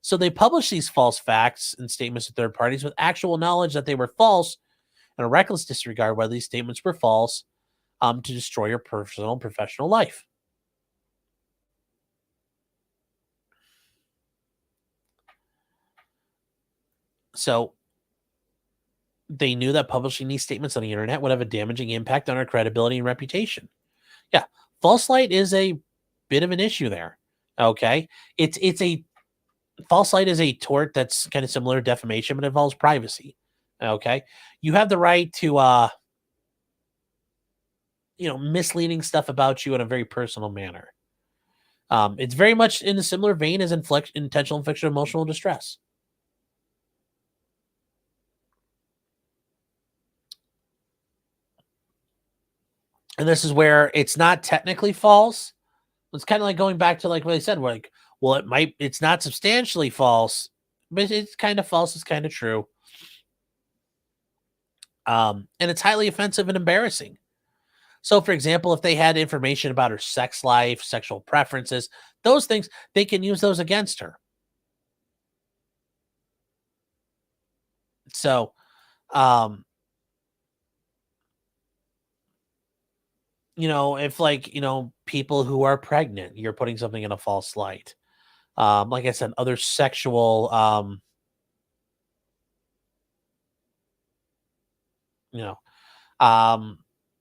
Speaker 1: so they publish these false facts and statements to third parties with actual knowledge that they were false and a reckless disregard whether these statements were false to destroy your personal and professional life. So they knew that publishing these statements on the internet would have a damaging impact on our credibility and reputation. Yeah, false light is a bit of an issue there. Okay, it's a false light is a tort that's kind of similar to defamation, but involves privacy. Okay, you have the right to misleading stuff about you in a very personal manner. It's very much in a similar vein as intentional infliction of emotional distress. And this is where it's not technically false. It's kind of like going back to like what I said, where like, well, it's not substantially false, but it's kind of false. It's kind of true. And it's highly offensive and embarrassing. So, for example, if they had information about her sex life, sexual preferences, those things, they can use those against her. So, if people who are pregnant, you're putting something in a false light. Like I said, other sexual,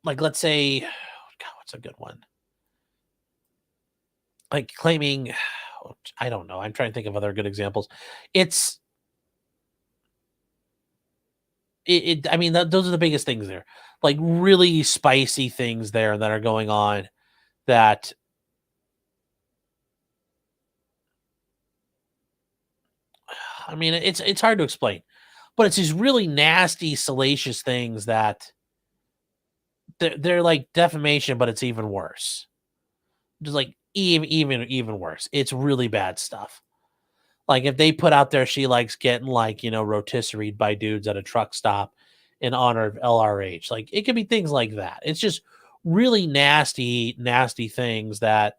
Speaker 1: like let's say, God, what's a good one? Like claiming, I don't know. I'm trying to think of other good examples. I mean, those are the biggest things there. Like really spicy things there that are going on that I mean, it's hard to explain, but it's these really nasty, salacious things that they're like defamation, but it's even worse. Just like even worse. It's really bad stuff. Like if they put out there she likes getting rotisseried by dudes at a truck stop in honor of LRH. Like it could be things like that. It's just really nasty things that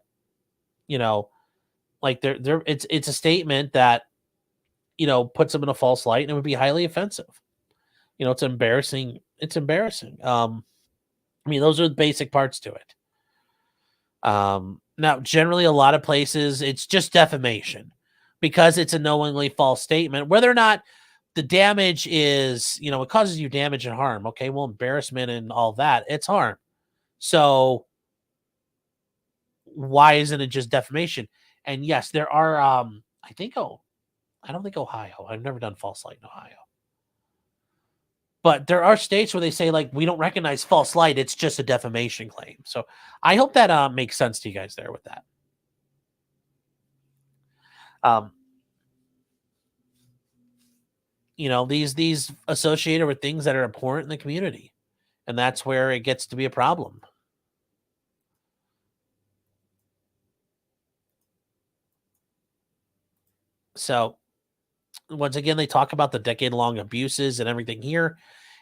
Speaker 1: like it's a statement that puts them in a false light and it would be highly offensive. It's embarrassing. It's embarrassing. I mean, those are the basic parts to it. Now, generally, a lot of places, it's just defamation because it's a knowingly false statement. Whether or not the damage is, it causes you damage and harm. Okay, well, embarrassment and all that, it's harm. So why isn't it just defamation? And yes, there are, I don't think Ohio. I've never done false light in Ohio. But there are states where they say, like, we don't recognize false light. It's just a defamation claim. So I hope that makes sense to you guys there with that. These associated with things that are important in the community. And that's where it gets to be a problem. So once again, they talk about the decade-long abuses and everything here.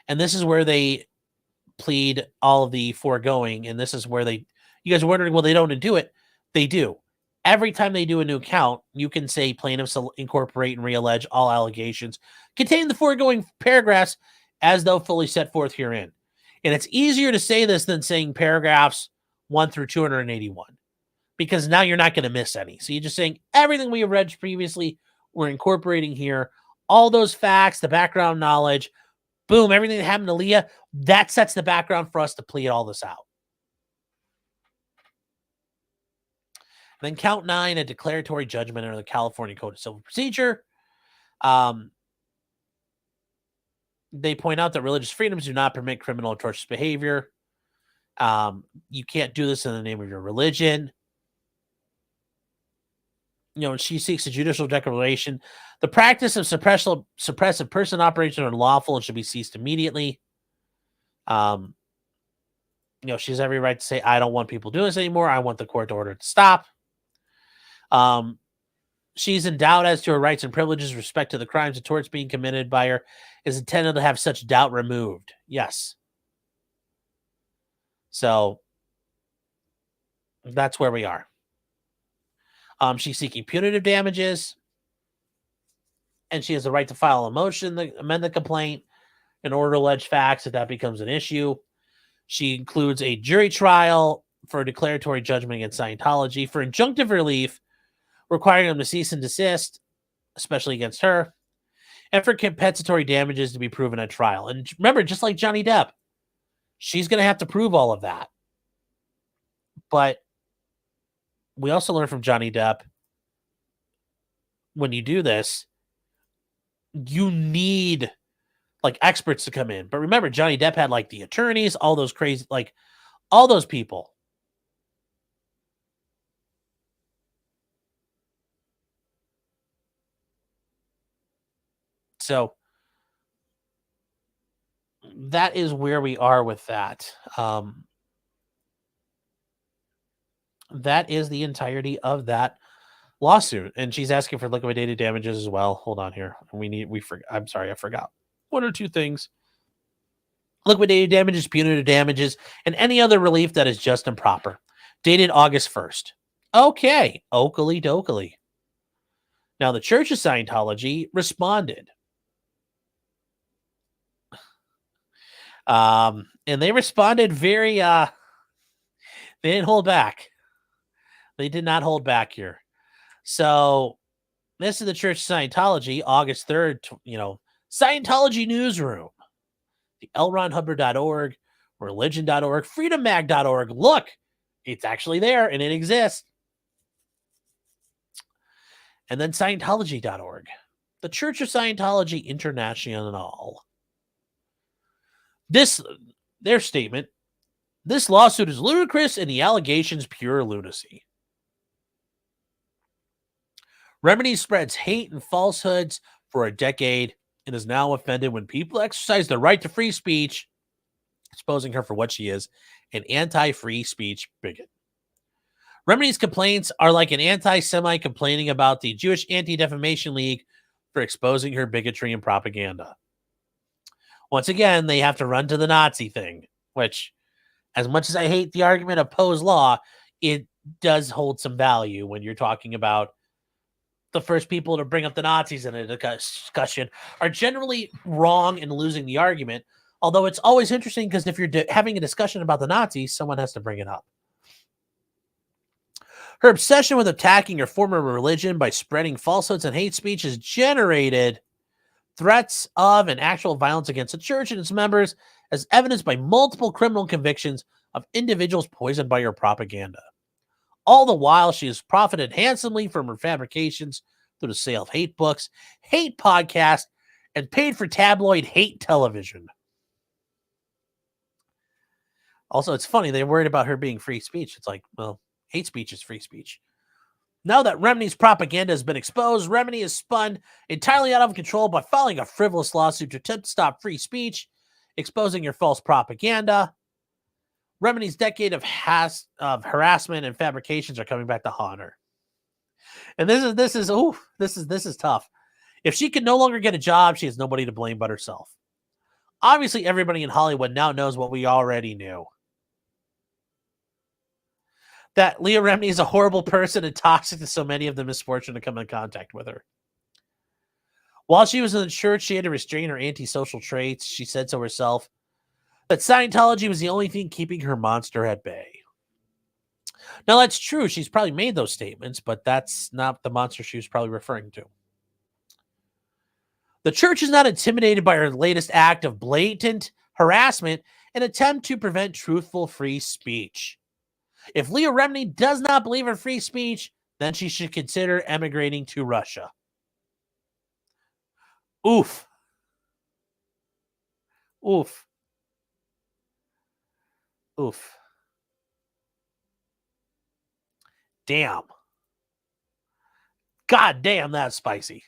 Speaker 1: And this is where they plead all of the foregoing. And this is where you guys are wondering, well, they don't do it. They do. Every time they do a new count, you can say plaintiffs incorporate and reallege all allegations containing the foregoing paragraphs as though fully set forth herein. And it's easier to say this than saying paragraphs 1 through 281, because now you're not going to miss any. So you're just saying everything we have read previously, we're incorporating here, all those facts, the background knowledge, boom, everything that happened to Leah, that sets the background for us to plead all this out. Then count 9, a declaratory judgment under the California Code of Civil Procedure. They point out that religious freedoms do not permit criminal or tortious behavior. You can't do this in the name of your religion. She seeks a judicial declaration. The practice of suppressive person operations are unlawful and should be ceased immediately. She has every right to say, I don't want people doing this anymore. I want the court to order it to stop. She's in doubt as to her rights and privileges with respect to the crimes and torts being committed by her, is intended to have such doubt removed. Yes. So that's where we are. She's seeking punitive damages, and she has the right to file a motion to amend the complaint in order to allege facts if that becomes an issue. She includes a jury trial for a declaratory judgment against Scientology, for injunctive relief, requiring them to cease and desist, especially against her, and for compensatory damages to be proven at trial. And remember, just like Johnny Depp, she's going to have to prove all of that. But we also learned from Johnny Depp, when you do this, you need experts to come in. But remember, Johnny Depp had the attorneys, all those crazy, all those people. So that is where we are with that. That is the entirety of that lawsuit, and she's asking for liquidated damages as well. Hold on here. I'm sorry, I forgot 1 or 2 things. Liquidated damages, punitive damages, and any other relief that is just and proper. Dated August 1st. Okay, oakley dokley. Now, the Church of Scientology responded. And they responded very, they didn't hold back. They did not hold back here. So this is the Church of Scientology, August 3rd, Scientology newsroom, the LRonHubbard.org, religion.org, freedommag.org. Look, it's actually there and it exists. And then Scientology.org, the Church of Scientology International. Their statement, this lawsuit is ludicrous and the allegations pure lunacy. Remini spreads hate and falsehoods for a decade and is now offended when people exercise their right to free speech, exposing her for what she is, an anti-free speech bigot. Remini's complaints are like an anti-Semite complaining about the Jewish Anti-Defamation League for exposing her bigotry and propaganda. Once again, they have to run to the Nazi thing, which, as much as I hate the argument of Poe's law, it does hold some value when you're talking about the first people to bring up the Nazis in a discussion are generally wrong in losing the argument. Although it's always interesting because if you're having a discussion about the Nazis, someone has to bring it up. Her obsession with attacking her former religion by spreading falsehoods and hate speech has generated threats of and actual violence against the church and its members, as evidenced by multiple criminal convictions of individuals poisoned by her propaganda. All the while, she has profited handsomely from her fabrications through the sale of hate books, hate podcasts, and paid for tabloid hate television. Also, it's funny, they're worried about her being free speech. It's like, well, hate speech is free speech. Now that Remini's propaganda has been exposed, Remini is spun entirely out of control by filing a frivolous lawsuit to attempt to stop free speech, exposing her false propaganda. Remini's decade of harassment and fabrications are coming back to haunt her. And this is tough. If she can no longer get a job, she has nobody to blame but herself. Obviously, everybody in Hollywood now knows what we already knew. That Leah Remini is a horrible person and toxic to so many of the misfortune to come in contact with her. While she was in the church, she had to restrain her antisocial traits. She said so herself. That Scientology was the only thing keeping her monster at bay. Now, that's true. She's probably made those statements, but that's not the monster she was probably referring to. The church is not intimidated by her latest act of blatant harassment and attempt to prevent truthful free speech. If Leah Remini does not believe in free speech, then she should consider emigrating to Russia. Oof. Oof. Oof. Damn. God damn, that's spicy.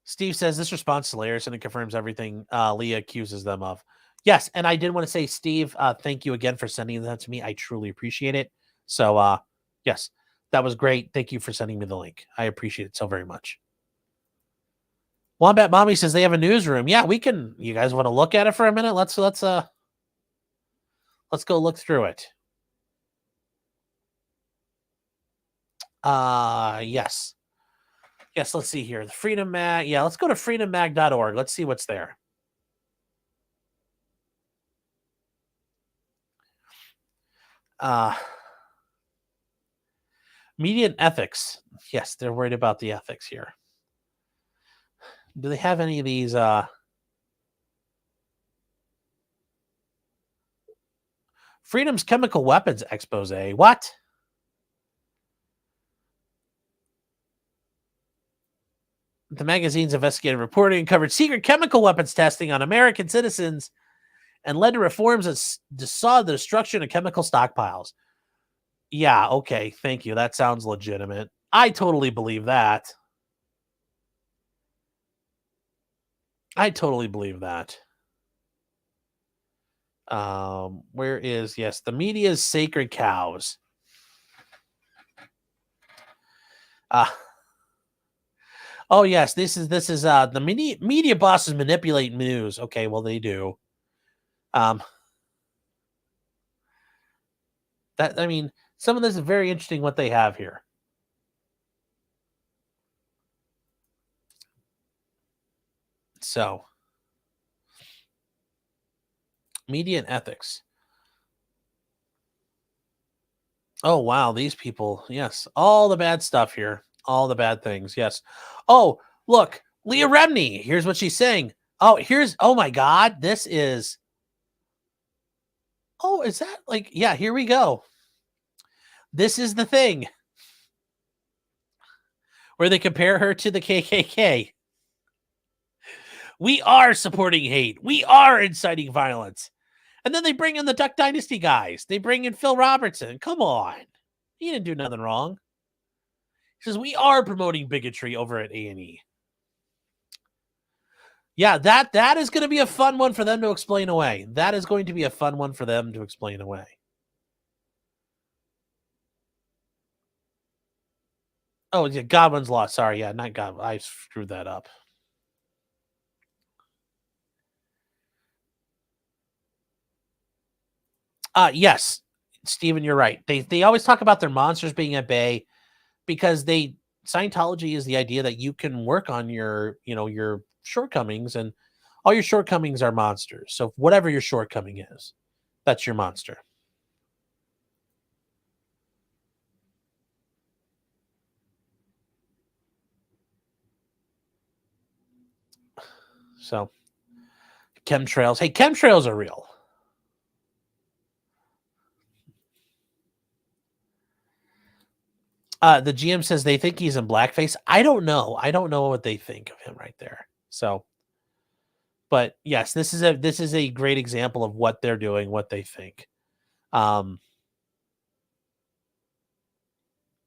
Speaker 1: Steve says this response is hilarious and it confirms everything Leah accuses them of. Yes, and I did want to say, Steve, thank you again for sending that to me. I truly appreciate it. So, yes, that was great. Thank you for sending me the link. I appreciate it so very much. Wombat Mommy says they have a newsroom. Yeah, we can. You guys want to look at it for a minute? Let's go look through it. Yes. Yes, let's see here. The Freedom Mag. Yeah, let's go to freedommag.org. Let's see what's there. Media and ethics. Yes, they're worried about the ethics here. Do they have any of these Freedom's chemical weapons expose? What? The magazine's investigative reporting covered secret chemical weapons testing on American citizens and led to reforms that saw the destruction of chemical stockpiles. Yeah, okay, thank you. That sounds legitimate. I totally believe that. I totally believe that. Where is, yes, the media's sacred cows. Oh yes, this is the media bosses manipulate news. Okay, well they do. That, I mean, some of this is very interesting what they have here. So, media and ethics. Oh wow, these people. Yes, all the bad stuff here. All the bad things. Yes. Oh, look, Leah Remini. Here's what she's saying. Oh my God, this is. Oh, is that like, yeah, here we go. This is the thing where they compare her to the KKK. We are supporting hate. We are inciting violence. And then they bring in the Duck Dynasty guys. They bring in Phil Robertson. Come on. He didn't do nothing wrong. He says, we are promoting bigotry over at A&E. Yeah, that is going to be a fun one for them to explain away. That is going to be a fun one for them to explain away. Oh, yeah, Godwin's Law. Sorry, yeah, not Godwin. I screwed that up. Yes, Stephen, you're right. They always talk about their monsters being at bay because Scientology is the idea that you can work on your shortcomings, and all your shortcomings are monsters. So whatever your shortcoming is, that's your monster. So chemtrails. Hey, chemtrails are real. The GM says they think he's in blackface. I don't know. I don't know what they think of him right there. So, but yes, this is a great example of what they're doing, what they think.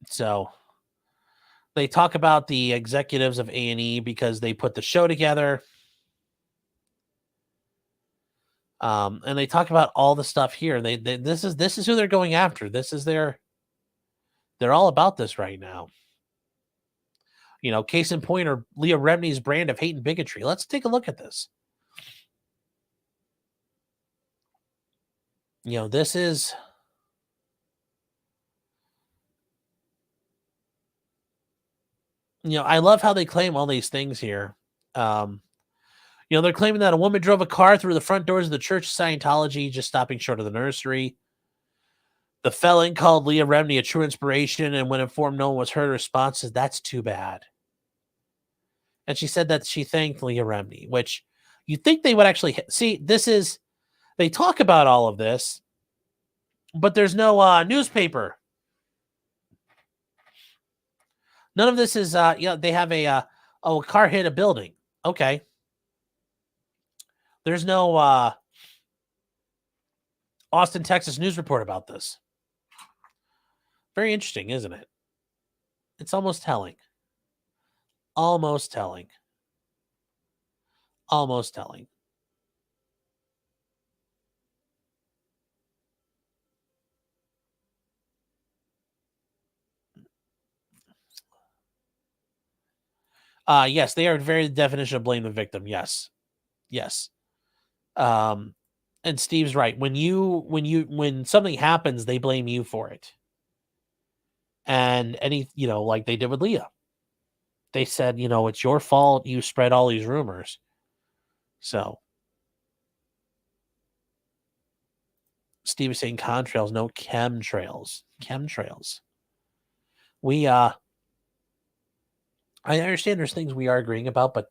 Speaker 1: So they talk about the executives of A&E because they put the show together. And they talk about all the stuff here. This is who they're going after. They're all about this right now. Case in point are Leah Remini's brand of hate and bigotry. Let's take a look at this. This is. I love how they claim all these things here. They're claiming that a woman drove a car through the front doors of the Church of Scientology, just stopping short of the nursery. The felon called Leah Remini a true inspiration, and when informed no one was hurt, her response is, "That's too bad." And she said that she thanked Leah Remini, which you'd think they would actually see. They talk about all of this, but there's no newspaper. None of this is, they have a car hit a building. Okay. There's no Austin, Texas news report about this. Very interesting, isn't it? It's almost telling. Almost telling. Almost telling. Yes, they are very the definition of blame the victim. Yes. Yes. And Steve's right. When something happens, they blame you for it. And like they did with Leah. They said, it's your fault. You spread all these rumors. So Steve is saying contrails, no chemtrails. Chemtrails. I understand there's things we are agreeing about, but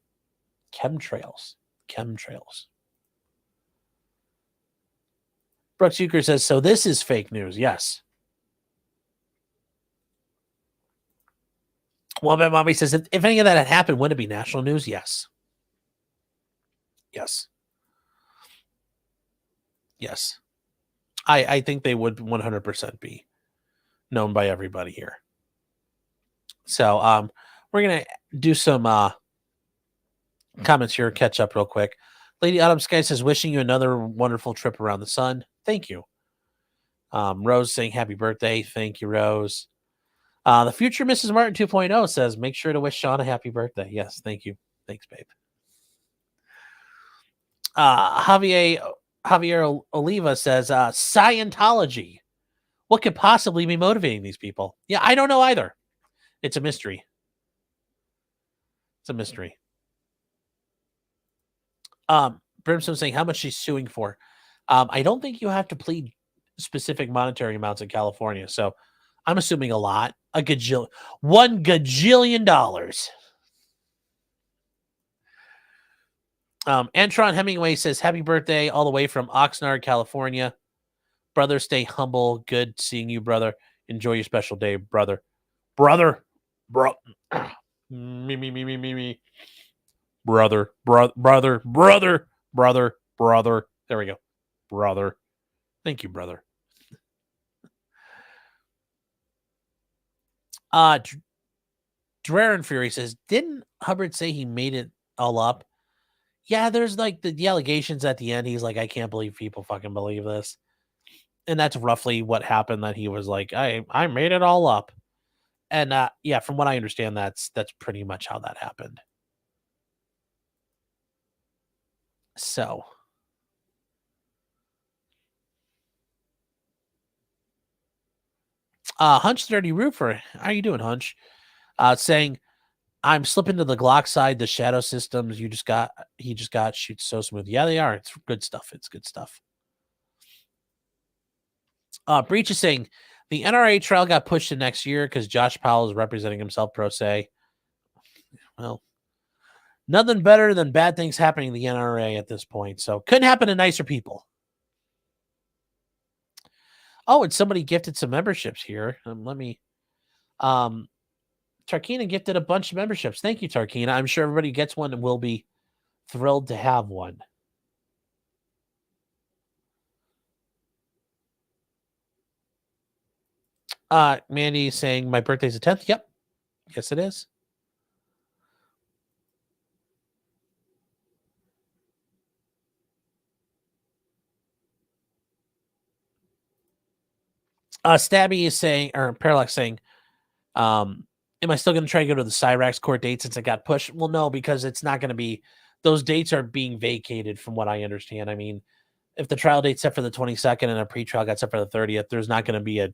Speaker 1: chemtrails. Brooks Euchre says, so this is fake news. Yes. Wombat Mommy says, if any of that had happened, would it be national news? Yes. Yes. Yes. I think they would 100% be known by everybody here. So we're going to do some comments here, catch up real quick. Lady Autumn Sky says, wishing you another wonderful trip around the sun. Thank you. Rose saying happy birthday. Thank you, Rose. The future Mrs. Martin 2.0 says, make sure to wish Sean a happy birthday. Yes, thank you. Thanks, babe. Javier Oliva says, Scientology. What could possibly be motivating these people? Yeah, I don't know either. It's a mystery. It's a mystery. Brimstone saying how much she's suing for. I don't think you have to plead specific monetary amounts in California, so I'm assuming a lot. $1 gajillion. Antron Hemingway says, happy birthday all the way from Oxnard, California. Brother, stay humble. Good seeing you, brother. Enjoy your special day, brother. Brother. Me. Brother. There we go. Brother. Thank you, brother. Draren Fury says, didn't Hubbard say he made it all up? Yeah, there's like the allegations at the end. He's like, I can't believe people fucking believe this. And that's roughly what happened, that he was like, I made it all up. And yeah, from what I understand, that's pretty much how that happened. So Hunch Dirty Roofer, how you doing, Hunch? Saying, I'm slipping to the Glock side. The shadow systems he just got shoots so smooth. Yeah, they are. It's good stuff. It's good stuff. Breach is saying the NRA trial got pushed to next year because Josh Powell is representing himself pro se. Well, nothing better than bad things happening in the NRA at this point. So couldn't happen to nicer people. Oh, and somebody gifted some memberships here. Tarkina gifted a bunch of memberships. Thank you, Tarkina. I'm sure everybody gets one and will be thrilled to have one. Mandy saying my birthday's the 10th. Yep. Yes, it is. Stabby is saying, or Parallax saying, am I still going to try to go to the Cyrax court date since it got pushed? Well, no, because it's not going to be, those dates are being vacated from what I understand. I mean, if the trial date's set for the 22nd and a pretrial got set for the 30th, there's not going to be a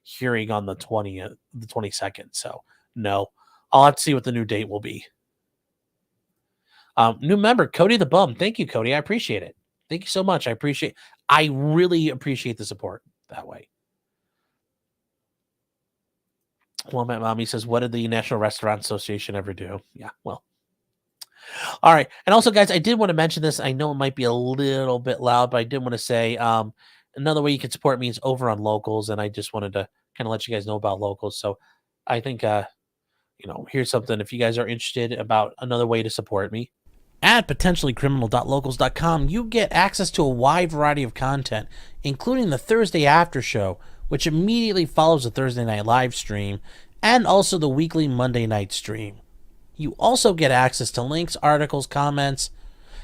Speaker 1: hearing on the 22nd. So no, I'll have to see what the new date will be. New member, Cody the Bum. Thank you, Cody. I appreciate it. Thank you so much. I really appreciate the support that way. Well, my mommy says, what did the National Restaurant Association ever do? Yeah, well. All right. And also, guys, I did want to mention this. I know it might be a little bit loud, but I did want to say another way you can support me is over on Locals. And I just wanted to kind of let you guys know about Locals. So I think, here's something. If you guys are interested about another way to support me, at potentiallycriminal.locals.com, you get access to a wide variety of content, including the Thursday after show, which immediately follows the Thursday night live stream, and also the weekly Monday night stream. You also get access to links, articles, comments,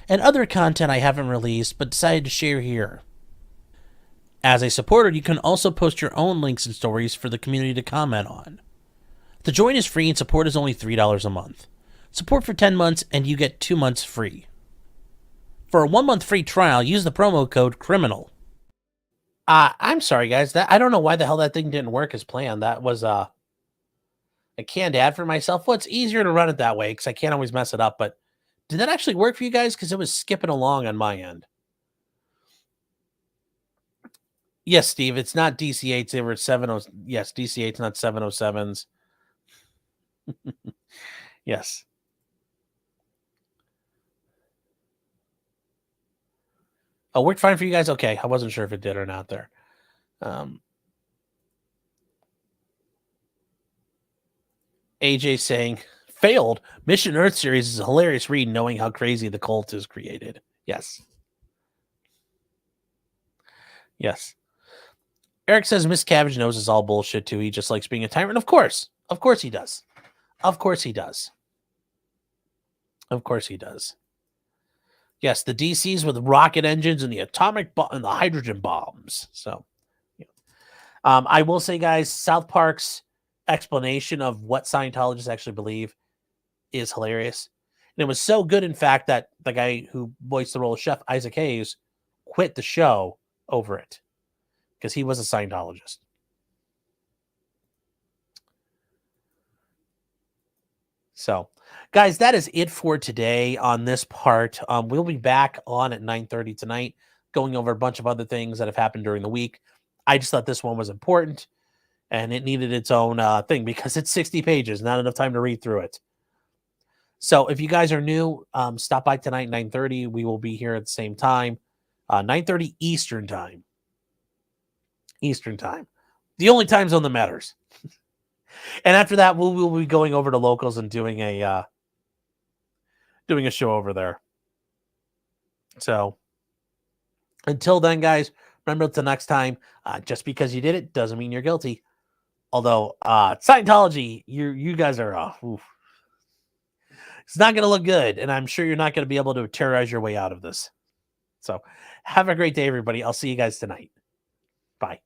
Speaker 1: and other content I haven't released but decided to share here. As a supporter, you can also post your own links and stories for the community to comment on. The join is free and support is only $3 a month. Support for 10 months and you get 2 months free. For a 1 month free trial, use the promo code CRIMINAL. I'm sorry, guys. I don't know why the hell that thing didn't work as planned. That was a canned ad for myself. Well, it's easier to run it that way because I can't always mess it up. But did that actually work for you guys? Because it was skipping along on my end. Yes, Steve. It's not DC8s. They were 70. Yes, DC8s, not 707s. Yes. Oh, worked fine for you guys? Okay. I wasn't sure if it did or not there. AJ saying, failed. Mission Earth series is a hilarious read knowing how crazy the cult is created. Yes. Yes. Eric says Miscavige knows it's all bullshit too. He just likes being a tyrant. Of course. Of course he does. Of course he does. Of course he does. Yes, the DCs with rocket engines and the atomic bomb and the hydrogen bombs. So, I will say, guys, South Park's explanation of what Scientologists actually believe is hilarious. And it was so good, in fact, that the guy who voiced the role of Chef, Isaac Hayes, quit the show over it because he was a Scientologist. So, guys, that is it for today on this part. We'll be back on at 9:30 tonight, going over a bunch of other things that have happened during the week. I just thought this one was important, and it needed its own thing because it's 60 pages, not enough time to read through it. So, if you guys are new, stop by tonight, 9:30. We will be here at the same time, 9:30 Eastern time. Eastern time, the only time zone that matters. And after that, we'll be going over to Locals and doing a show over there. So until then, guys, remember the next time, just because you did it doesn't mean you're guilty. Although Scientology, you guys are it's not going to look good, and I'm sure you're not going to be able to terrorize your way out of this. So have a great day, everybody. I'll see you guys tonight. Bye.